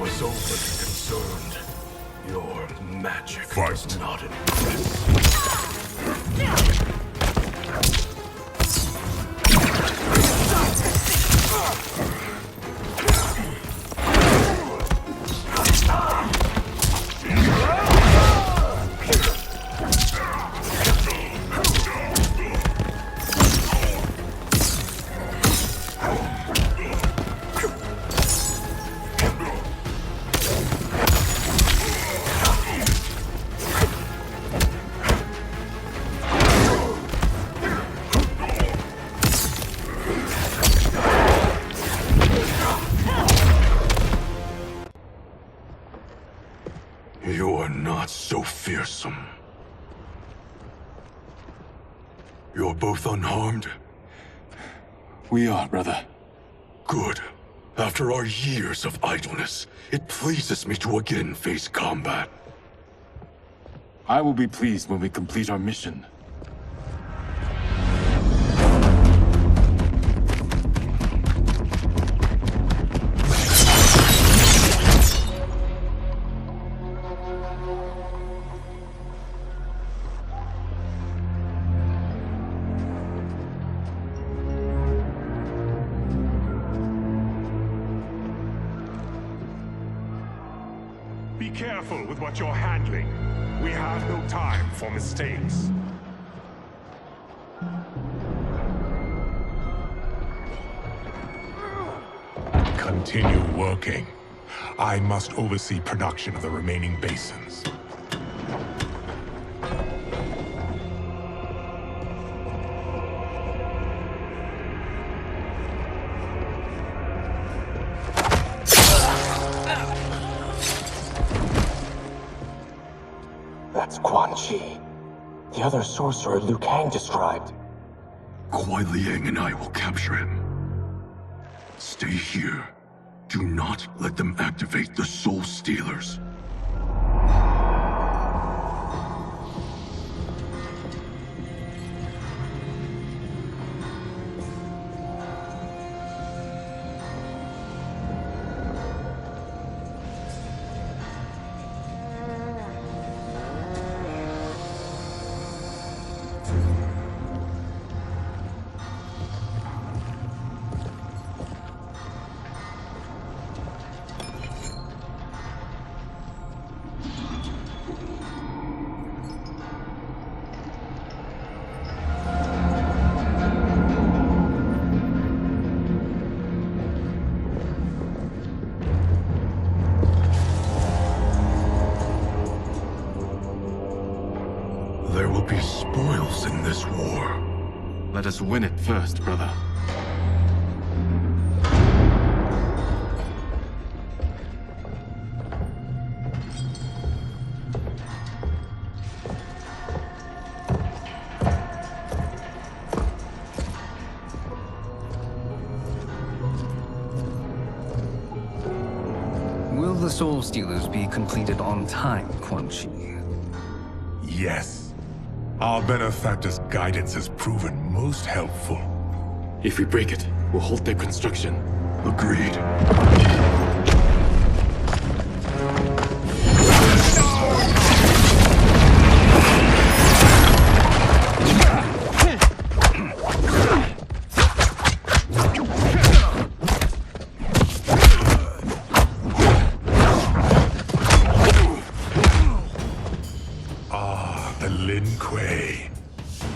Was overly concerned. Your magic was not impressed. You're not so fearsome. You're both unharmed? We are, brother. Good. After our years of idleness, it pleases me to again face combat. I will be pleased when we complete our mission. Be careful with what you're handling. We have no time for mistakes. Continue working. I must oversee production of the remaining basins. That's Quan Chi, the other sorcerer Liu Kang described. Kuai Liang and I will capture him. Stay here. Do not let them activate the Soul Stealers. There will be spoils in this war. Let us win it first, brother. Will the Soul Stealers be completed on time, Quan Chi? Yes. Our benefactor's guidance has proven most helpful. If we break it, we'll halt their construction. Agreed.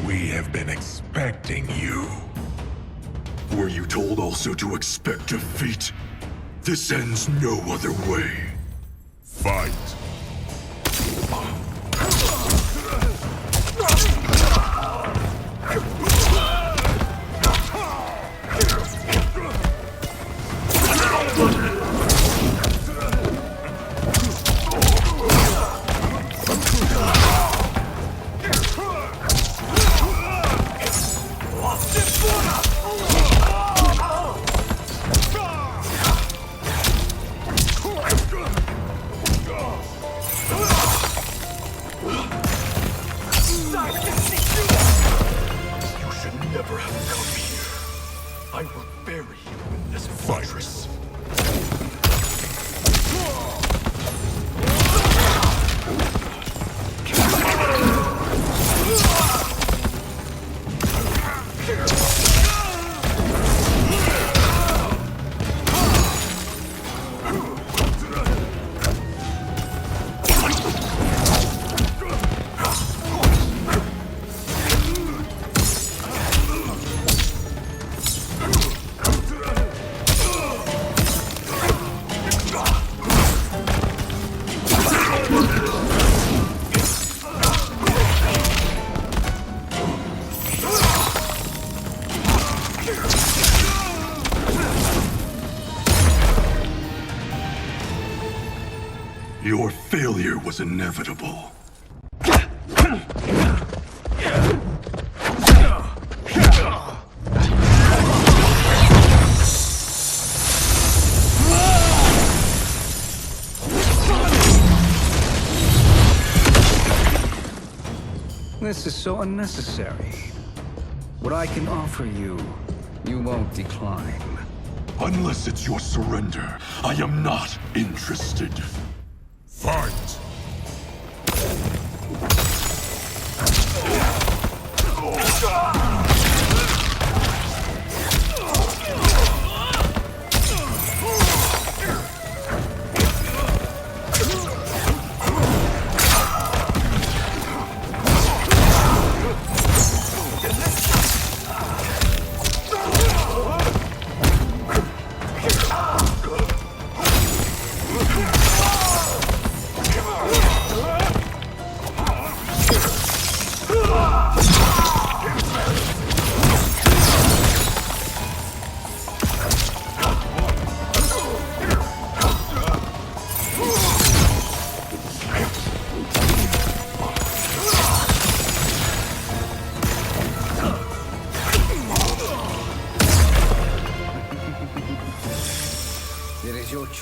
We have been expecting you. Were you told also to expect defeat? This ends no other way. Fight. Never have come here. I will bury you in this fortress. Your failure was inevitable. This is so unnecessary. What I can offer you, you won't decline. Unless it's your surrender, I am not interested. Fight!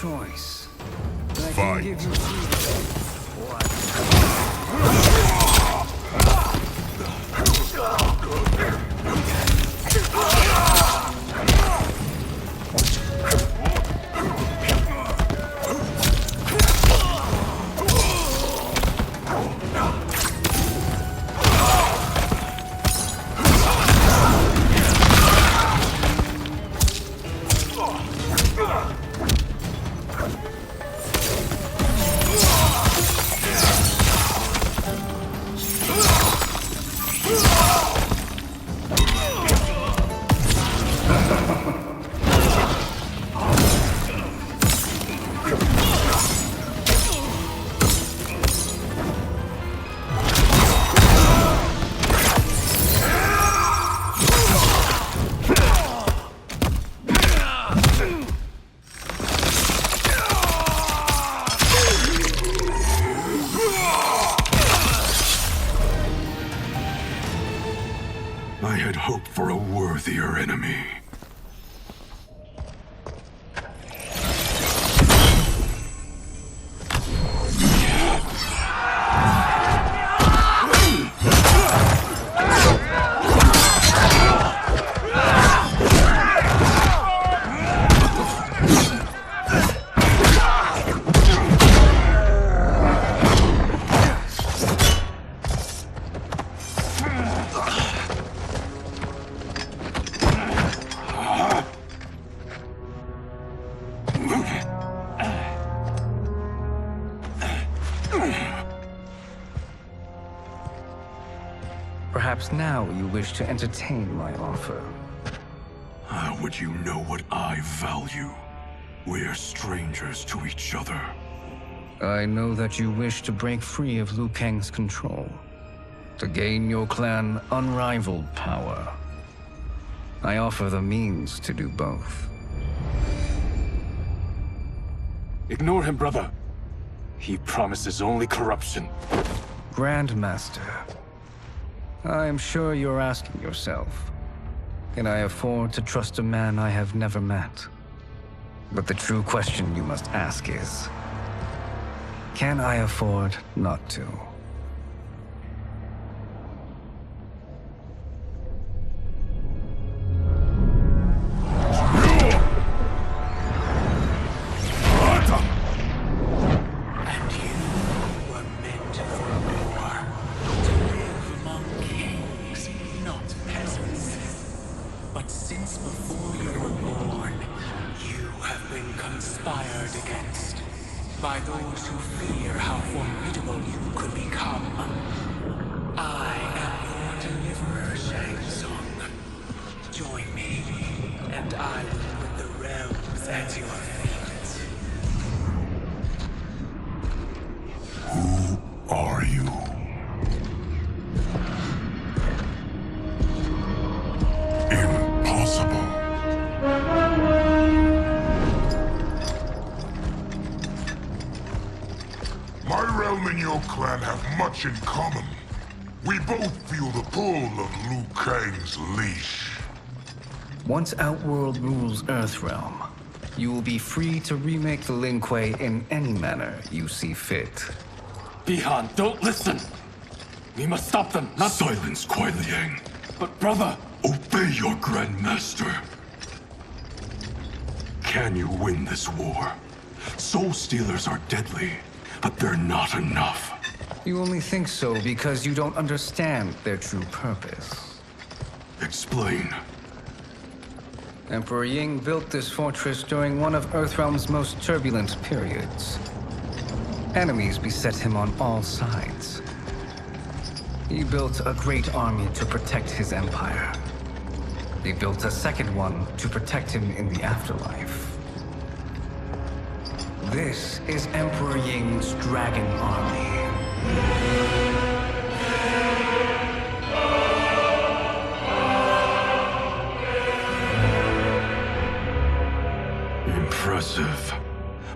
choice. I can Fight. give you freedom. I had hoped for a worthier enemy. Perhaps now you wish to entertain my offer. How would you know what I value? We're strangers to each other. I know that you wish to break free of Liu Kang's control, to gain your clan unrivaled power. I offer the means to do both. Ignore him, brother. He promises only corruption. Grandmaster, I am sure you're asking yourself, can I afford to trust a man I have never met? But the true question you must ask is, can I afford not to? By those who fear how formidable you could become. I am your deliverer, Shang Tsung. Join me, and I will put the realms at your feet. Who are you? Impossible. My realm and your clan have much in common. We both feel the pull of Liu Kang's leash. Once Outworld rules Earthrealm, you will be free to remake the Lin Kuei in any manner you see fit. Bihan, don't listen! We must stop them, not— Silence, Kuai Liang. But brother— Obey your Grandmaster. Can you win this war? Soul Stealers are deadly, but they're not enough. You only think so because you don't understand their true purpose. Explain. Emperor Ying built this fortress during one of Earthrealm's most turbulent periods. Enemies beset him on all sides. He built a great army to protect his empire. He built a second one to protect him in the afterlife. This is Emperor Ying's Dragon Army. Impressive.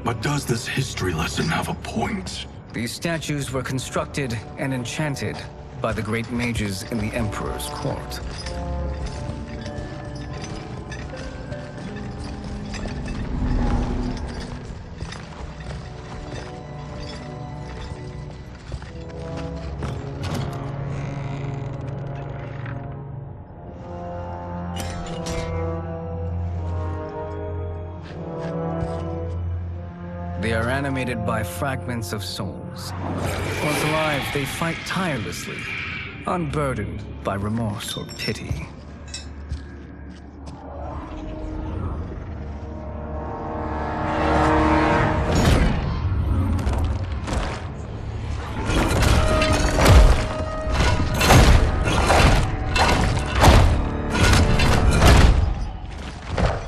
But does this history lesson have a point? These statues were constructed and enchanted by the great mages in the Emperor's court. are animated by fragments of souls. Once alive, they fight tirelessly, unburdened by remorse or pity.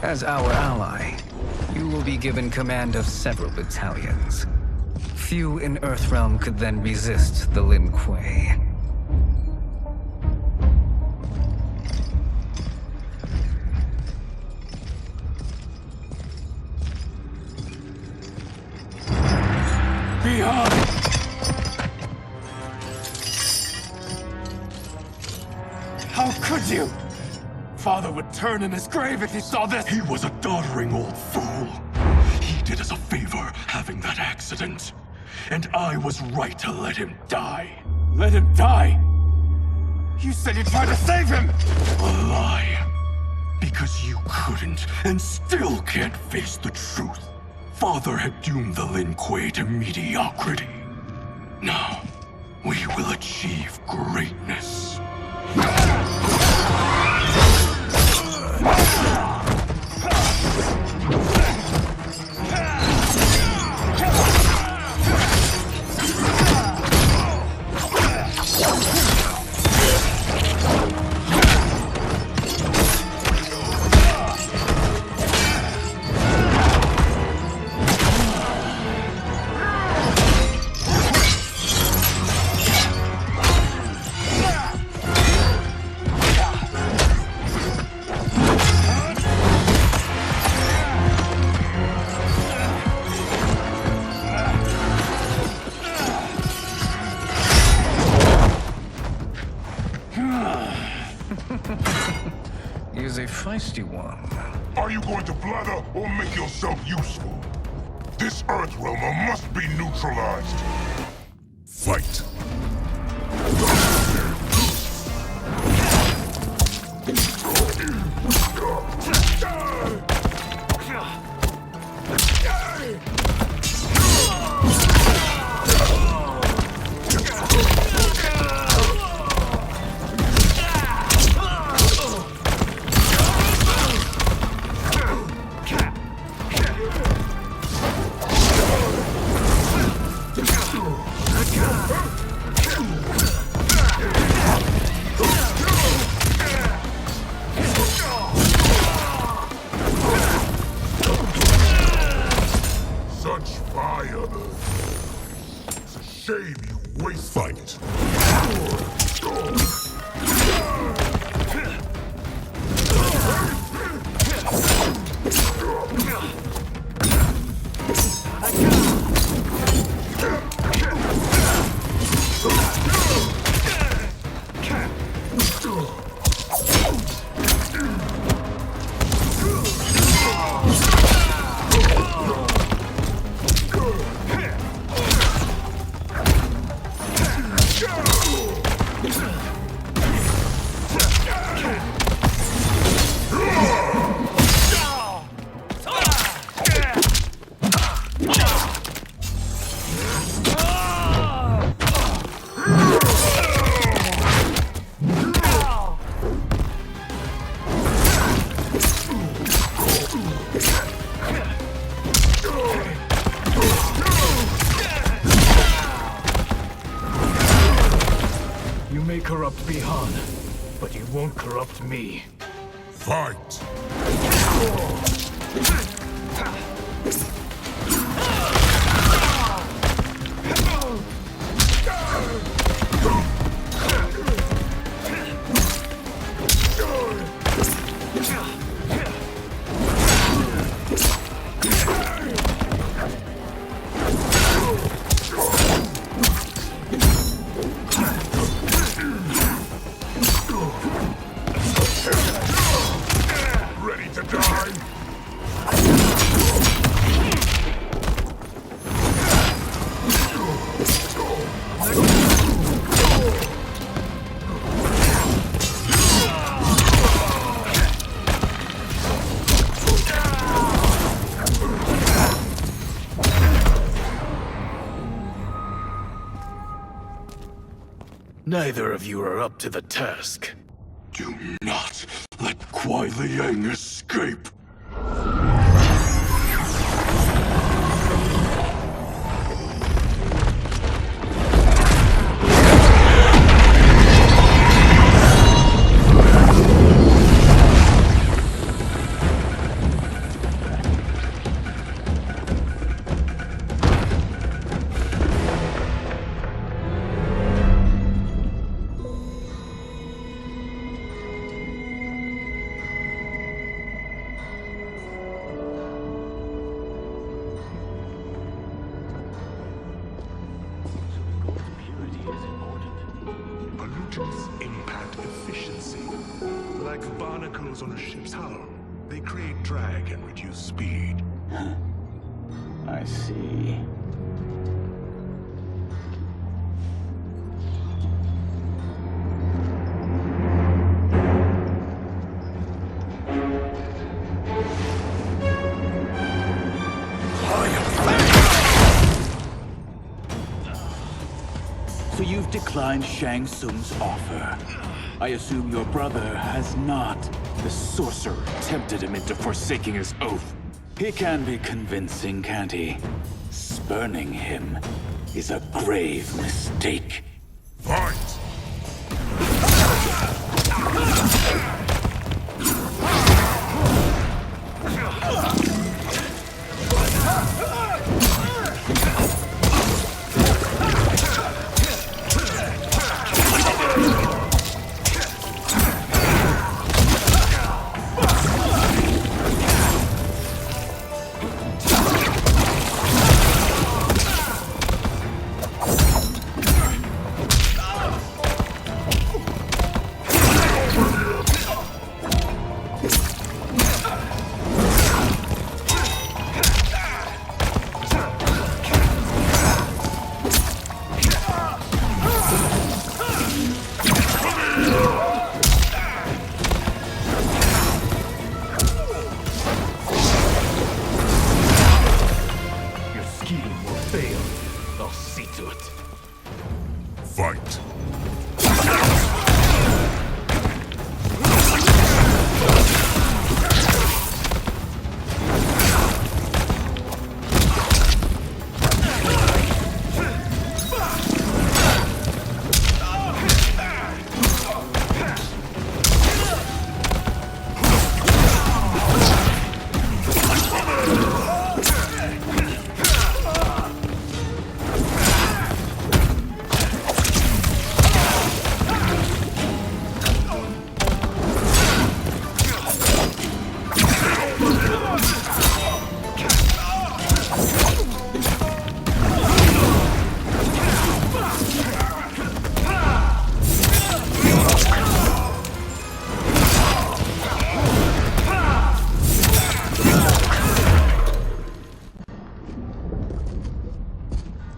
As our ally, you will be given command of several battalions. Few in Earthrealm could then resist the Lin Kuei. Behind! How could you? Father would turn in his grave if he saw this! He was a doddering old fool. He did us a favor having that accident. And I was right to let him die. Let him die? You said you tried to save him! A lie. Because you couldn't and still can't face the truth. Father had doomed the Lin Kuei to mediocrity. Now, we will achieve greatness. He's a feisty one. Are you going to blather or make yourself useful? This Earthrealmer must be neutralized. Fight! Such fire! It's a shame you waste fight. You may corrupt Bihan, but you won't corrupt me. Fight! Ready to die? Neither of you are up to the task. Do not let Kuai Liang escape. Pollutants impact efficiency. Like barnacles on a ship's hull. They create drag and reduce speed. I see. So you've declined Shang Tsung's offer. I assume your brother has not. The sorcerer tempted him into forsaking his oath. He can be convincing, can't he? Spurning him is a grave mistake. Fight! Fight.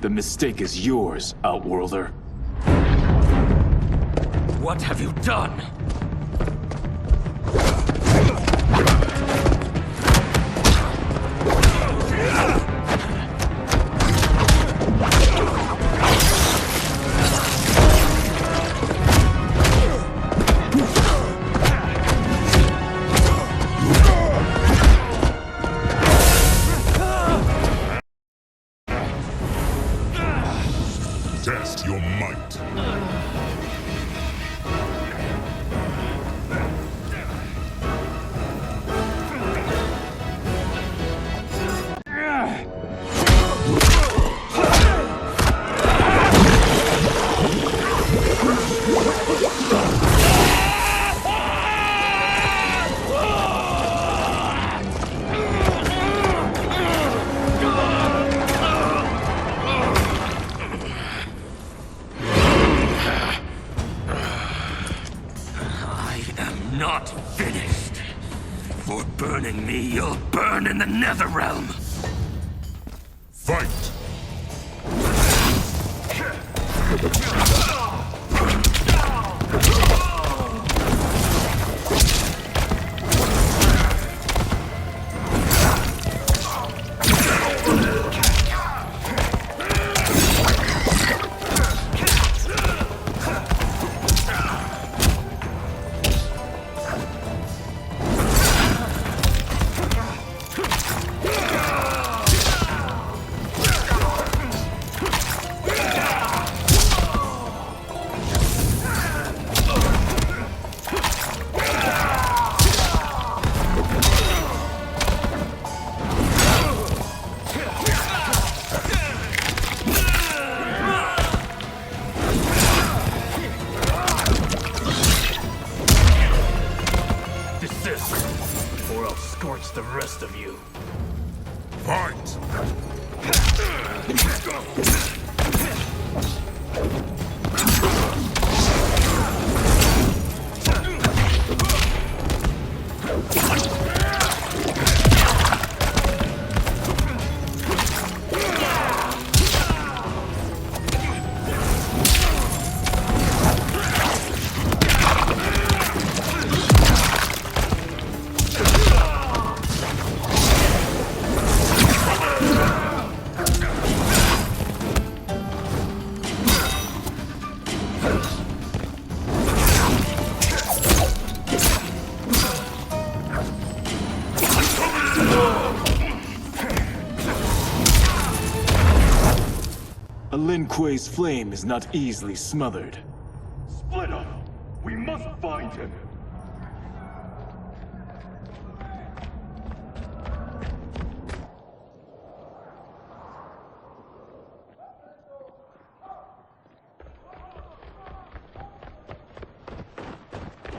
The mistake is yours, Outworlder. What have you done? Test your might. Not finished. For burning me, you'll burn in the NetherRealm. Fight! Kuei's flame is not easily smothered. Split up! We must find him!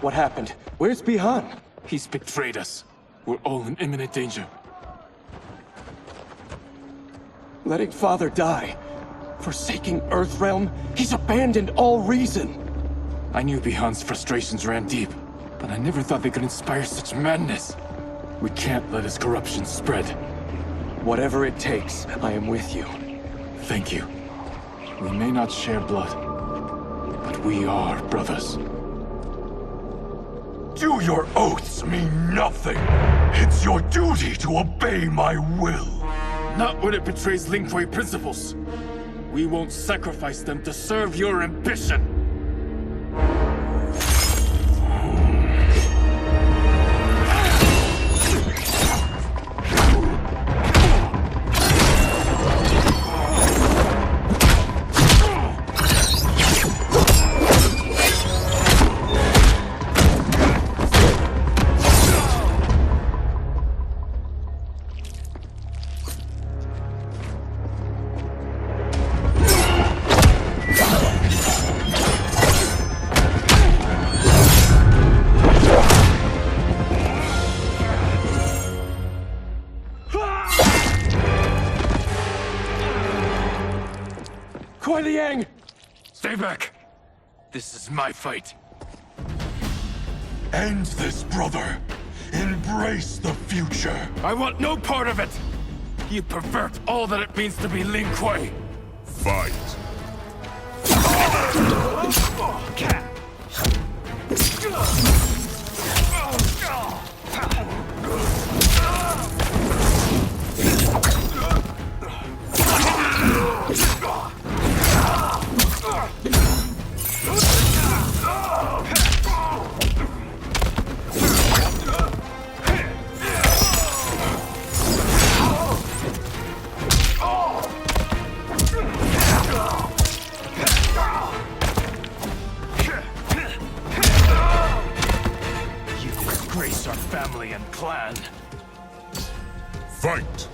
What happened? Where's Bihan? He's betrayed us. We're all in imminent danger. Letting Father die. Forsaking Earthrealm. He's abandoned all reason. I knew Bihan's frustrations ran deep, but I never thought they could inspire such madness. We can't let his corruption spread. Whatever it takes, I am with you. Thank you. We may not share blood, but we are brothers. Do your oaths mean nothing? It's your duty to obey my will. Not when it betrays Lin Kuei principles. We won't sacrifice them to serve your ambition. Stay back. This is my fight. End this, brother. Embrace the future. I want no part of it. You pervert all that it means to be Lin Kuei. Fight. You disgrace our family and clan. Fight.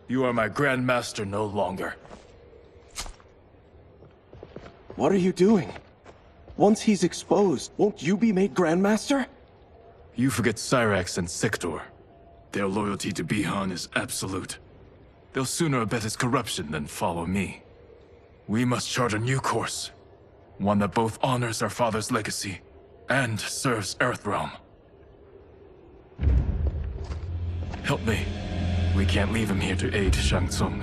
You are my Grand Master no longer. What are you doing? Once he's exposed, won't you be made Grandmaster? You forget Cyrax and Sector. Their loyalty to Bihan is absolute. They'll sooner abet his corruption than follow me. We must chart a new course. One that both honors our father's legacy and serves Earthrealm. Help me. We can't leave him here to aid Shang Tsung.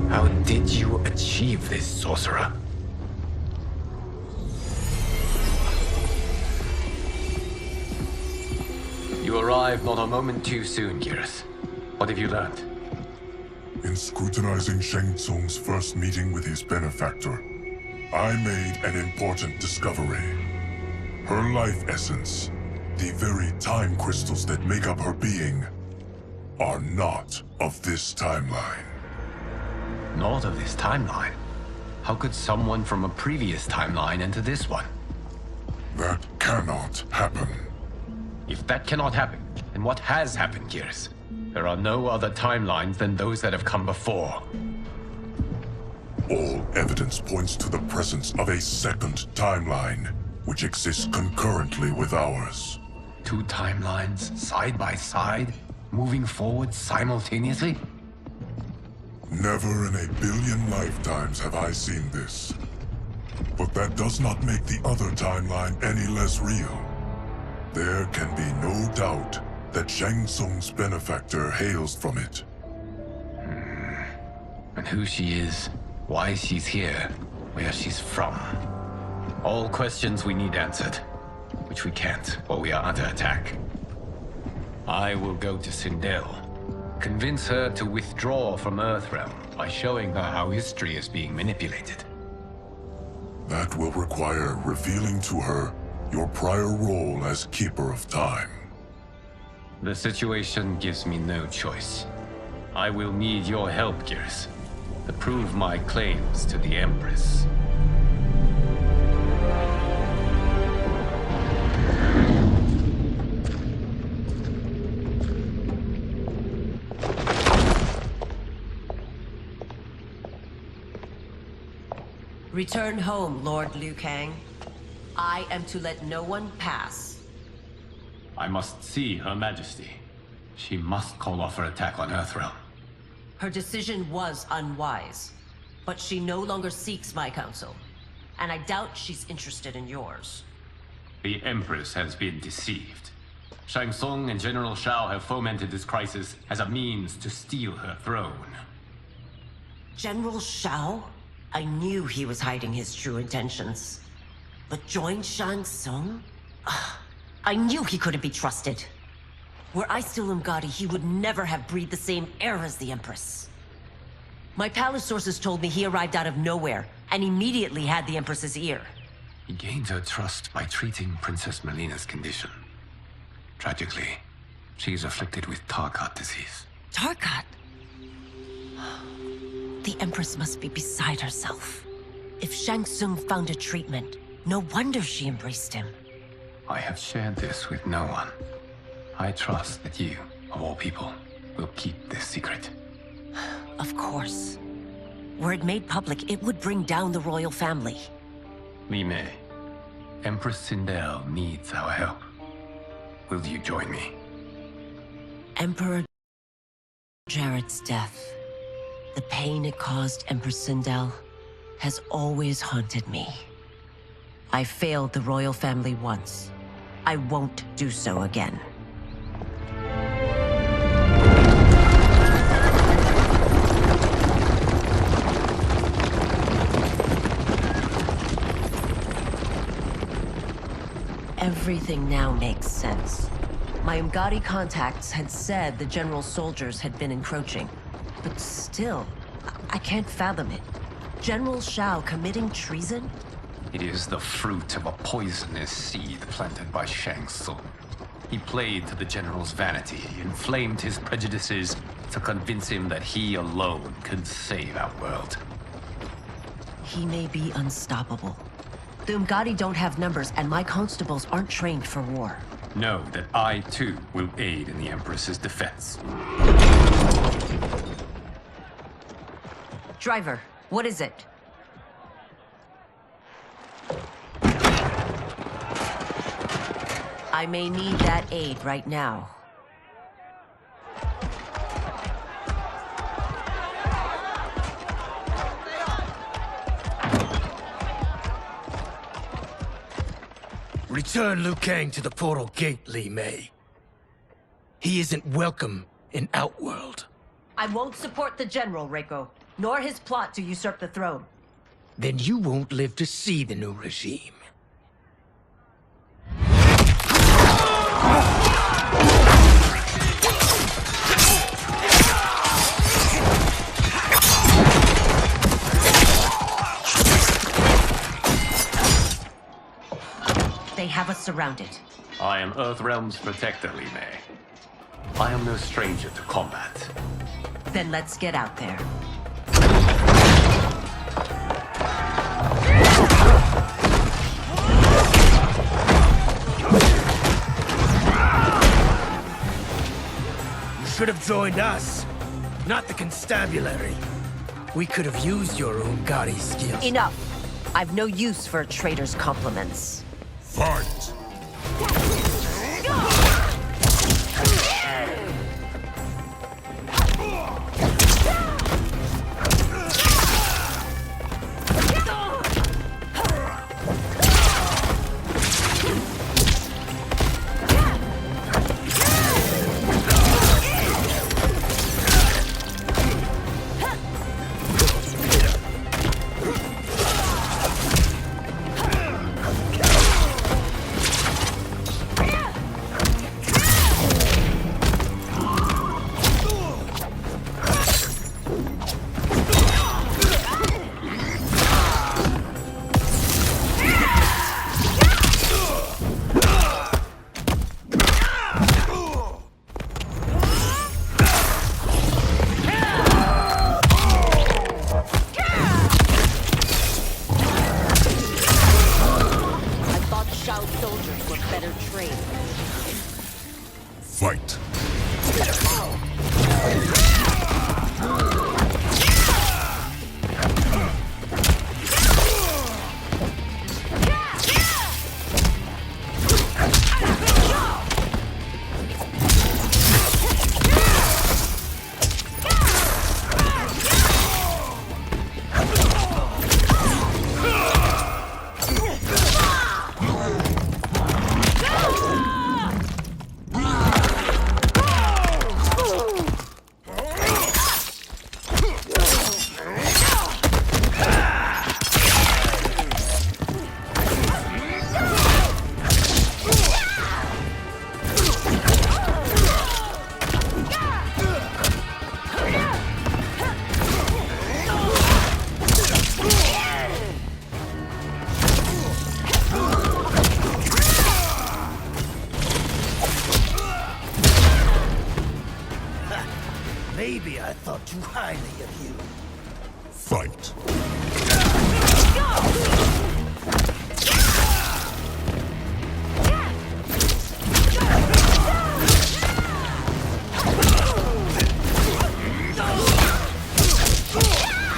How did you achieve this, sorcerer? You arrived not a moment too soon, Geras. What have you learned? In scrutinizing Shang Tsung's first meeting with his benefactor, I made an important discovery. Her life essence, the very time crystals that make up her being, are not of this timeline. Not of this timeline? How could someone from a previous timeline enter this one? That cannot happen. that cannot happen. And what has happened, Gears? There are no other timelines than those that have come before. All evidence points to the presence of a second timeline, which exists concurrently with ours. Two timelines, side by side, moving forward simultaneously? Never in a billion lifetimes have I seen this. But that does not make the other timeline any less real. There can be no doubt that Shang Tsung's benefactor hails from it. And who she is, why she's here, where she's from. All questions we need answered, which we can't, or we are under attack. I will go to Sindel, convince her to withdraw from Earthrealm by showing her how history is being manipulated. That will require revealing to her your prior role as Keeper of Time. The situation gives me no choice. I will need your help, Gears, to prove my claims to the Empress. Return home, Lord Liu Kang. I am to let no one pass. I must see Her Majesty. She must call off her attack on Earthrealm. Her decision was unwise, but she no longer seeks my counsel, and I doubt she's interested in yours. The Empress has been deceived. Shang Tsung and General Shao have fomented this crisis as a means to steal her throne. General Shao? I knew he was hiding his true intentions. But join Shang Tsung? I knew he couldn't be trusted. Were I still Umgadi, he would never have breathed the same air as the Empress. My palace sources told me he arrived out of nowhere, and immediately had the Empress's ear. He gained her trust by treating Princess Melina's condition. Tragically, she is afflicted with Tarkat disease. Tarkat? The Empress must be beside herself. If Shang Tsung found a treatment, no wonder she embraced him. I have shared this with no one. I trust that you, of all people, will keep this secret. Of course. Were it made public, it would bring down the royal family. Li Mei, Empress Sindel needs our help. Will you join me? Emperor Jarrett's death, the pain it caused Empress Sindel, has always haunted me. I failed the royal family once. I won't do so again. Everything now makes sense. My Umgadi contacts had said the general soldiers had been encroaching, but still, I can't fathom it. General Shao committing treason? It is the fruit of a poisonous seed planted by Shang Tsung. He played to the general's vanity, inflamed his prejudices to convince him that he alone could save our world. He may be unstoppable. The Umgadi don't have numbers, and my constables aren't trained for war. Know that I, too, will aid in the Empress's defense. Driver, what is it? I may need that aid right now. Return Liu Kang to the portal gate, Li Mei. He isn't welcome in Outworld. I won't support the General, Reiko, nor his plot to usurp the throne. Then you won't live to see the new regime. They have us surrounded. I am Earthrealm's protector, Li Mei. I am no stranger to combat. Then let's get out there. should have joined us, not the constabulary. We could have used your Ungari skills. Enough. I've no use for a traitor's compliments. Fight! Fight. Maybe I thought too highly of you. Fight.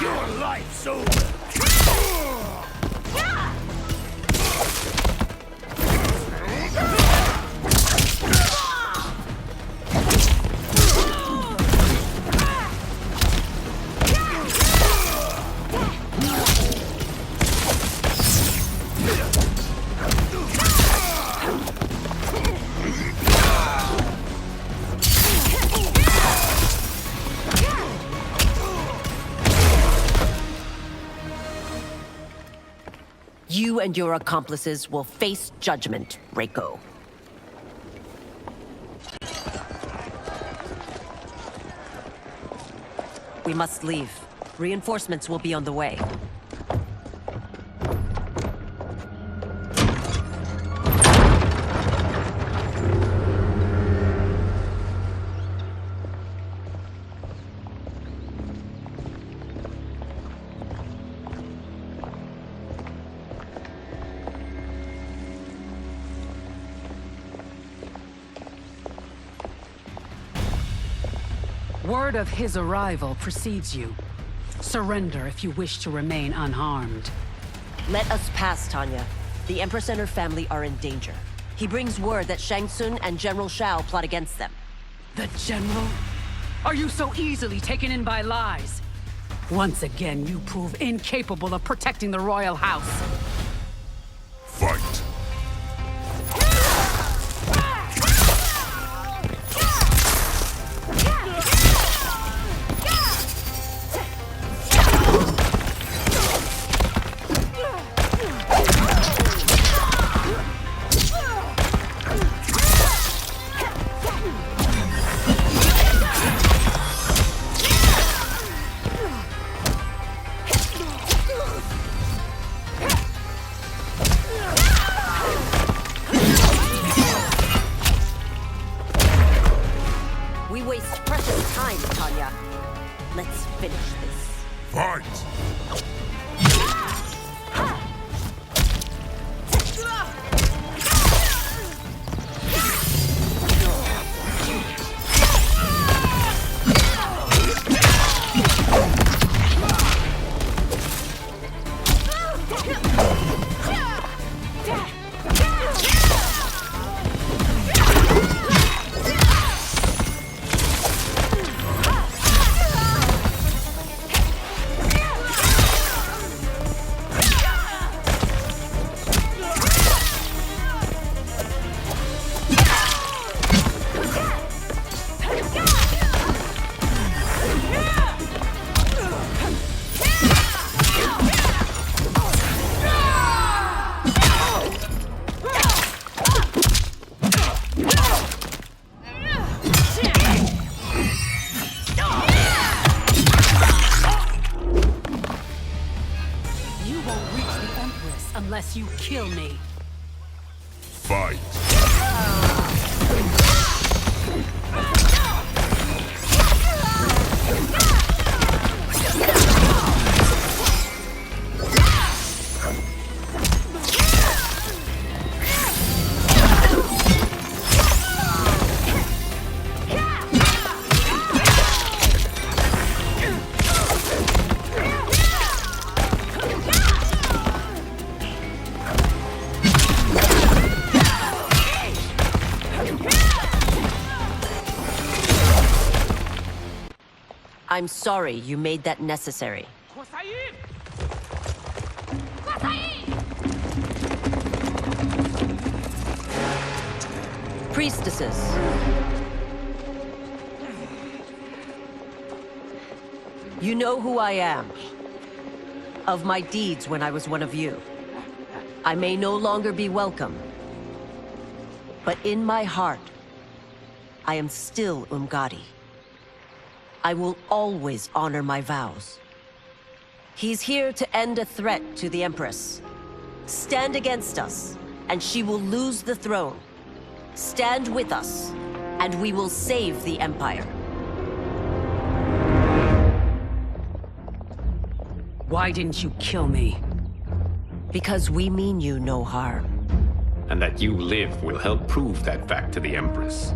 Your life's over. You and your accomplices will face judgment, Reiko. We must leave. Reinforcements will be on the way. Word of his arrival precedes you. Surrender if you wish to remain unharmed. Let us pass, Tanya. The Empress and her family are in danger. He brings word that Shang Tsung and General Shao plot against them. The General? Are you so easily taken in by lies? Once again, you prove incapable of protecting the royal house. Fight. We waste precious time, Tanya. Let's finish this. Fight. unless you kill me. Fight. I'm sorry you made that necessary. Priestesses. You know who I am. Of my deeds when I was one of you. I may no longer be welcome. But in my heart, I am still Umgadi. I will always honor my vows. He's here to end a threat to the Empress. Stand against us, and she will lose the throne. Stand with us, and we will save the Empire. Why didn't you kill me? Because we mean you no harm. And that you live will help prove that fact to the Empress.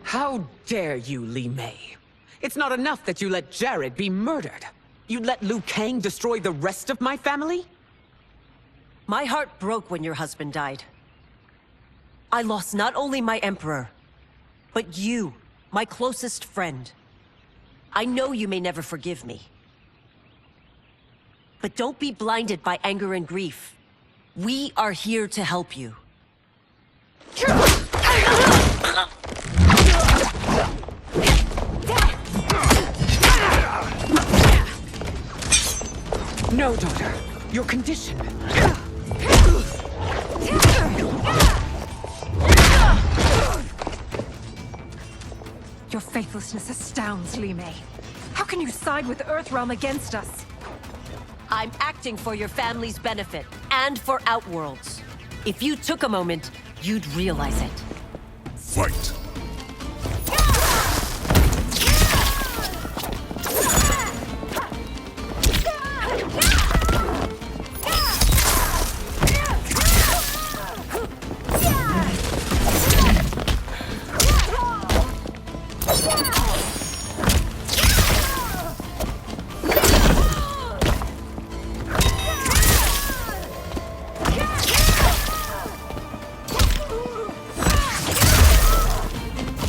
How dare you, Li Mei? It's not enough that you let Jared be murdered. You'd let Liu Kang destroy the rest of my family? My heart broke when your husband died. I lost not only my Emperor, but you, my closest friend. I know you may never forgive me. But don't be blinded by anger and grief. We are here to help you. No, daughter. Your condition. Your faithlessness astounds, Li Mei. How can you side with Earthrealm against us? I'm acting for your family's benefit, and for Outworld's. If you took a moment, you'd realize it. Fight.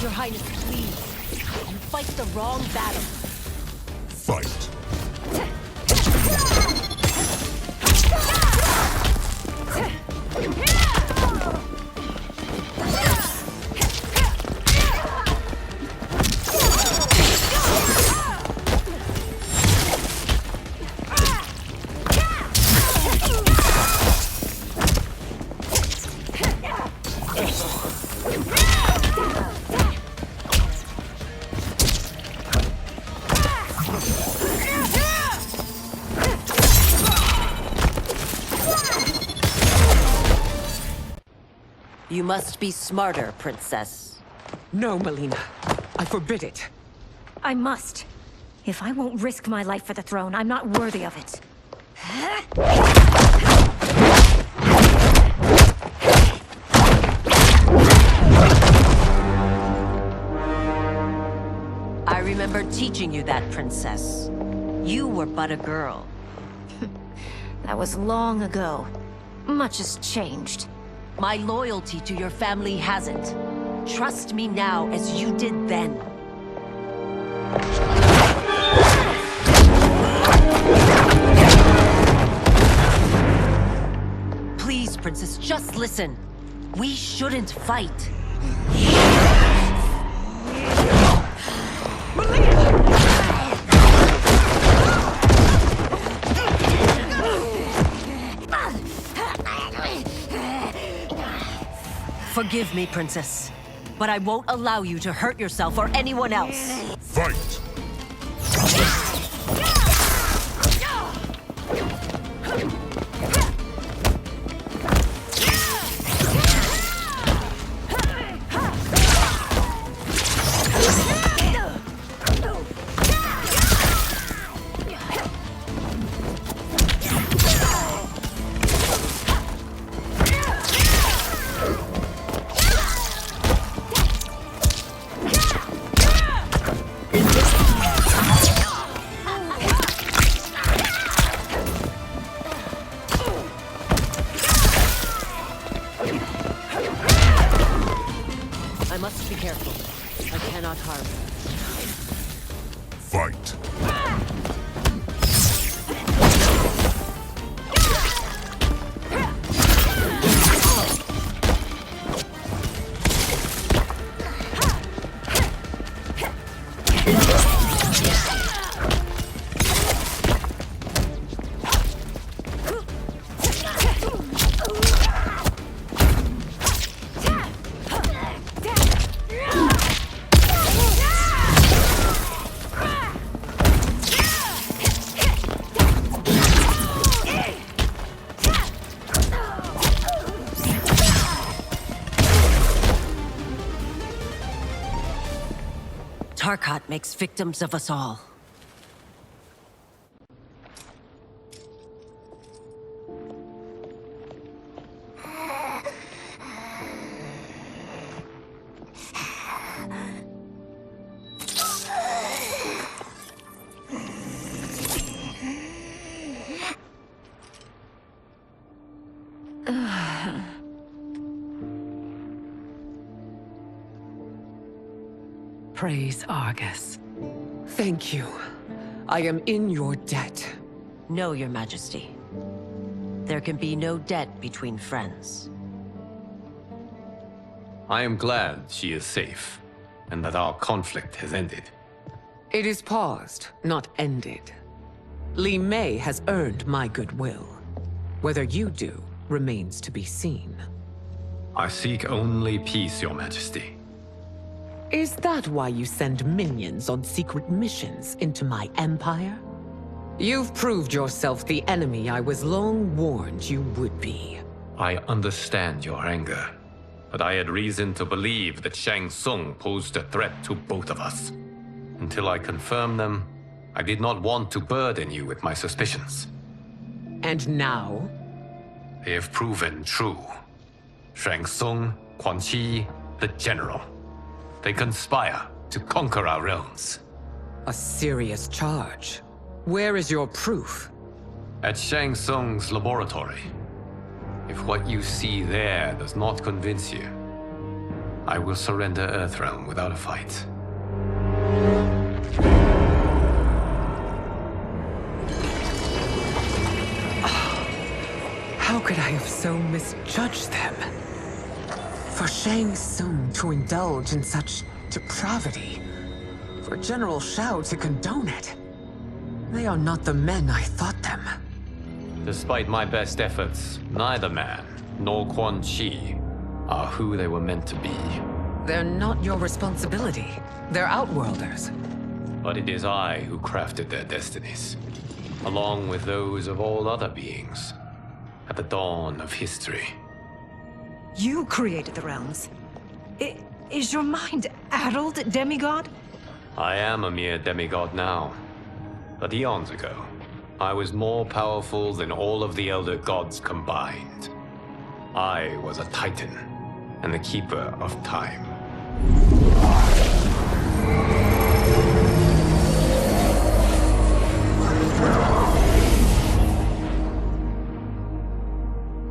Your Highness, please. You fight the wrong battle. Fight. You must be smarter, Princess. No, Melina. I forbid it. I must. If I won't risk my life for the throne, I'm not worthy of it. I remember teaching you that, Princess. You were but a girl. That was long ago. Much has changed. My loyalty to your family hasn't. Trust me now as you did then. Please, Princess, just listen. We shouldn't fight. Forgive me, Princess, but I won't allow you to hurt yourself or anyone else. Fight! I must be careful. I cannot harm her. Fight! Tarkat makes victims of us all. Praise Argus. Thank you. I am in your debt. No, Your Majesty. There can be no debt between friends. I am glad she is safe, and that our conflict has ended. It is paused, not ended. Li Mei has earned my goodwill. Whether you do remains to be seen. I seek only peace, Your Majesty. Is that why you send minions on secret missions into my empire? You've proved yourself the enemy I was long warned you would be. I understand your anger, but I had reason to believe that Shang Tsung posed a threat to both of us. Until I confirmed them, I did not want to burden you with my suspicions. And now? They have proven true. Shang Tsung, Quan Chi, the General. They conspire to conquer our realms. A serious charge. Where is your proof? At Shang Tsung's laboratory. If what you see there does not convince you, I will surrender Earthrealm without a fight. How could I have so misjudged them? For Shang Tsung to indulge in such depravity, for General Shao to condone it, they are not the men I thought them. Despite my best efforts, neither man nor Quan Chi are who they were meant to be. They're not your responsibility. They're Outworlders. But it is I who crafted their destinies, along with those of all other beings, at the dawn of history. You created the realms. Is your mind addled, demigod? I am a mere demigod now. But eons ago, I was more powerful than all of the Elder Gods combined. I was a Titan, and the Keeper of Time.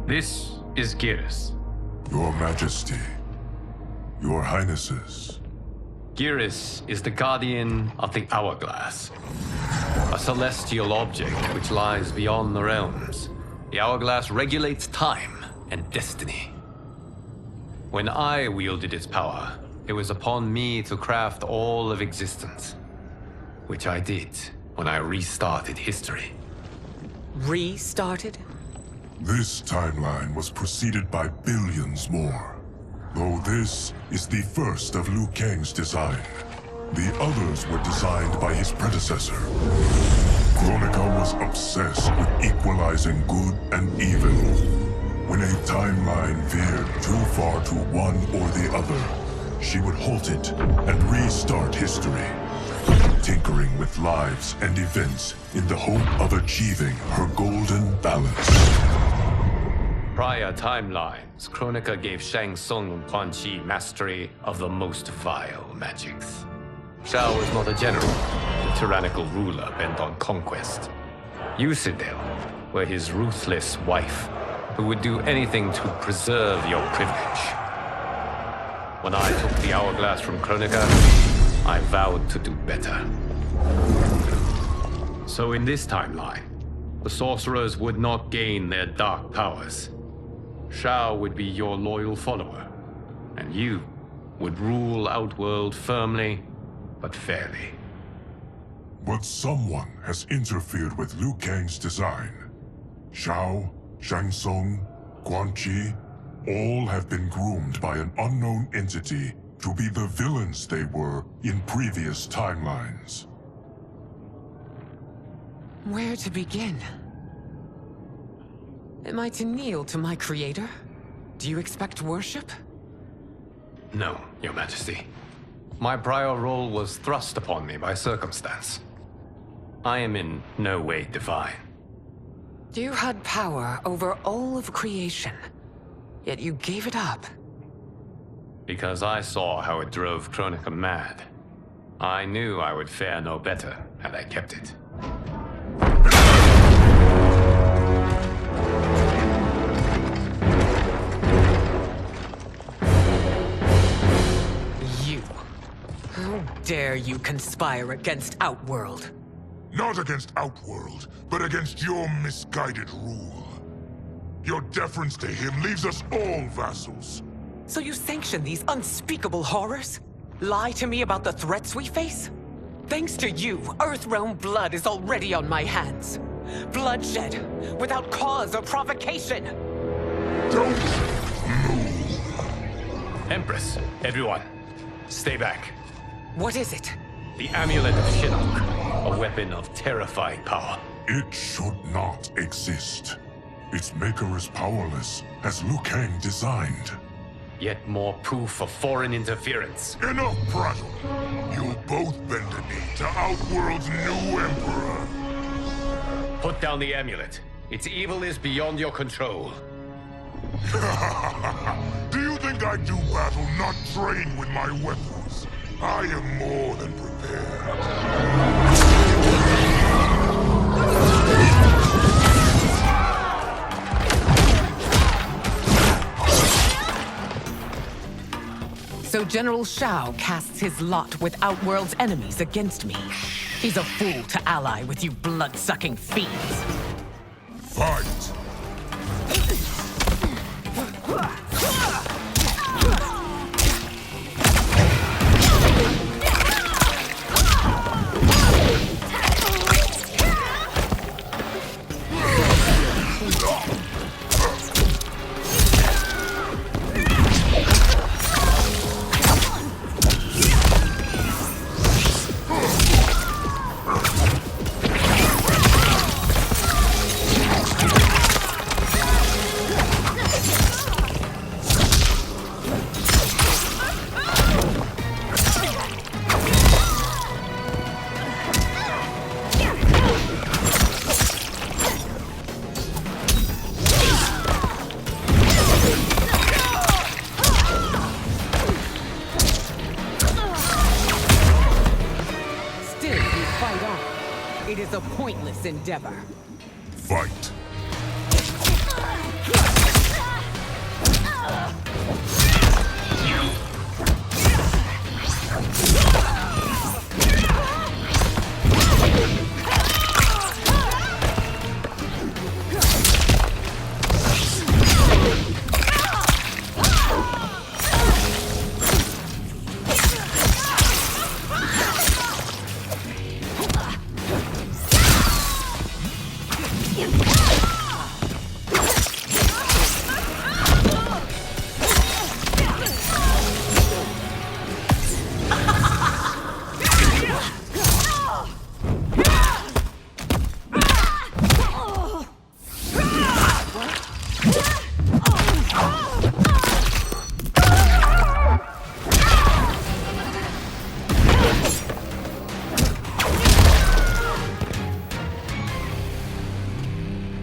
This is Geras. Your Majesty, Your Highnesses. Geras is the guardian of the Hourglass, a celestial object which lies beyond the realms. The Hourglass regulates time and destiny. When I wielded its power, it was upon me to craft all of existence, which I did when I restarted history. Restarted? This timeline was preceded by billions more. Though this is the first of Liu Kang's design. The others were designed by his predecessor. Kronika was obsessed with equalizing good and evil. When a timeline veered too far to one or the other, she would halt it and restart history, tinkering with lives and events in the hope of achieving her golden balance. Prior timelines, Kronika gave Shang Tsung and Quan Chi mastery of the most vile magics. Shao was not a general, a tyrannical ruler bent on conquest. You, Sindel, were his ruthless wife, who would do anything to preserve your privilege. When I took the hourglass from Kronika, I vowed to do better. So in this timeline, the sorcerers would not gain their dark powers. Shao would be your loyal follower, and you would rule Outworld firmly, but fairly. But someone has interfered with Liu Kang's design. Shao, Shang Tsung, Quan Chi, all have been groomed by an unknown entity to be the villains they were in previous timelines. Where to begin? Am I to kneel to my creator? Do you expect worship? No, Your Majesty. My prior role was thrust upon me by circumstance. I am in no way divine. You had power over all of creation, yet you gave it up. Because I saw how it drove Kronika mad. I knew I would fare no better had I kept it. How dare you conspire against Outworld? Not against Outworld, but against your misguided rule. Your deference to him leaves us all vassals. So you sanction these unspeakable horrors? Lie to me about the threats we face? Thanks to you, Earthrealm blood is already on my hands. Bloodshed, without cause or provocation. Don't move. Empress, everyone, stay back. What is it? The Amulet of Shinnok, a weapon of terrifying power. It should not exist. Its maker is powerless, as Liu Kang designed. Yet more proof of foreign interference. Enough prattle! You'll both bend a knee to Outworld's new emperor. Put down the amulet. Its evil is beyond your control. Do you think I do battle not trained with my weapons? I am more than prepared. So General Shao casts his lot with Outworld's enemies against me. He's a fool to ally with you blood-sucking fiends. Fight! It is a pointless endeavor. Fight.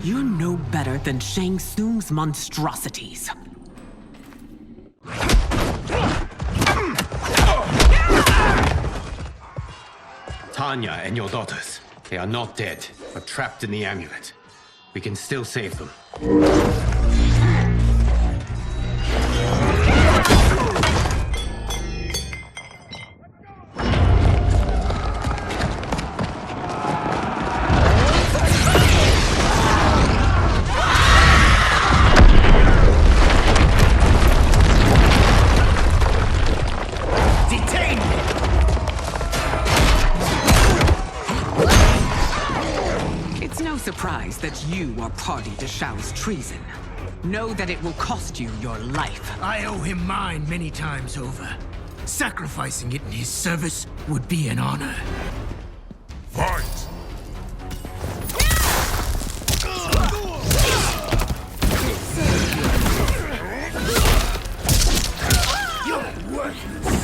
You're no better than Shang Tsung's monstrosities. Tanya and your daughters, they are not dead, but trapped in the amulet. We can still save them. Surprised that you are party to Shao's treason. Know that it will cost you your life. I owe him mine many times over. Sacrificing it in his service would be an honor. Fight! You're worthless.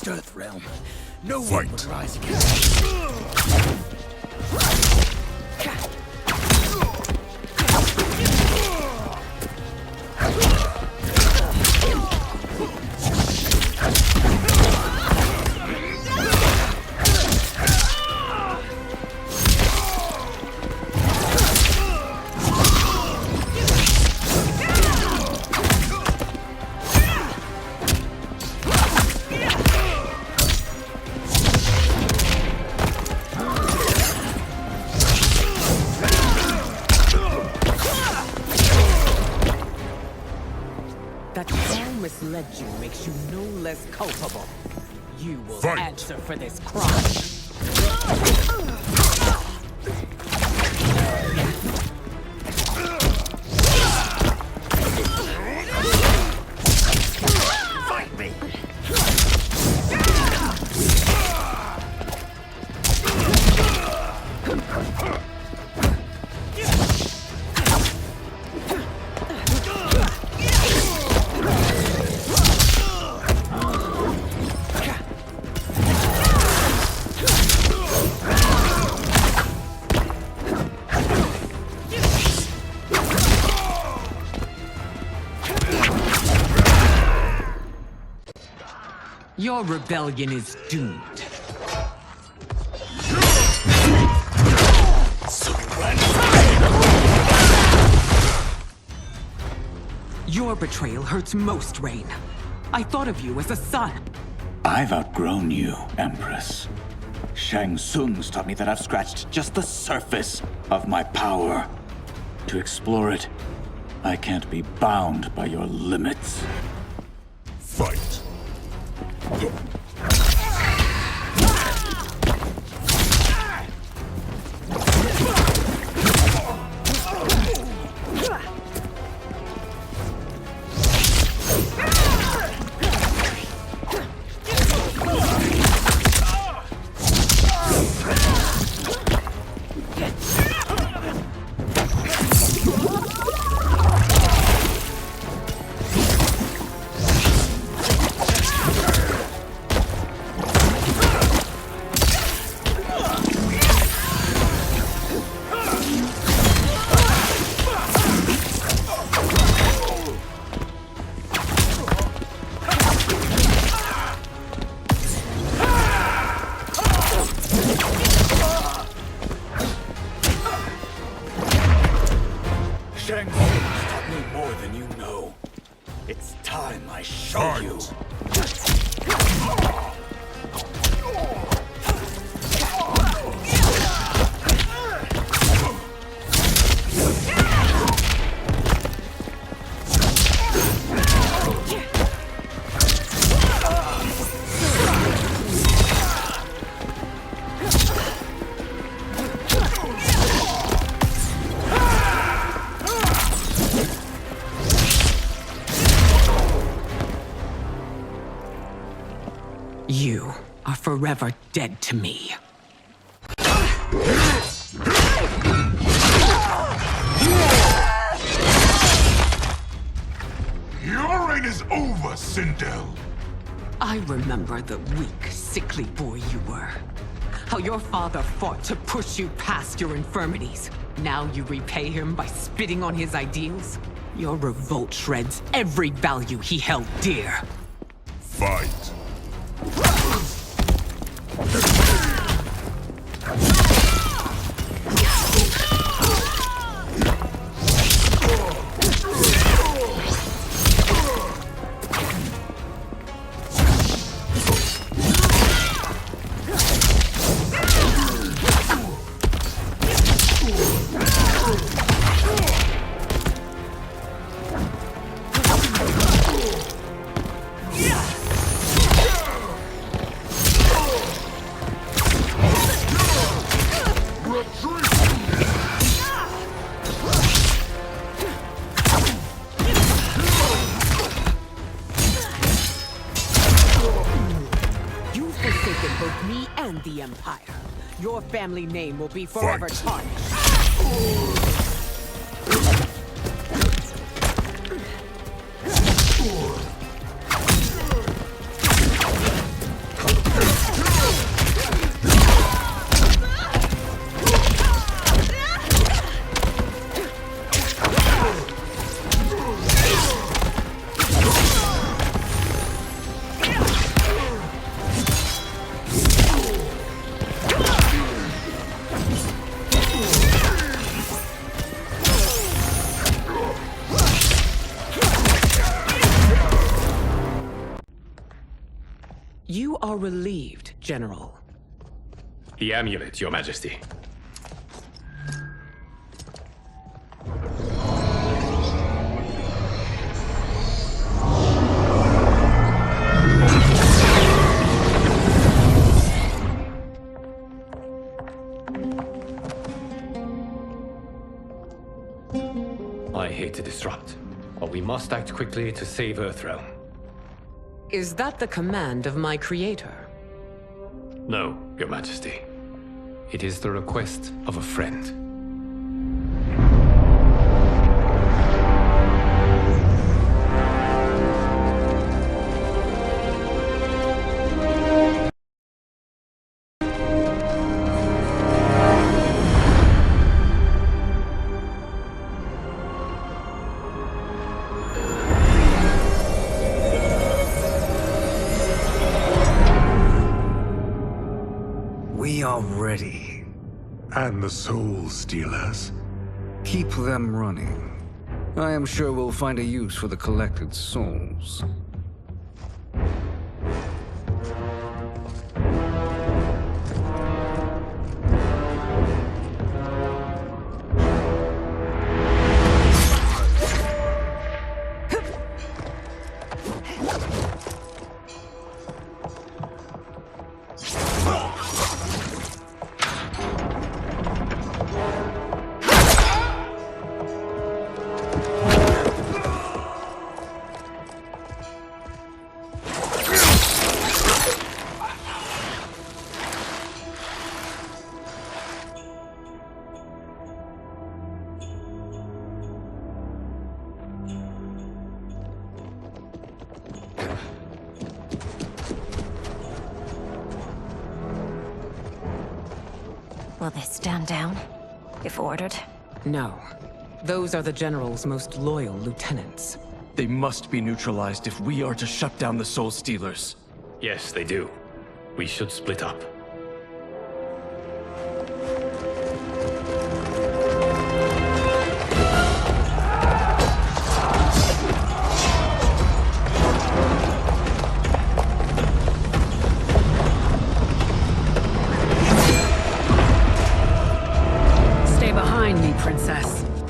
NetherRealm. No one would rise against me. That Paul misled you makes you no less culpable. You will answer for this crime. Fight me! Your rebellion is doomed. Your betrayal hurts most, Rain. I thought of you as a son. I've outgrown you, Empress. Shang Tsung's taught me that I've scratched just the surface of my power. To explore it, I can't be bound by your limits. Fight! Shang Tsung's taught me more than you know. It's time I show you. You are forever dead to me. Your reign is over, Sindel. I remember the weak, sickly boy you were. How your father fought to push you past your infirmities. Now you repay him by spitting on his ideals? Your revolt shreds every value he held dear. Fight. Both me and the Empire. Your family name will be forever tarnished. You are relieved, General. The amulet, Your Majesty. I hate to disrupt, but we must act quickly to save Earthrealm. Is that the command of my creator? No, Your Majesty. It is the request of a friend. We are ready. And the Soul Stealers? Keep them running. I am sure we'll find a use for the collected souls. Will they stand down, if ordered? No. Those are the General's most loyal lieutenants. They must be neutralized if we are to shut down the Soul Stealers. Yes, they do. We should split up.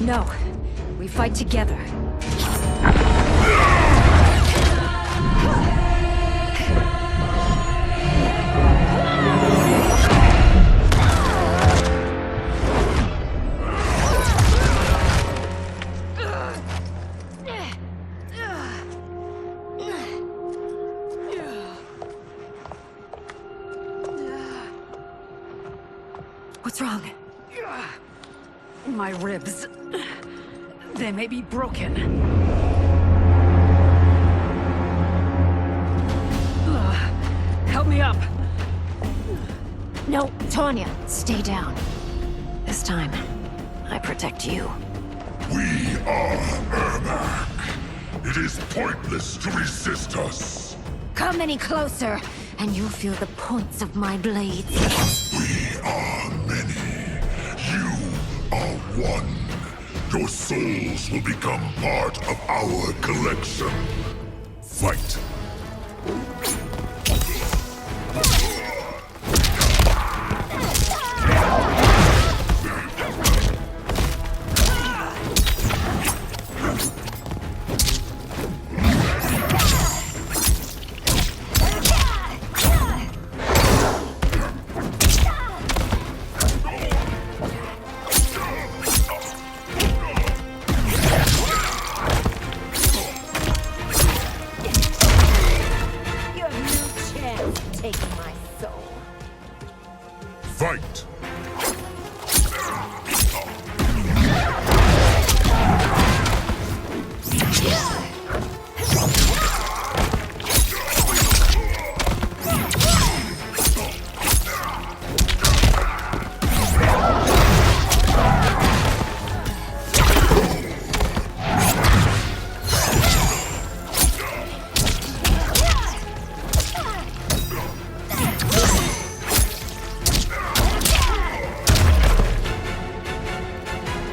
No. We fight together. What's wrong? My ribs. They may be broken. Help me up. No, Tanya, stay down. This time, I protect you. We are Ermac. It is pointless to resist us. Come any closer, and you'll feel the points of my blades. We are many. You are one. Your souls will become part of our collection. Fight. Fight!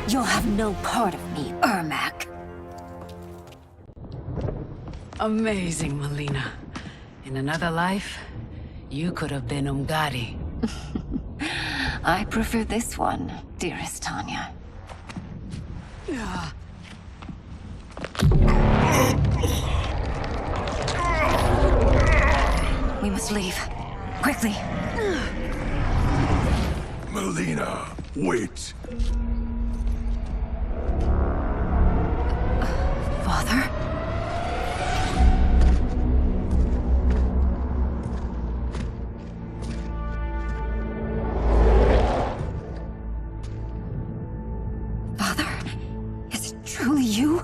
You'll have no part of me, Ermac. Amazing, Melina. In another life, you could have been Umgadi. I prefer this one, dearest Tanya. We must leave. Quickly. Melina, wait. Father? Father? Is it truly you?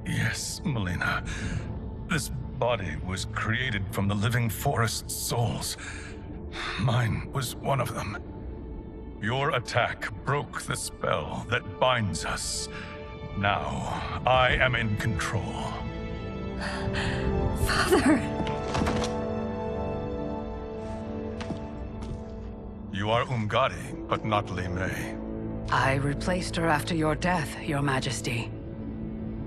Yes, Melina. This body was created from the living forest's souls. Mine was one of them. Your attack broke the spell that binds us. Now, I am in control. Father! You are Umgadi, but not Li Mei. I replaced her after your death, Your Majesty.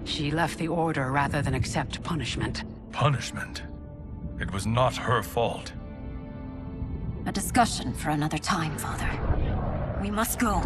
She left the Order rather than accept punishment. Punishment? It was not her fault. A discussion for another time, Father. We must go.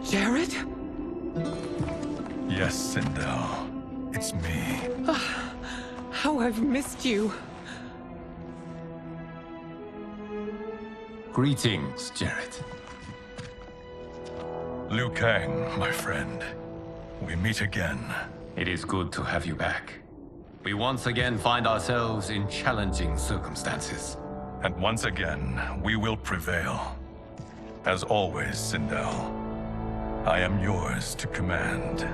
Jared? Yes, Sindel. It's me. How I've missed you. Greetings, Jared. Liu Kang, my friend. We meet again. It is good to have you back. We once again find ourselves in challenging circumstances. And once again, we will prevail. As always, Sindel, I am yours to command.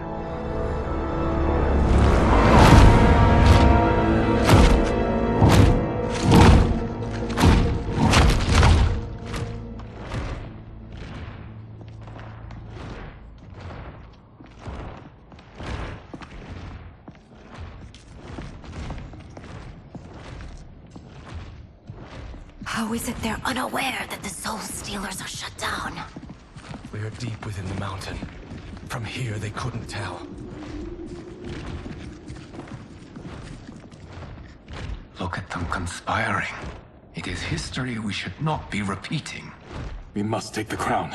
How is it they're unaware that the Soul Stealers are shut down? We are deep within the mountain. From here, they couldn't tell. Look at them conspiring. It is history we should not be repeating. We must take the crown.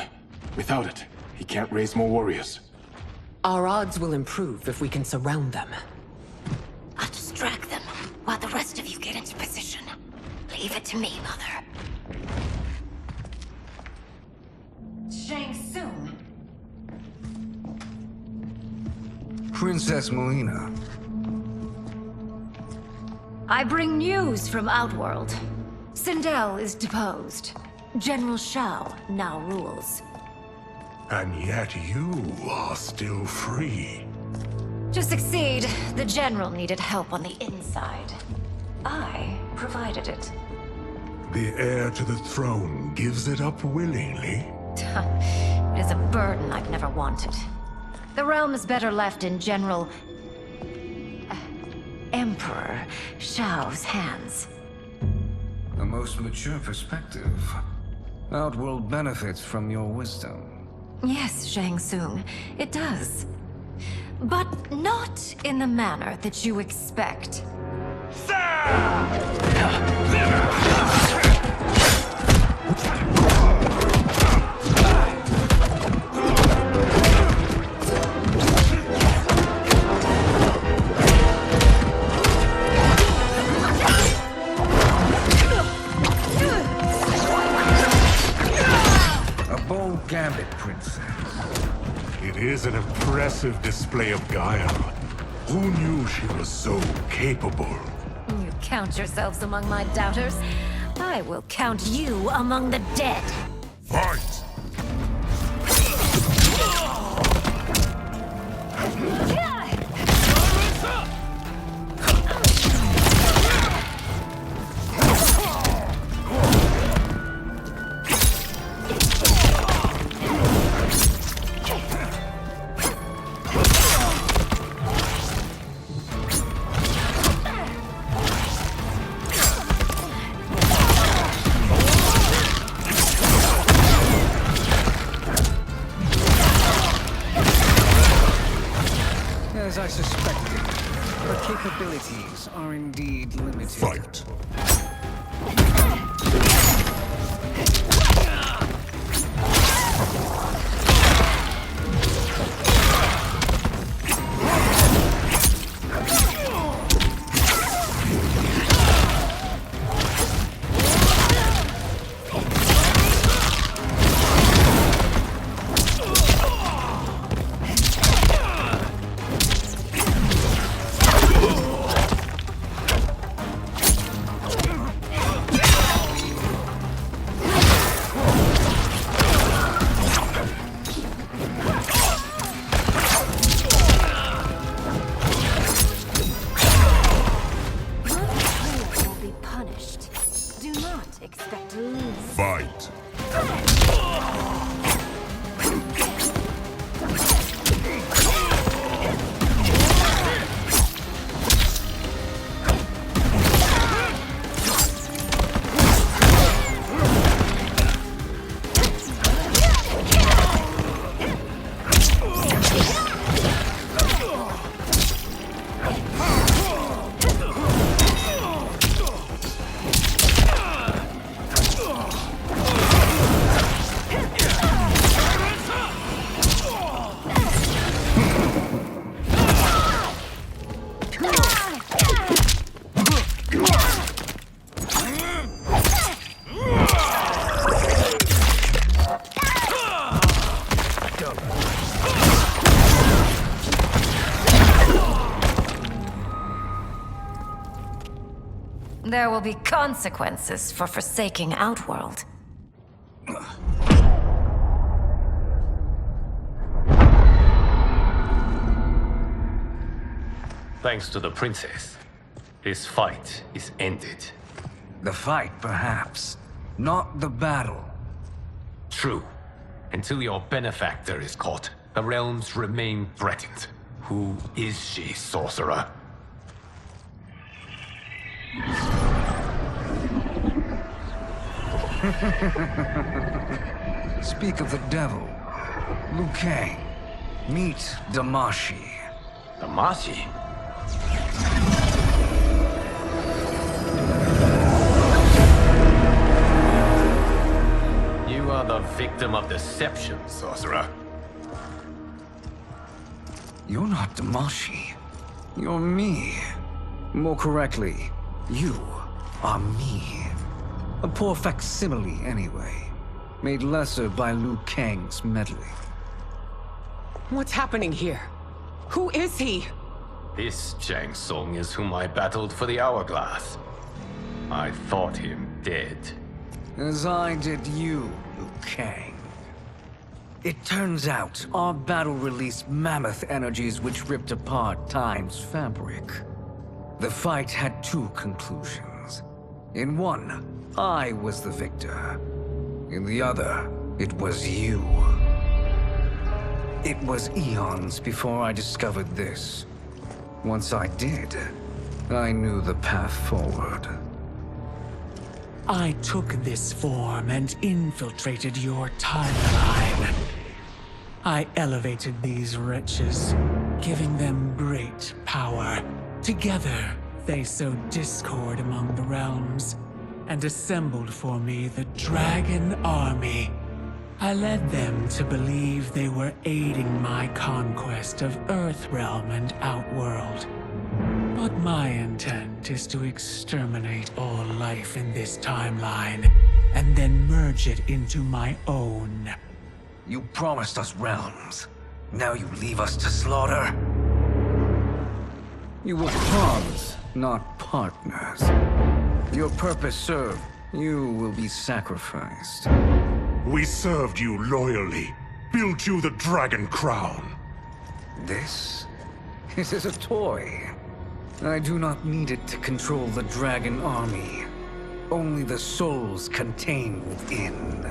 Without it, he can't raise more warriors. Our odds will improve if we can surround them. I'll distract them while the rest of you get into position. Leave it to me, Mother. Shang Tsung. Princess Melina. I bring news from Outworld. Sindel is deposed. General Shao now rules. And yet you are still free. To succeed, the General needed help on the inside. I provided it. The heir to the throne gives it up willingly. It is a burden I've never wanted. The realm is better left in General... Emperor Shao's hands. A most mature perspective. Outworld benefits from your wisdom. Yes, Shang Tsung, it does. But not in the manner that you expect. Gambit, Princess. It is an impressive display of guile. Who knew she was so capable? You count yourselves among my doubters. I will count you among the dead. Fight! As I suspected, her capabilities are indeed limited. Fight! Fight! There will be consequences for forsaking Outworld. Thanks to the princess, this fight is ended. The fight, perhaps. Not the battle. True. Until your benefactor is caught, the realms remain threatened. Who is she, sorcerer? Speak of the devil. Liu Kang. Meet Damashi. Damashi? You are the victim of deception, sorcerer. You're not Damashi. You're me. More correctly, you are me. A poor facsimile, anyway. Made lesser by Liu Kang's meddling. What's happening here? Who is he? This Shang Tsung is whom I battled for the Hourglass. I thought him dead. As I did you, Liu Kang. It turns out our battle released mammoth energies which ripped apart time's fabric. The fight had two conclusions. In one, I was the victor. In the other, it was you. It was eons before I discovered this. Once I did, I knew the path forward. I took this form and infiltrated your timeline. I elevated these wretches, giving them great power. Together, they sowed discord among the realms and assembled for me the Dragon Army. I led them to believe they were aiding my conquest of Earthrealm and Outworld. But my intent is to exterminate all life in this timeline, and then merge it into my own. You promised us realms. Now you leave us to slaughter? You were pawns, not partners. Your purpose served. You will be sacrificed. We served you loyally, built you the Dragon Crown. This is a toy. I do not need it to control the Dragon Army. Only the souls contained within.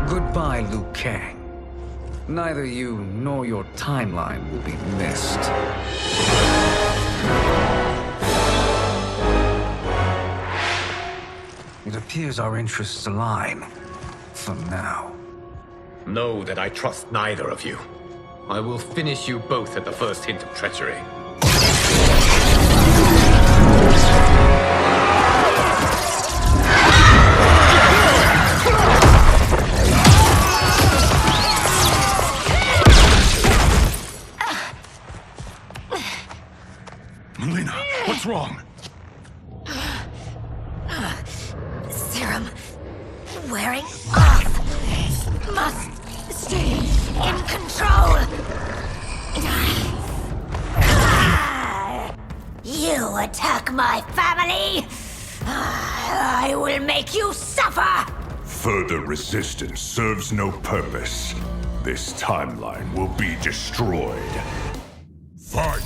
Goodbye, Liu Kang. Neither you nor your timeline will be missed. It appears our interests align. For now. Know that I trust neither of you. I will finish you both at the first hint of treachery. Melina, what's wrong? Serum wearing off. Must stay in control. You attack my family. I will make you suffer. Further resistance serves no purpose. This timeline will be destroyed. Fight!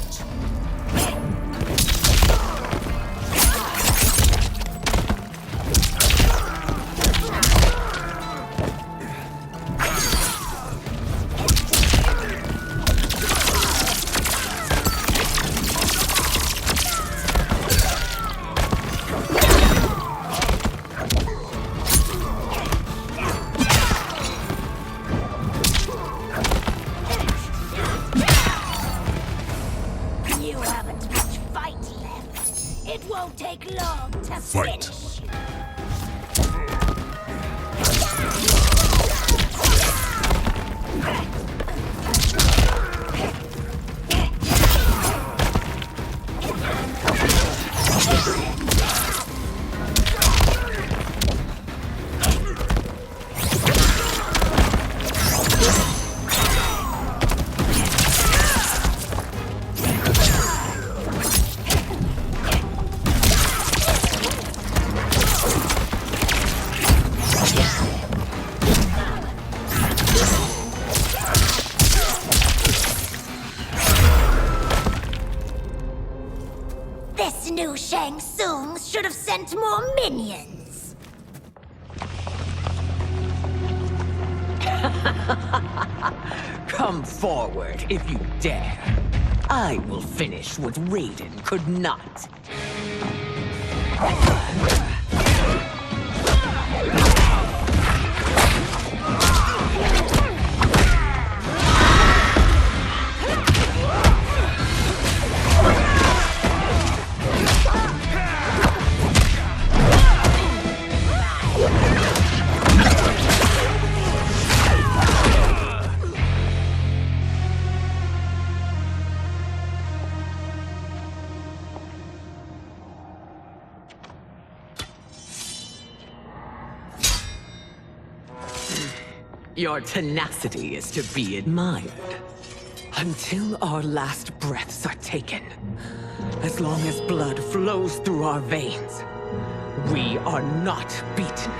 Fight! This new Shang Tsung should have sent more minions. Come forward if you dare. I will finish what Raiden could not. Your tenacity is to be admired. Until our last breaths are taken, as long as blood flows through our veins, we are not beaten.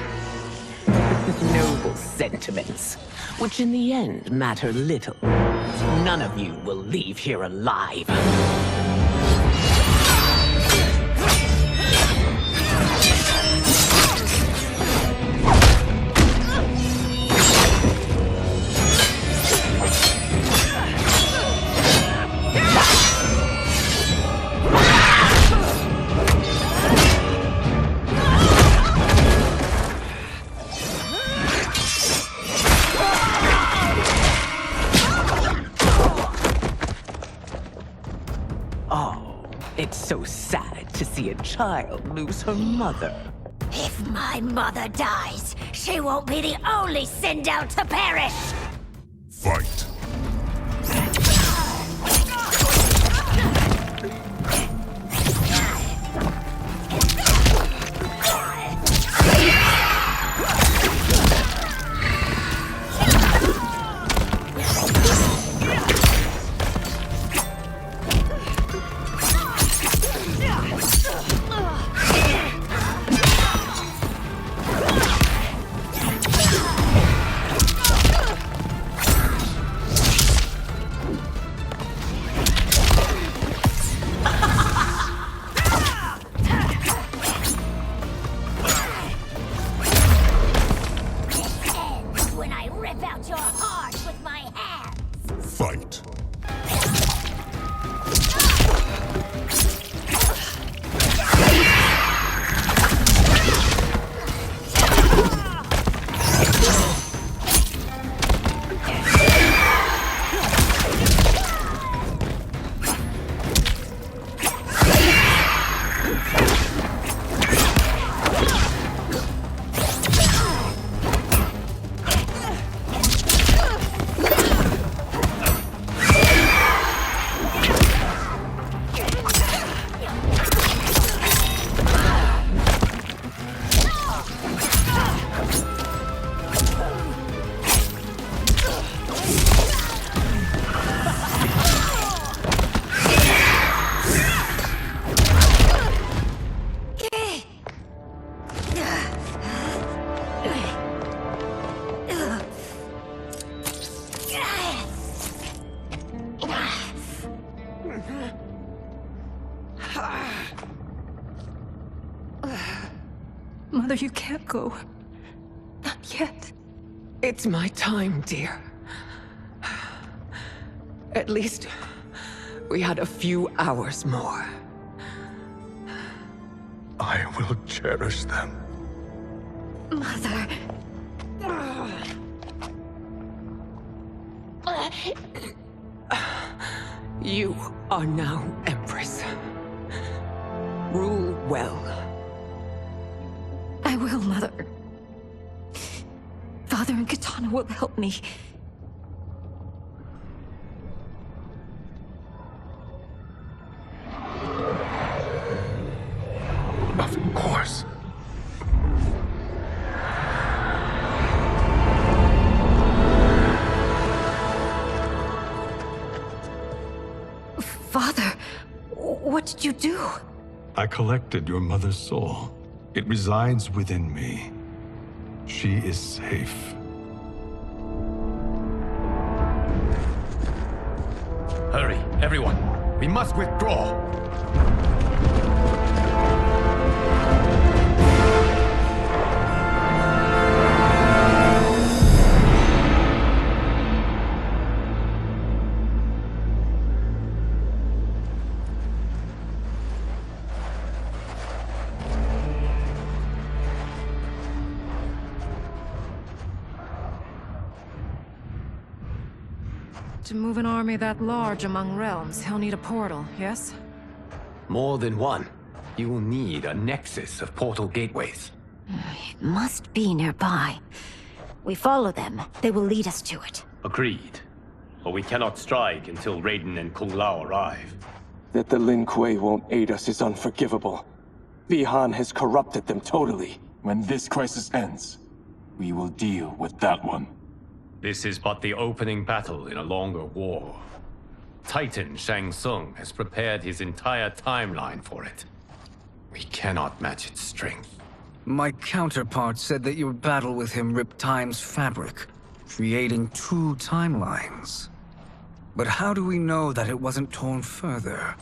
Noble sentiments, which in the end matter little. None of you will leave here alive. It's so sad to see a child lose her mother. If my mother dies, she won't be the only Sindel to perish! Fight. Fight. Mother, you can't go. Not yet. It's my time, dear. At least, we had a few hours more. I will cherish them. Mother... You are now Empress. Rule well. I will, Mother. Father and Katana will help me. Of course. Father, what did you do? I collected your mother's soul. It resides within me. She is safe. Hurry, everyone. We must withdraw. To move an army that large among realms, he'll need a portal, yes? More than one. You will need a nexus of portal gateways. It must be nearby. We follow them, they will lead us to it. Agreed. But we cannot strike until Raiden and Kung Lao arrive. That the Lin Kuei won't aid us is unforgivable. Bihan has corrupted them totally. When this crisis ends, we will deal with that one. This is but the opening battle in a longer war. Titan Shang Tsung has prepared his entire timeline for it. We cannot match its strength. My counterpart said that your battle with him ripped time's fabric, creating 2 timelines. But how do we know that it wasn't torn further?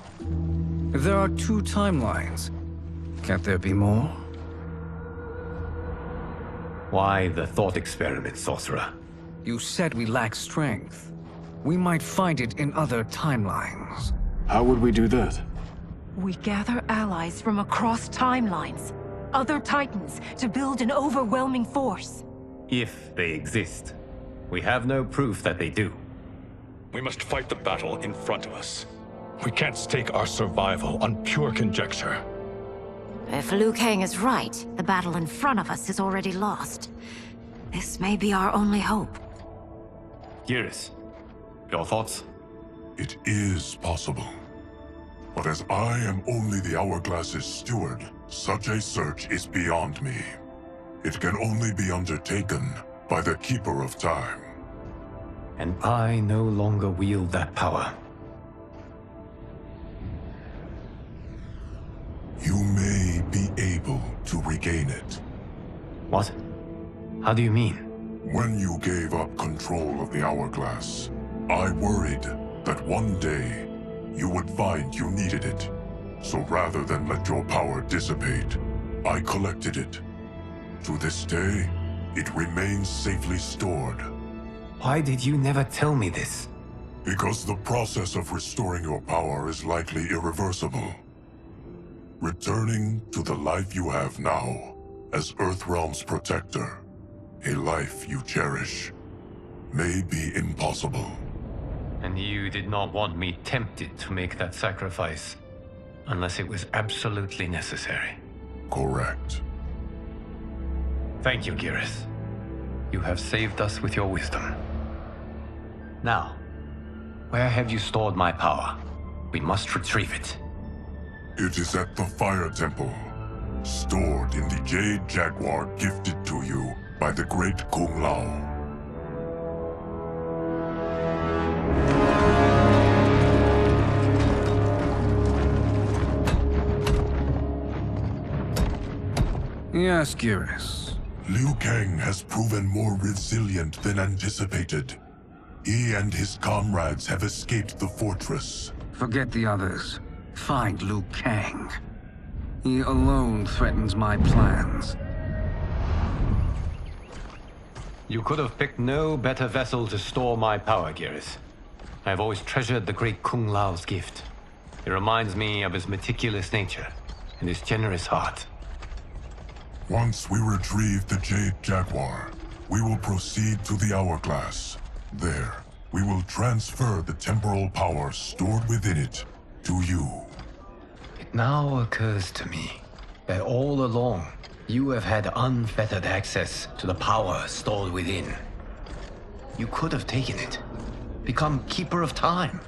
If there are 2 timelines, can't there be more? Why the thought experiment, Sorcerer? You said we lack strength. We might find it in other timelines. How would we do that? We gather allies from across timelines, other Titans, to build an overwhelming force. If they exist. We have no proof that they do. We must fight the battle in front of us. We can't stake our survival on pure conjecture. If Liu Kang is right, the battle in front of us is already lost. This may be our only hope. Geras, your thoughts? It is possible. But as I am only the Hourglass's steward, such a search is beyond me. It can only be undertaken by the Keeper of Time. And I no longer wield that power. You may be able to regain it. What? How do you mean? When you gave up control of the Hourglass, I worried that one day you would find you needed it. So rather than let your power dissipate, I collected it. To this day, it remains safely stored. Why did you never tell me this? Because the process of restoring your power is likely irreversible. Returning to the life you have now, as Earthrealm's protector, a life you cherish, may be impossible. And you did not want me tempted to make that sacrifice, unless it was absolutely necessary. Correct. Thank you, Geras. You have saved us with your wisdom. Now, where have you stored my power? We must retrieve it. It is at the Fire Temple, stored in the Jade Jaguar gifted to you by the great Kung Lao. Yes, Geras. Liu Kang has proven more resilient than anticipated. He and his comrades have escaped the fortress. Forget the others. Find Liu Kang. He alone threatens my plans. You could have picked no better vessel to store my power, Geras. I have always treasured the great Kung Lao's gift. It reminds me of his meticulous nature and his generous heart. Once we retrieve the Jade Jaguar, we will proceed to the Hourglass. There, we will transfer the temporal power stored within it to you. It now occurs to me that all along, you have had unfettered access to the power stored within. You could have taken it, become Keeper of Time,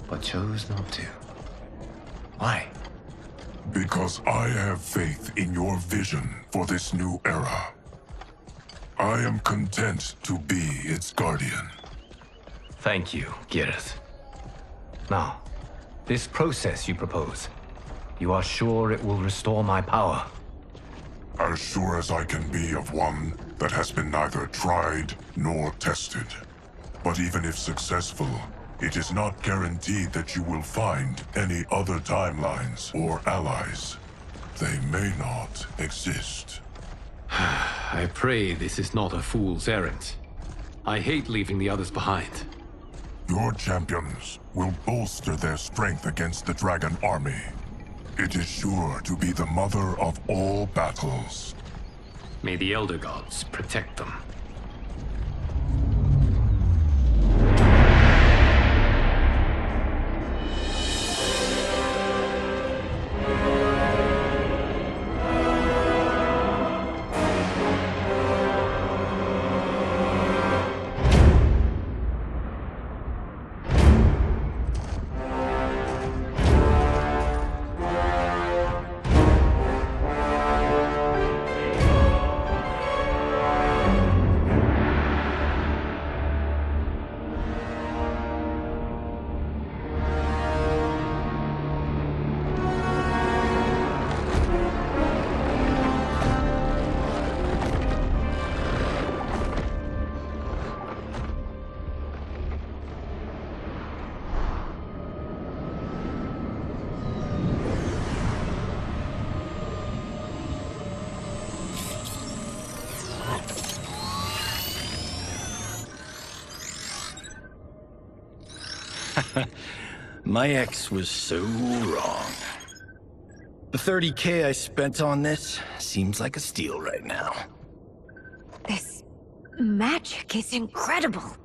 but chose not to. Why? Because I have faith in your vision for this new era. I am content to be its guardian. Thank you, Geras. Now, this process you propose, you are sure it will restore my power? As sure as I can be of one that has been neither tried nor tested. But even if successful, it is not guaranteed that you will find any other timelines or allies. They may not exist. I pray this is not a fool's errand. I hate leaving the others behind. Your champions will bolster their strength against the Dragon Army. It is sure to be the mother of all battles. May the Elder Gods protect them. My ex was so wrong. The 30K I spent on this seems like a steal right now. This magic is incredible.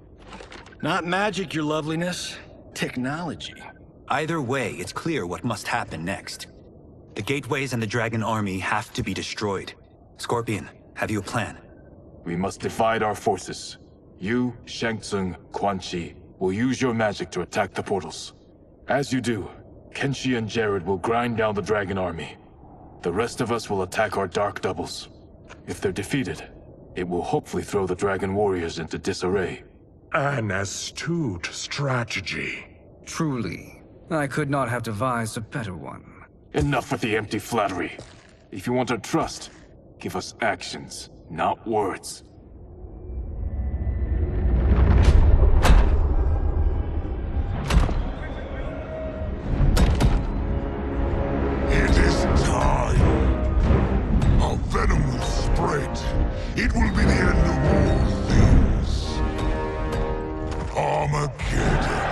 Not magic, your loveliness. Technology. Either way, it's clear what must happen next. The gateways and the Dragon Army have to be destroyed. Scorpion, have you a plan? We must divide our forces. You, Shang Tsung, Quan Chi, will use your magic to attack the portals. As you do, Kenshi and Jared will grind down the Dragon Army. The rest of us will attack our dark doubles. If they're defeated, it will hopefully throw the Dragon Warriors into disarray. An astute strategy. Truly, I could not have devised a better one. Enough with the empty flattery. If you want our trust, give us actions, not words. It is time. Our venom will spread. It will be the end of all things. Armageddon.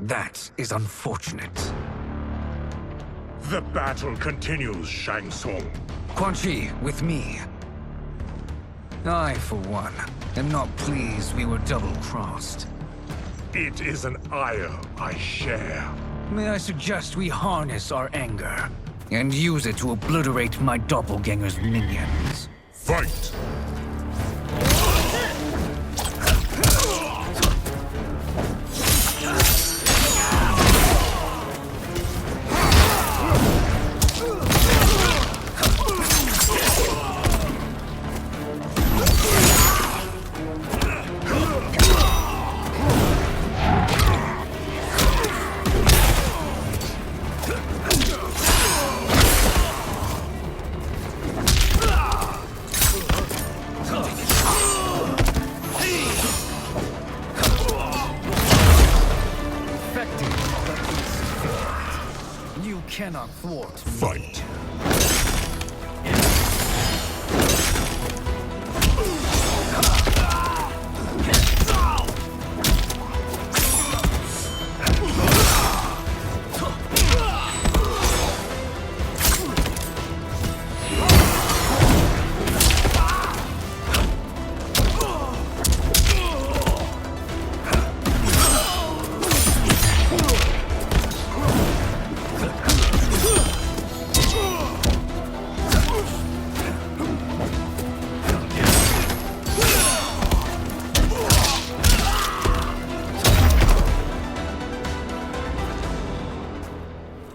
That is unfortunate. The battle continues, Shang Tsung. Quan Chi, with me. I, for one, am not pleased we were double-crossed. It is an ire I share. May I suggest we harness our anger and use it to obliterate my doppelganger's minions? Fight! Cannot thwart. Fight.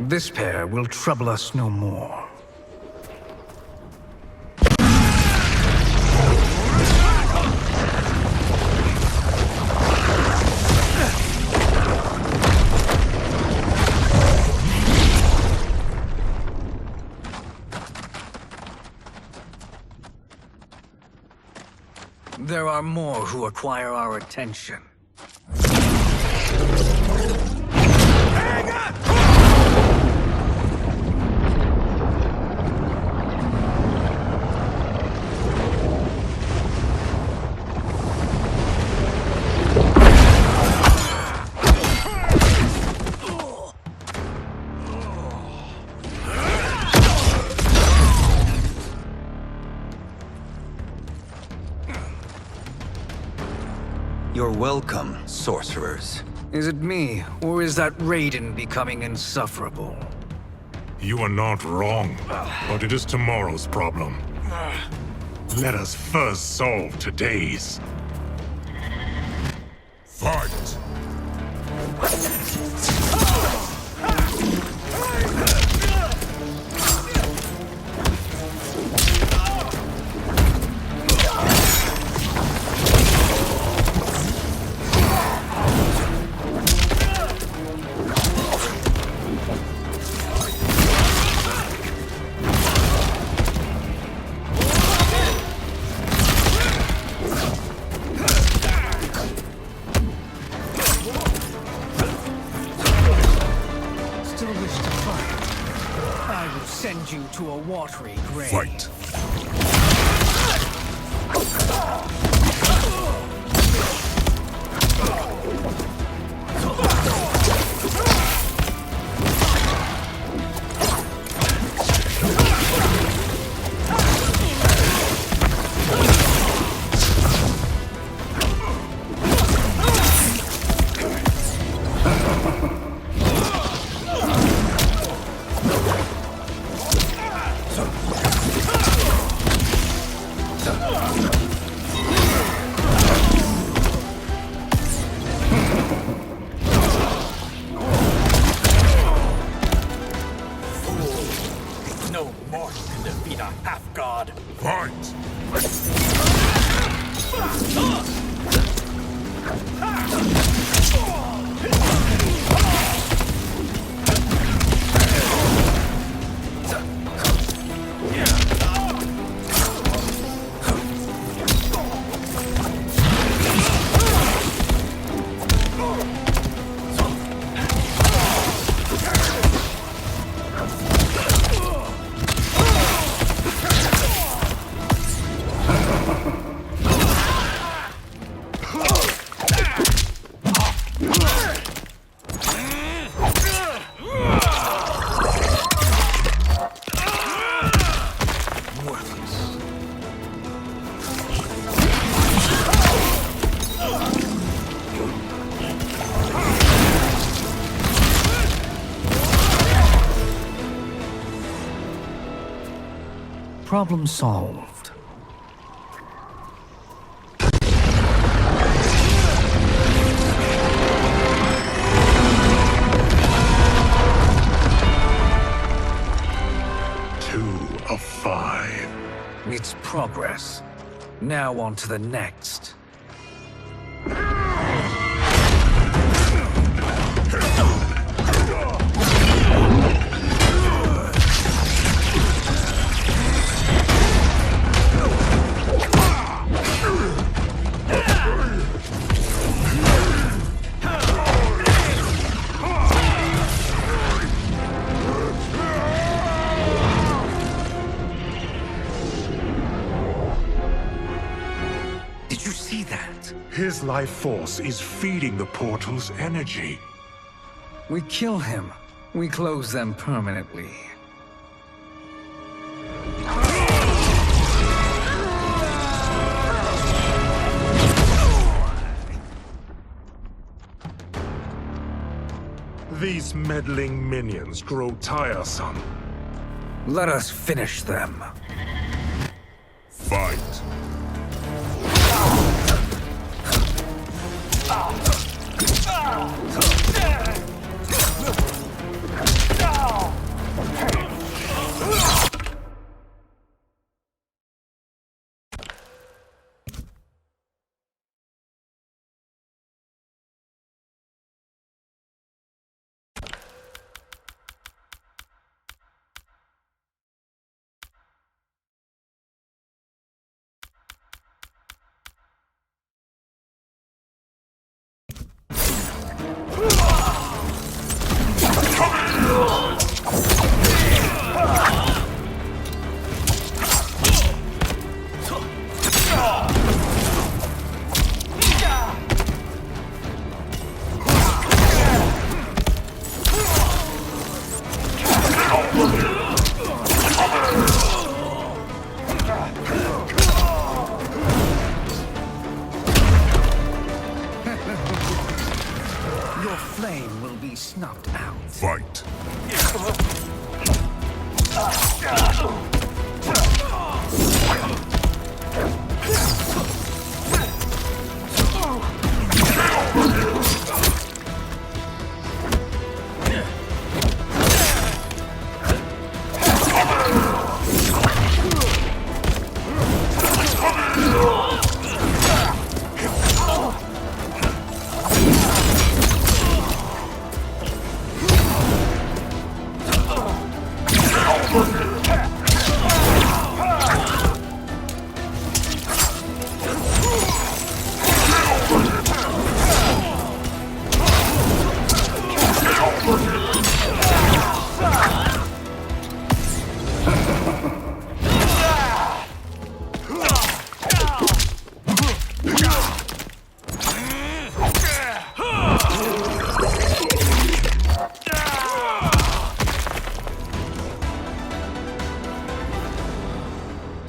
This pair will trouble us no more. There are more who acquire our attention. You're welcome, sorcerers. Is it me, or is that Raiden becoming insufferable? You are not wrong, but it is tomorrow's problem. Let us first solve today's. Fight! Send you to a watery grave. Fight! No mortal can defeat a half-god. Fight! Problem solved. Two of 5. It's progress. Now on to the next. Did you see that? His life force is feeding the portal's energy. We kill him. We close them permanently. These meddling minions grow tiresome. Let us finish them. Fight!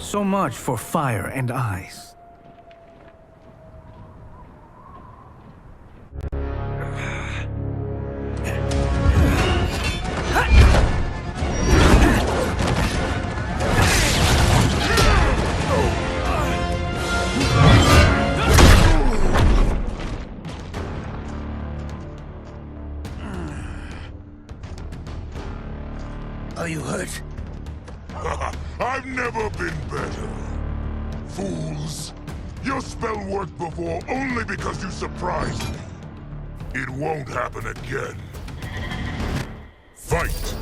So much for fire and ice. Are you hurt? I've never been better. Fools. Your spell worked before only because you surprised me. It won't happen again. Fight!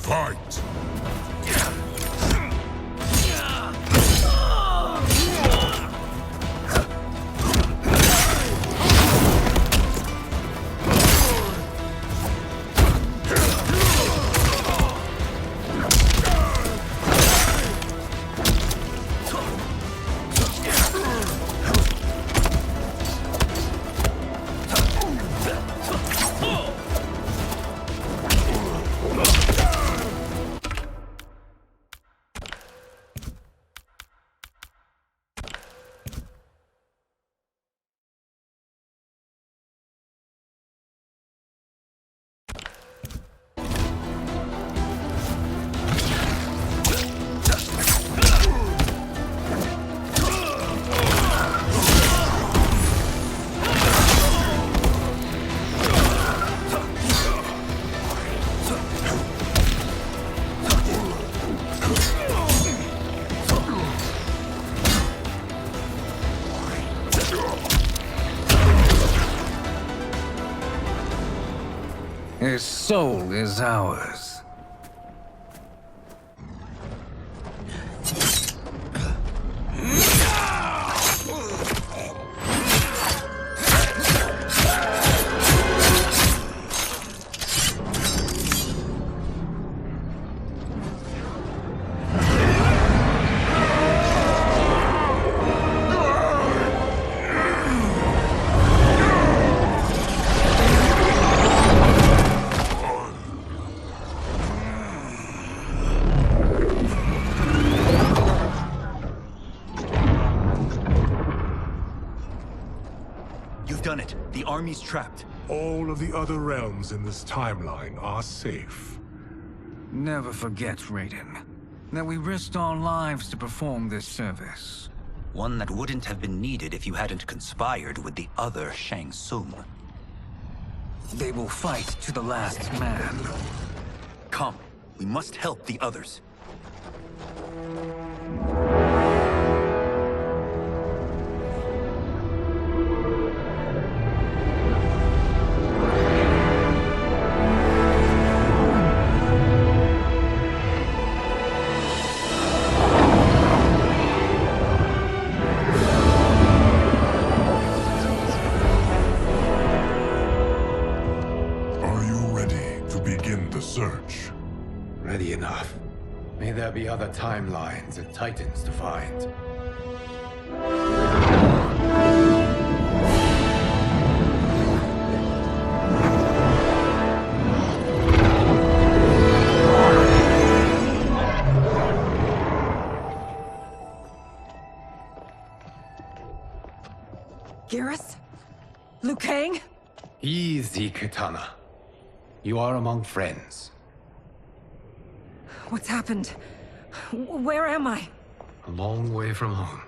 Fight! His soul is ours. Done it. The army's trapped. All of the other realms in this timeline are safe. Never forget, Raiden, that we risked our lives to perform this service. One that wouldn't have been needed if you hadn't conspired with the other Shang Tsung. They will fight to the last man. Come, we must help the others. the search. Ready enough. May there be other timelines and titans to find. Garrus? Liu Kang? Easy, Katana. You are among friends. What's happened? Where am I? A long way from home.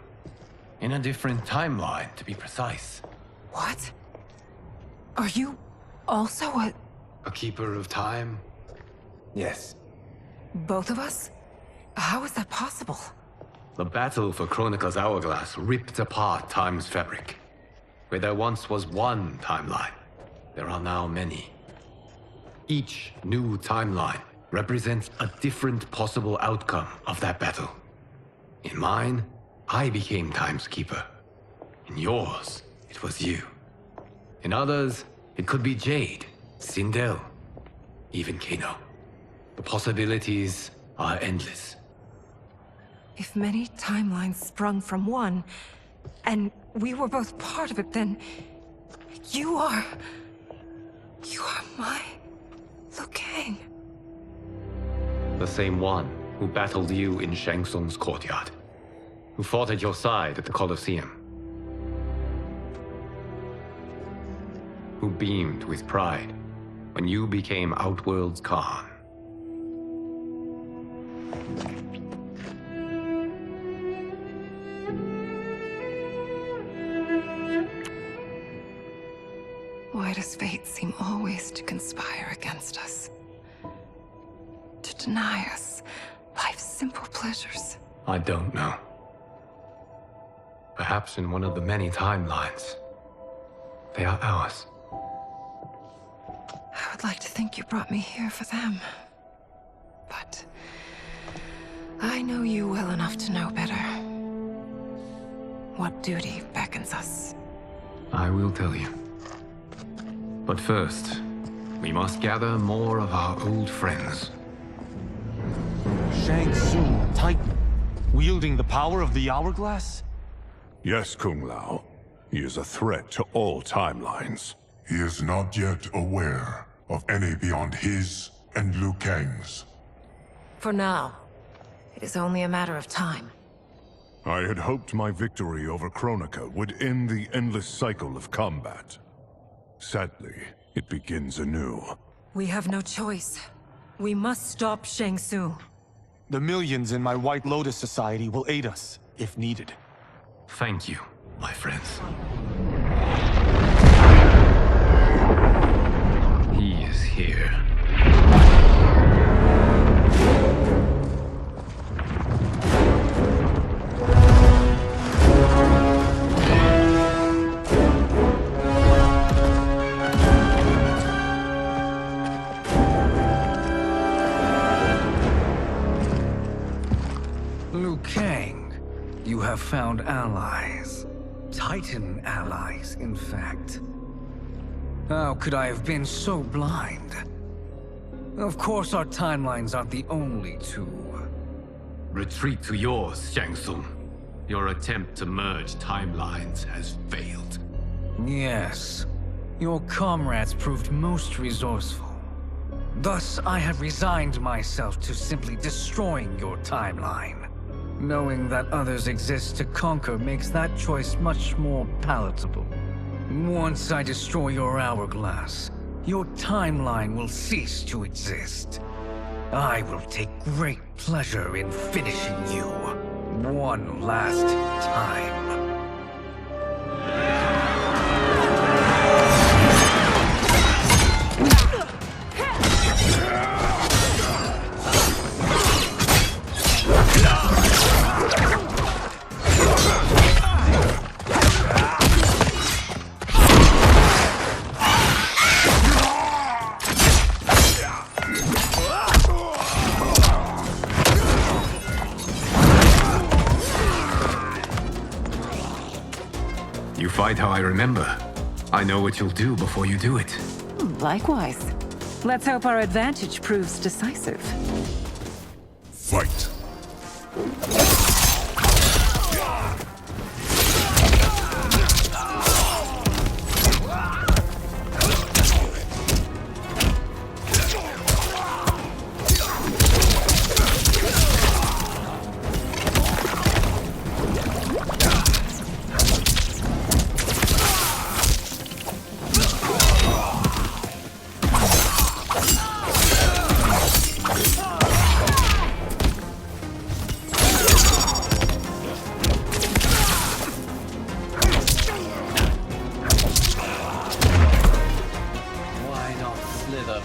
In a different timeline, to be precise. What? Are you also a keeper of time? Yes. both of us? How is that possible? The battle for Chronica's hourglass ripped apart time's fabric. Where there once was one timeline, there are now many. Each new timeline represents a different possible outcome of that battle. In mine, I became Time's Keeper. In yours, it was you. In others, it could be Jade, Sindel, even Kano. The possibilities are endless. If many timelines sprung from one, and we were both part of it, then you are my Liu Kang. The same one who battled you in Shang Tsung's courtyard, who fought at your side at the Colosseum, who beamed with pride when you became Outworld's Khan. Why does fate seem always to conspire against us? To deny us life's simple pleasures? I don't know. Perhaps in one of the many timelines, they are ours. I would like to think you brought me here for them. But I know you well enough to know better. What duty beckons us? I will tell you. But first, we must gather more of our old friends. Shang Tsung, Titan, wielding the power of the hourglass? Yes, Kung Lao. He is a threat to all timelines. He is not yet aware of any beyond his and Liu Kang's. For now, it is only a matter of time. I had hoped my victory over Chronica would end the endless cycle of combat. Sadly, it begins anew. We have no choice. We must stop Shang Tsung. The millions in my White Lotus Society will aid us, if needed. Thank you, my friends. He is here. Liu Kang, you have found allies. Titan allies, in fact. How could I have been so blind? Of course our timelines aren't the only two. Retreat to yours, Shang Tsung. Your attempt to merge timelines has failed. Yes. Your comrades proved most resourceful. Thus, I have resigned myself to simply destroying your timeline. Knowing that others exist to conquer makes that choice much more palatable. Once I destroy your hourglass, your timeline will cease to exist. I will take great pleasure in finishing you one last time. You fight how I remember. I know what you'll do before you do it. Likewise. Let's hope our advantage proves decisive. Fight.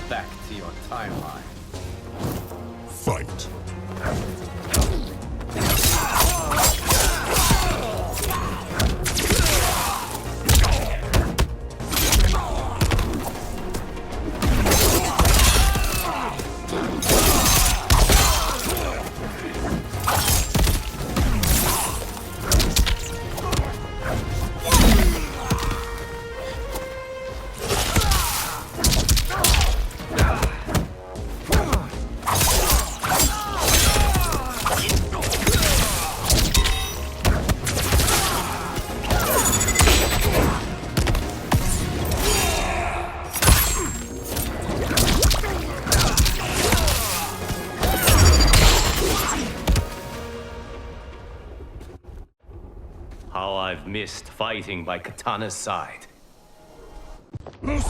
Back to your timeline. Fight. How I've missed fighting by Katana's side. Let's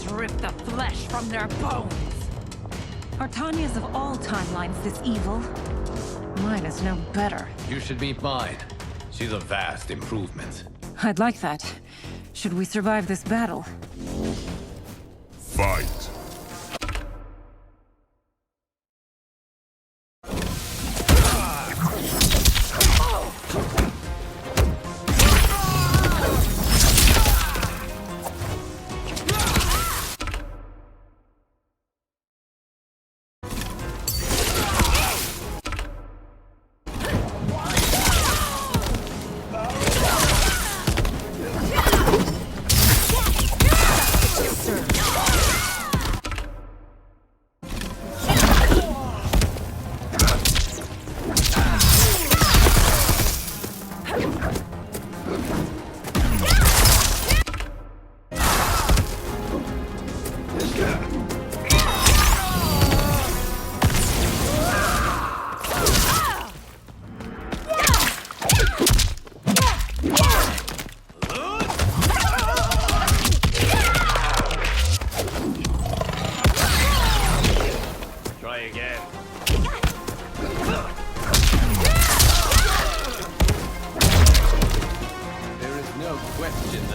rip the flesh from their bones. Are Tanya's of all timelines this evil? Mine is no better. You should meet mine. She's a vast improvement. I'd like that. Should we survive this battle? Fight.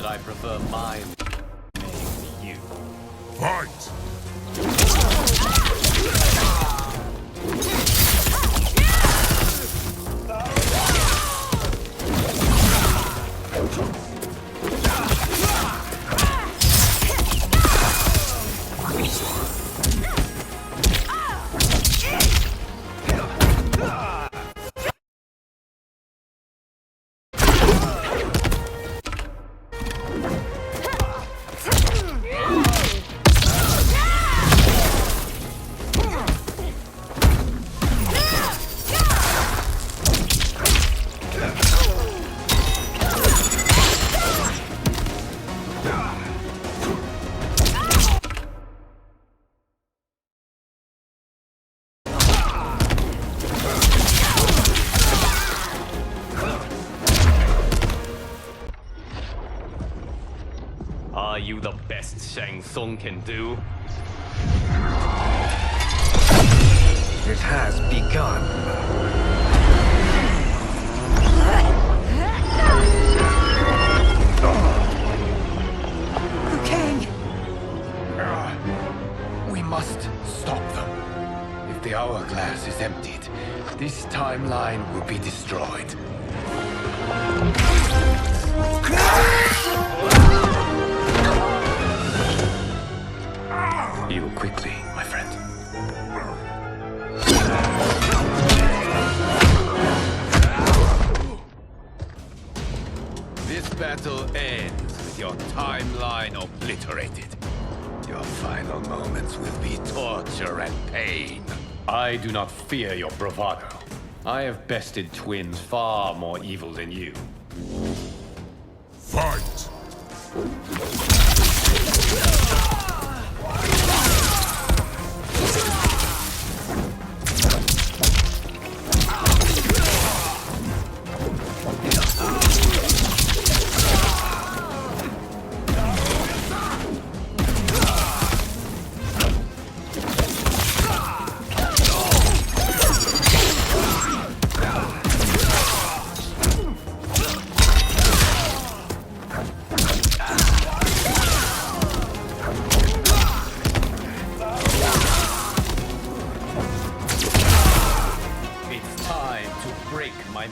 I prefer mine to you. Fight! Are you the best Shang Tsung can do? It has begun. Liu Kang! We must stop them. If the hourglass is emptied, this timeline will be destroyed. Heal quickly, my friend. battle ends with your timeline obliterated. Your final moments will be torture and pain. I do not fear your bravado. I have bested twins far more evil than you. Fight!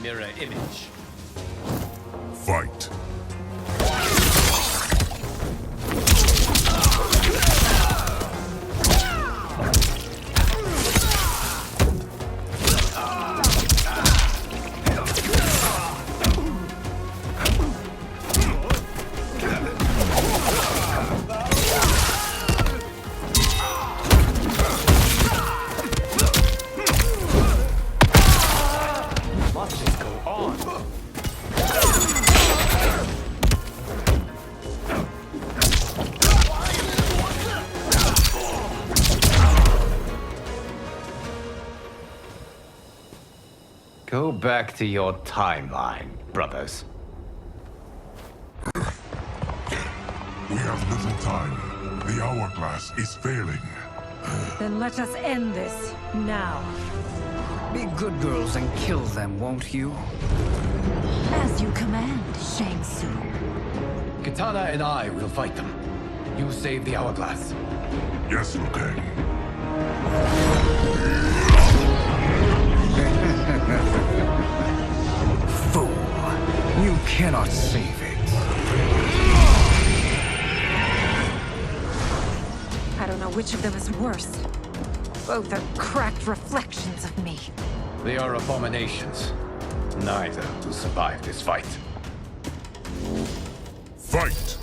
Mirror image. Fight. Go back to your timeline, brothers. We have little time. The hourglass is failing. Then let us end this, now. Be good girls and kill them, won't you? As you command, Shang Tsung. Katana and I will fight them. You save the hourglass. Yes, Liu Kang. Fool! You cannot save it. I don't know which of them is worse. Both are cracked reflections of me. They are abominations. Neither will survive this fight. Fight!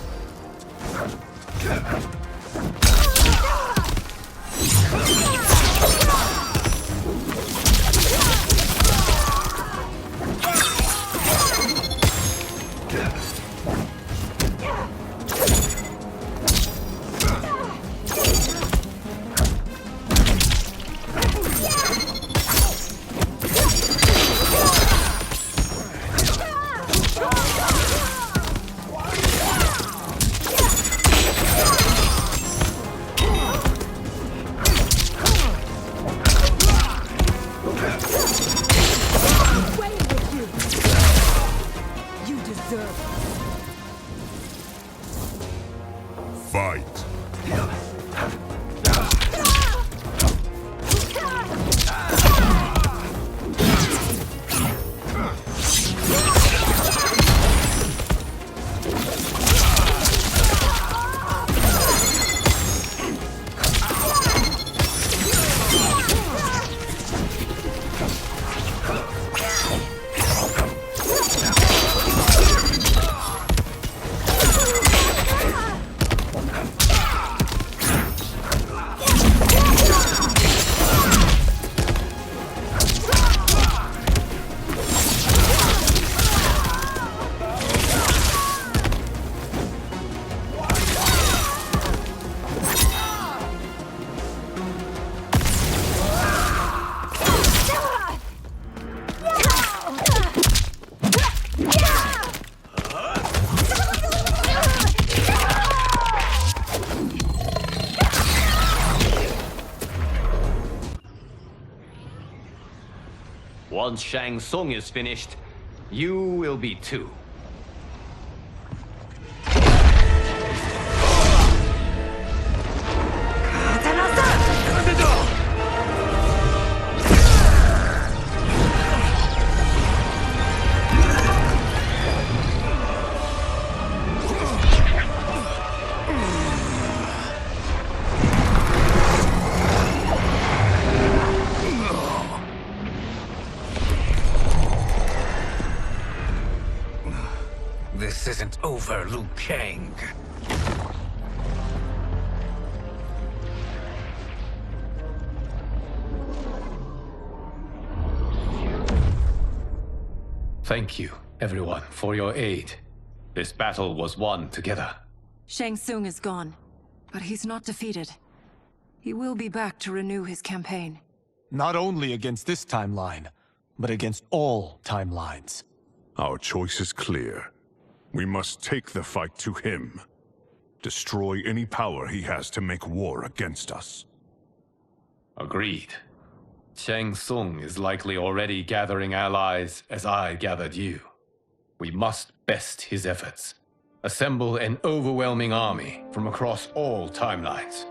Fight! Once Shang Tsung is finished, you will be too. isn't over, Liu Kang. Thank you, everyone, for your aid. This battle was won together. Shang Tsung is gone, but he's not defeated. He will be back to renew his campaign. Not only against this timeline, but against all timelines. Our choice is clear. We must take the fight to him. Destroy any power he has to make war against us. Agreed. Shang Tsung is likely already gathering allies as I gathered you. We must best his efforts. Assemble an overwhelming army from across all timelines.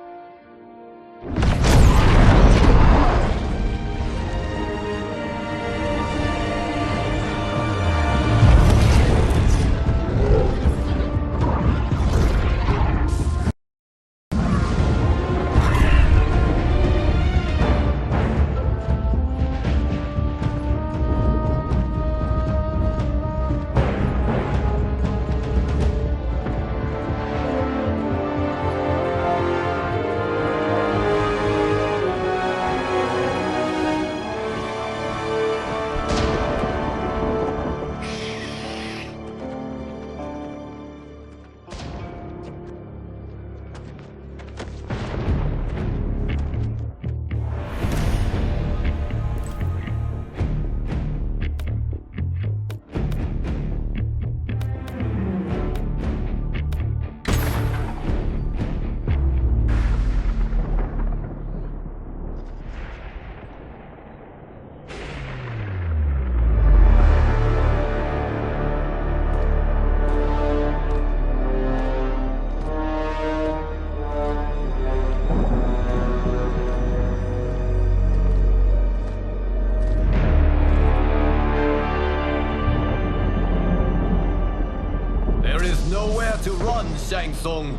To run, Shang Tsung.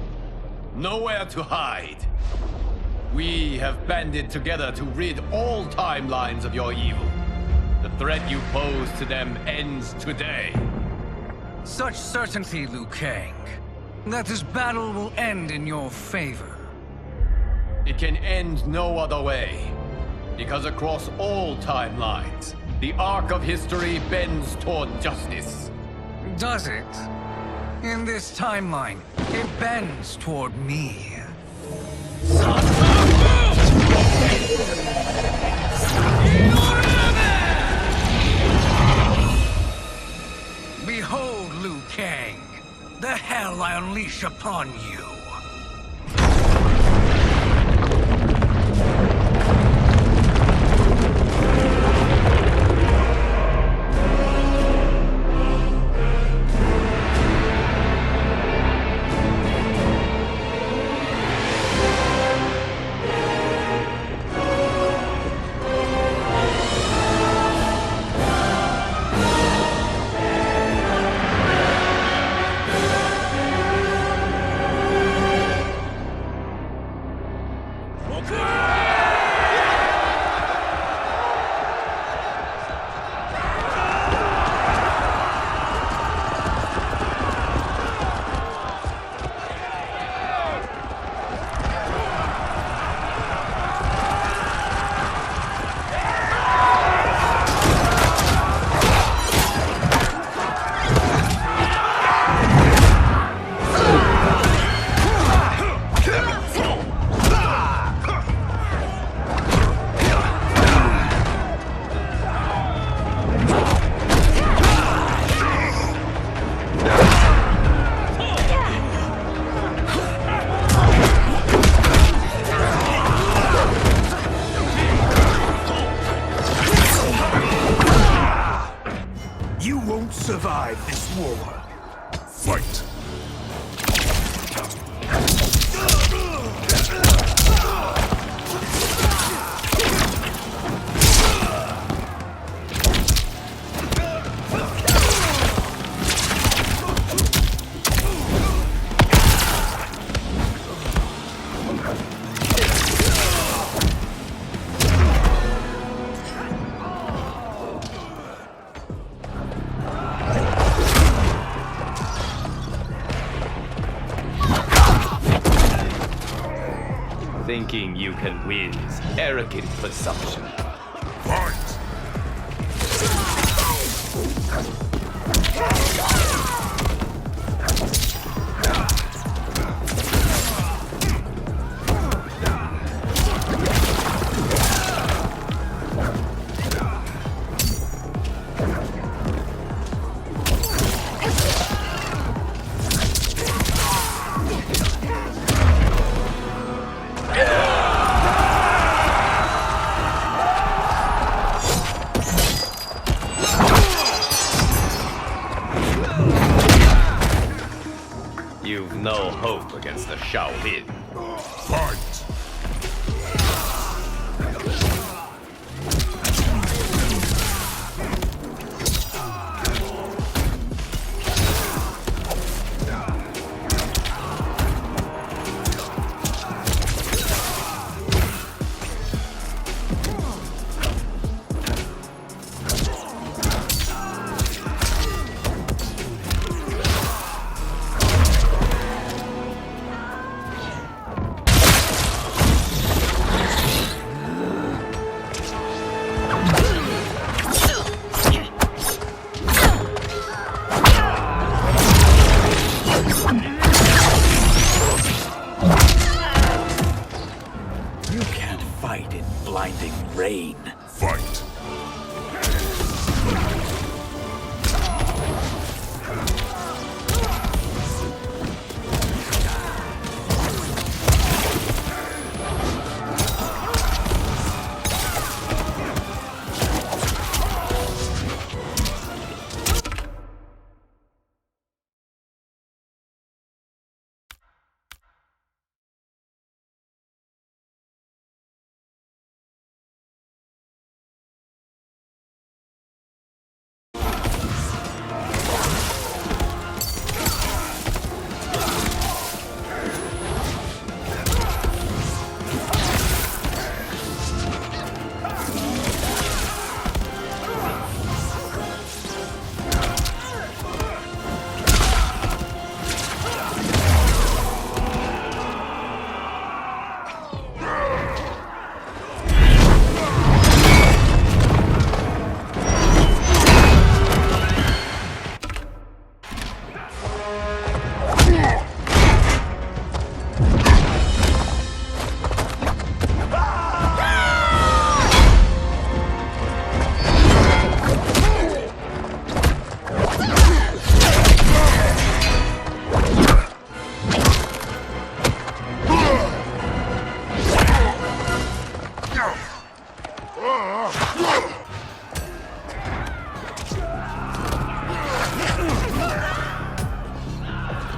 Nowhere to hide. We have banded together to rid all timelines of your evil. The threat you pose to them ends today. Such certainty, Liu Kang, that this battle will end in your favor. It can end no other way. Because across all timelines, the arc of history bends toward justice. Does it? In this timeline, it bends toward me. Behold, Liu Kang, the hell I unleash upon you. Survive this war. Fight. Thinking you can win is arrogant presumption. Fight! You've no hope against the Shaolin. Fight! Blinding rain. Fight!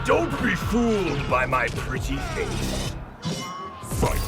Don't be fooled by my pretty face. Fight!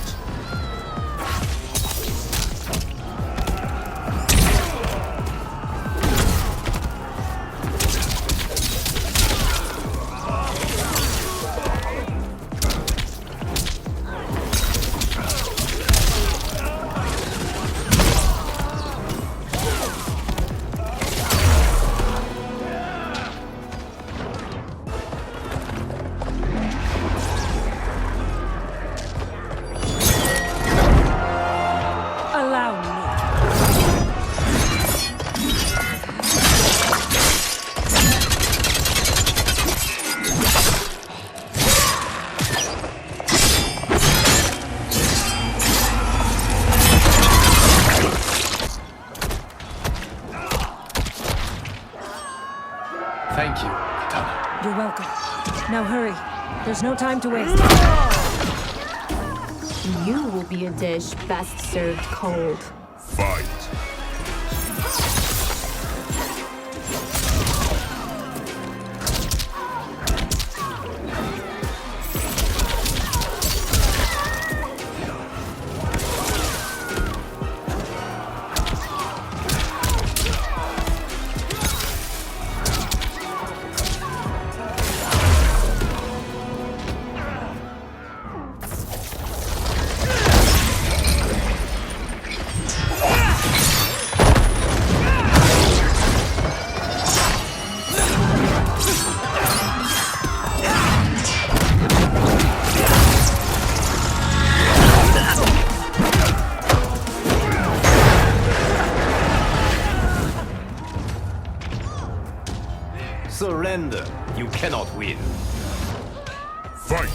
Thank you, Katana. You're welcome. Now hurry. There's no time to waste. You will be a dish best served cold. Fight! surrender, you cannot win. Fight!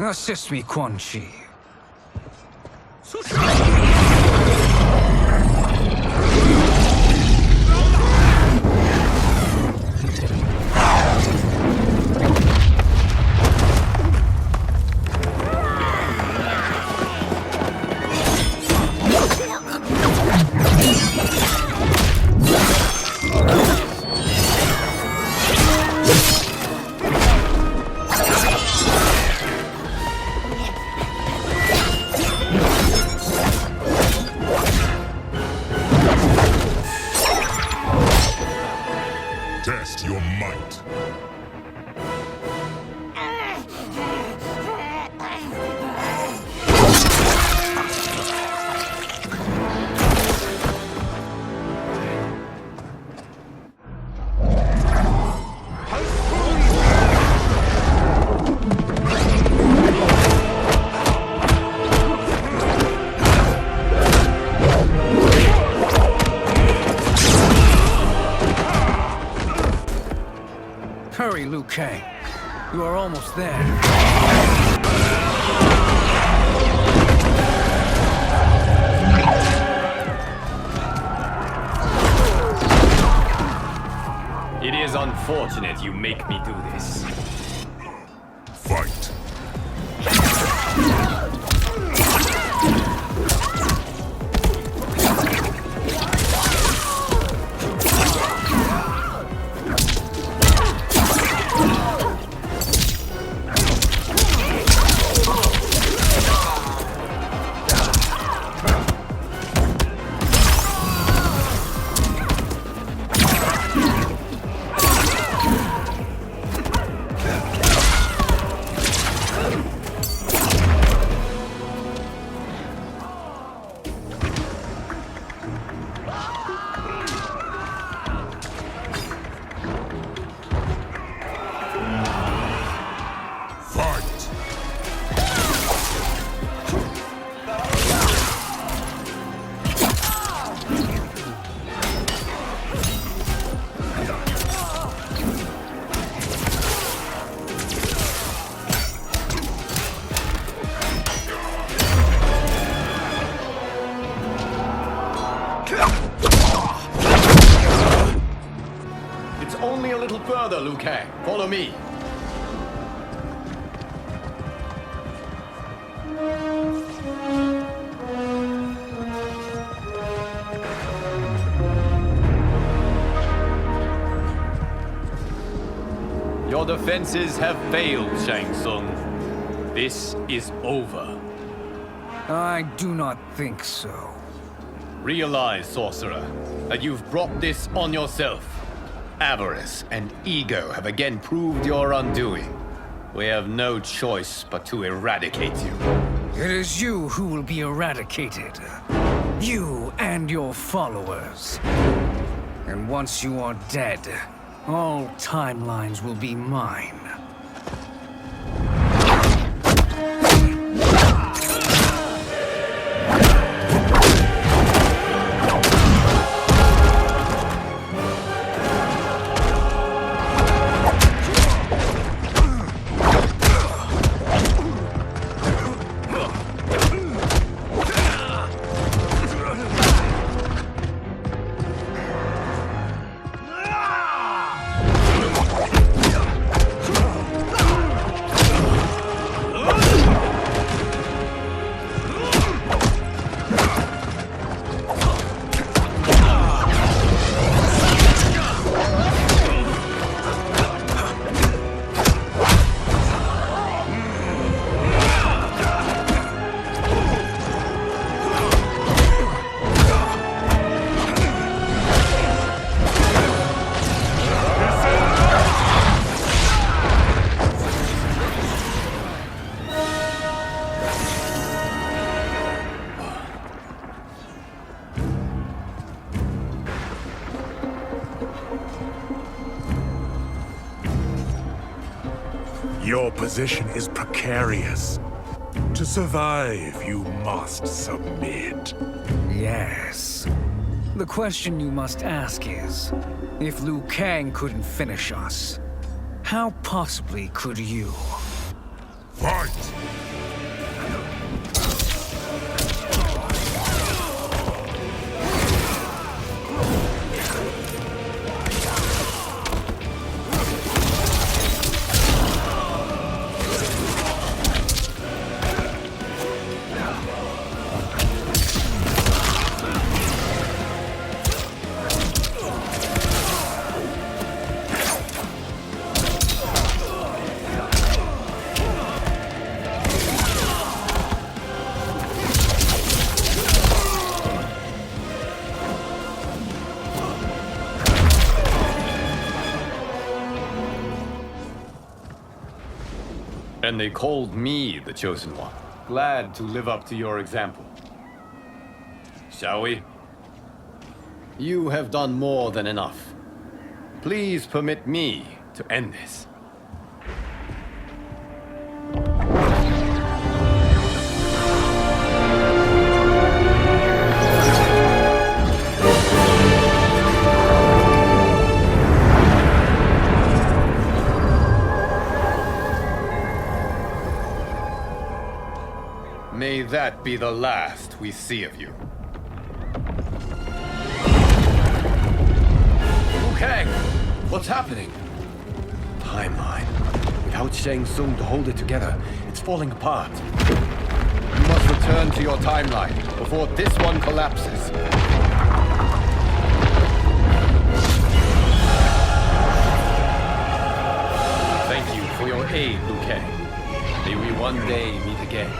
Assist me, Quan Chi. Test your might. Hurry, Liu Kang. You are almost there. It is unfortunate you make me do this. Fight. It's only a little further, Liu Kang. Follow me. Your defenses have failed, Shang Tsung. This is over. I do not think so. Realize, sorcerer, that you've brought this on yourself. Avarice and ego have again proved your undoing. We have no choice but to eradicate you. It is you who will be eradicated. You and your followers. And once you are dead, all timelines will be mine. Your position is precarious. To survive, you must submit. Yes. The question you must ask is, if Liu Kang couldn't finish us, how possibly could you? Fight! And they called me the Chosen One. Glad to live up to your example. Shall we? You have done more than enough. Please permit me to end this. May that be the last we see of you. Liu Kang! What's happening? Timeline. Without Shang Tsung to hold it together, it's falling apart. You must return to your timeline before this one collapses. Thank you for your aid, Liu Kang. May we one day meet again.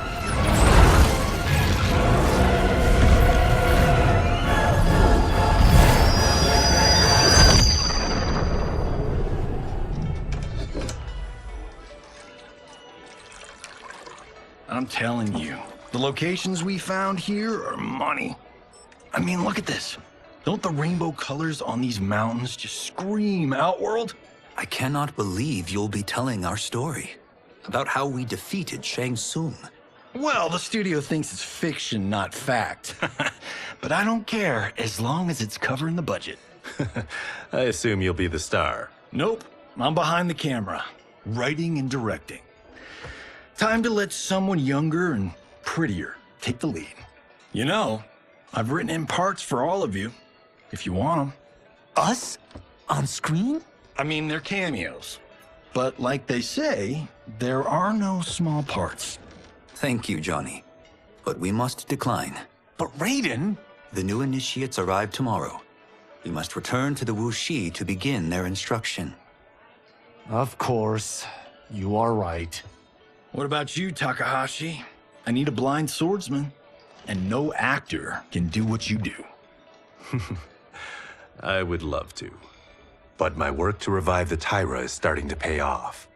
I'm telling you, the locations we found here are money. I mean, look at this. Don't the rainbow colors on these mountains just scream Outworld? I cannot believe you'll be telling our story about how we defeated Shang Tsung. Well, the studio thinks it's fiction, not fact. But I don't care, as long as it's covering the budget. I assume you'll be the star. Nope, I'm behind the camera, writing and directing. Time to let someone younger and prettier take the lead. You know, I've written in parts for all of you, if you want them. Us? On screen? I mean, they're cameos. But like they say, there are no small parts. Thank you, Johnny. But we must decline. But Raiden? The new initiates arrive tomorrow. We must return to the Wuxi to begin their instruction. Of course. You are right. What about you, Takahashi? I need a blind swordsman, and no actor can do what you do. I would love to. But my work to revive the Tyra is starting to pay off.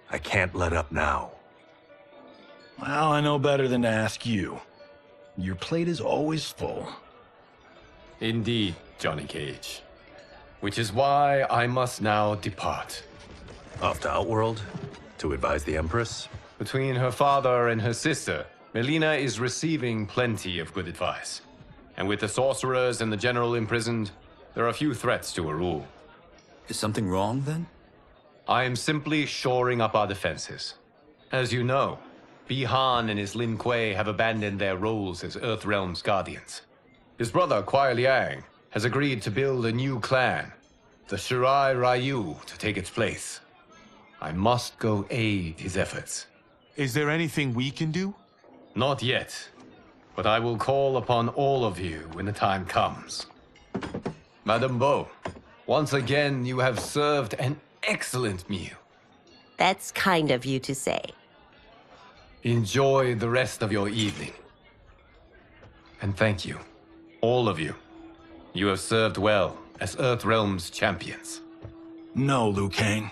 I can't let up now. Well, I know better than to ask you. Your plate is always full. Indeed, Johnny Cage. Which is why I must now depart. Off to Outworld? To advise the Empress? Between her father and her sister, Melina is receiving plenty of good advice. And with the sorcerers and the general imprisoned, there are few threats to her rule. Is something wrong, then? I am simply shoring up our defenses. As you know, Bi-Han and his Lin Kuei have abandoned their roles as Earthrealm's guardians. His brother, Kuai Liang, has agreed to build a new clan, the Shirai Ryu, to take its place. I must go aid his efforts. Is there anything we can do? Not yet, but I will call upon all of you when the time comes. Madame Bo, once again you have served an excellent meal. That's kind of you to say. Enjoy the rest of your evening. And thank you, all of you. You have served well as Earthrealm's champions. No, Liu Kang.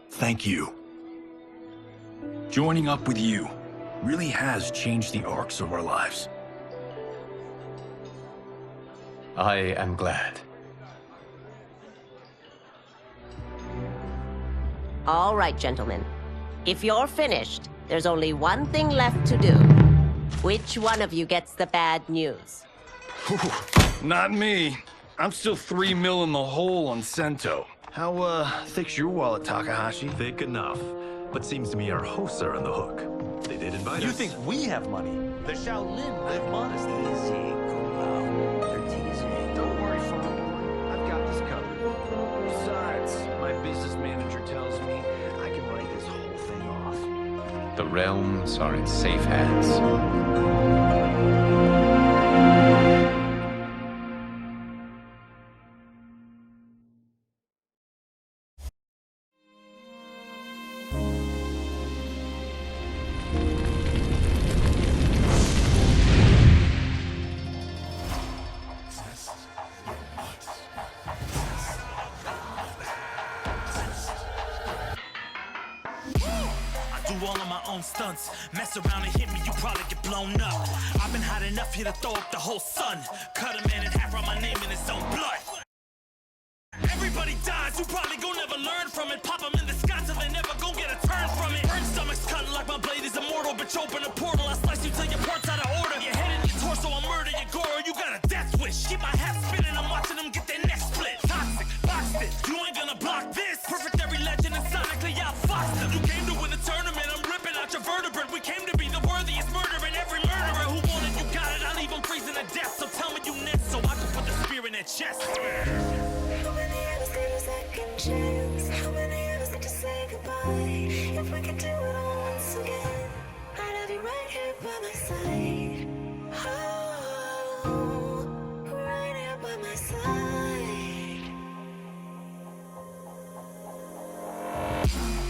Thank you. Joining up with you really has changed the arcs of our lives. I am glad. All right, gentlemen. If you're finished, there's only one thing left to do. Which one of you gets the bad news? Not me. I'm still 3 mil in the hole on Sento. How, thick's your wallet, Takahashi? Thick enough. But seems to me our hosts are on the hook. They did invite us. You think we have money? The Shaolin live modestly. Easy, they're teasing. Don't worry, Farm. I've got this covered. Besides, my business manager tells me I can write this whole thing off. The realms are in safe hands. All of my own stunts. Mess around and hit me, you probably get blown up. I've been hot enough here to throw up the whole sun. Cut a man in half, write my name in his own blood. Everybody dies, you probably gon' never learn from it. Pop them in the sky till they never gon' get a turn from it. Burn stomachs cut like my blade is immortal. Bitch, open a portal, I slice you till your parts out of order. Your head and your torso, I'll murder your gore. You got a death wish. Keep my hat spinning, I'm watching them get their necks split. Toxic, boxed it, you ain't gonna block this. Perfect every legend and sonically outfoxed them. You came to win the tournament. Your vertebrate, we came to be the worthiest murderer, and every murderer who wanted you got it. I'll leave them freezing to death. So tell me you next, so I can put the spear in their chest. How many of us get a second chance? How many of us get to say goodbye? If we could do it all once again, I'd have you right here by my side. Oh, right here by my side.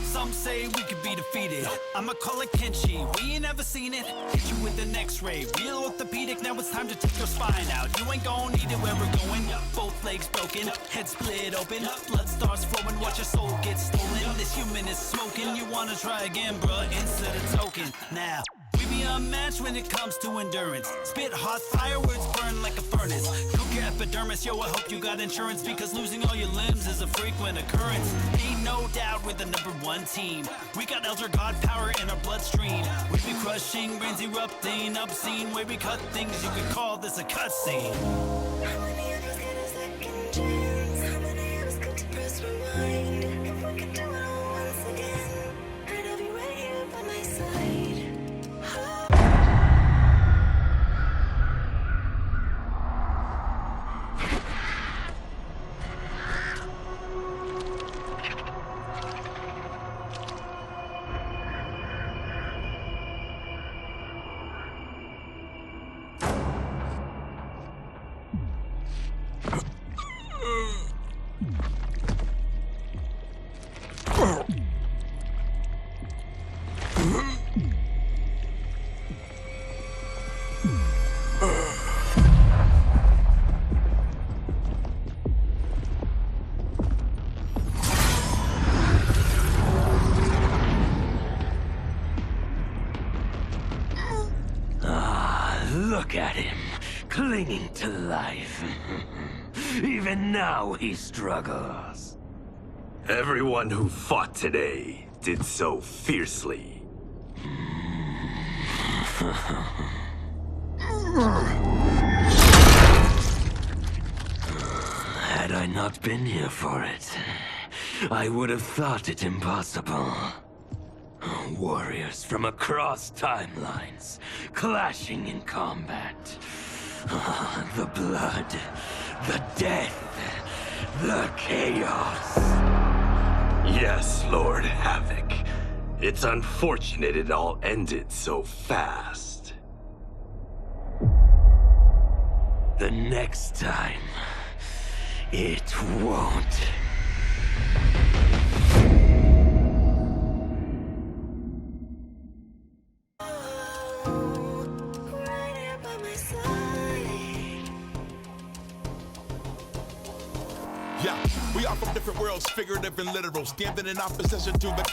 Some say we could be defeated. I'ma call it Kenshi. We ain't ever seen it. Hit you with an X-ray. Real orthopedic. Now it's time to take your spine out. You ain't gon' need it where we're going. Both legs broken, head split open. Blood starts flowing. Watch your soul get stolen. This human is smoking. You wanna try again, bruh? Insert a token. Now we be unmatched when it comes to endurance. Spit hot fireworks, burn like a furnace. Cook your epidermis, yo, I hope you got insurance, because losing all your limbs is a frequent occurrence. Ain't no doubt we're the #1 team. We got Elder God power in our bloodstream. We be crushing, brains erupting, obscene. Way we cut things, you could call this a cutscene. How many of us get a second chance? How many of us get to press rewind? If we could do it all once again, I'd have you right here by my side. Look at him, clinging to life. Even now he struggles. Everyone who fought today did so fiercely. Had I not been here for it, I would have thought it impossible. Warriors from across timelines, clashing in combat. The blood, the death, the chaos. Yes, Lord Havoc. It's unfortunate it all ended so fast. The next time, it won't. Yeah, we are from different worlds, figurative and literal, standing in opposition to the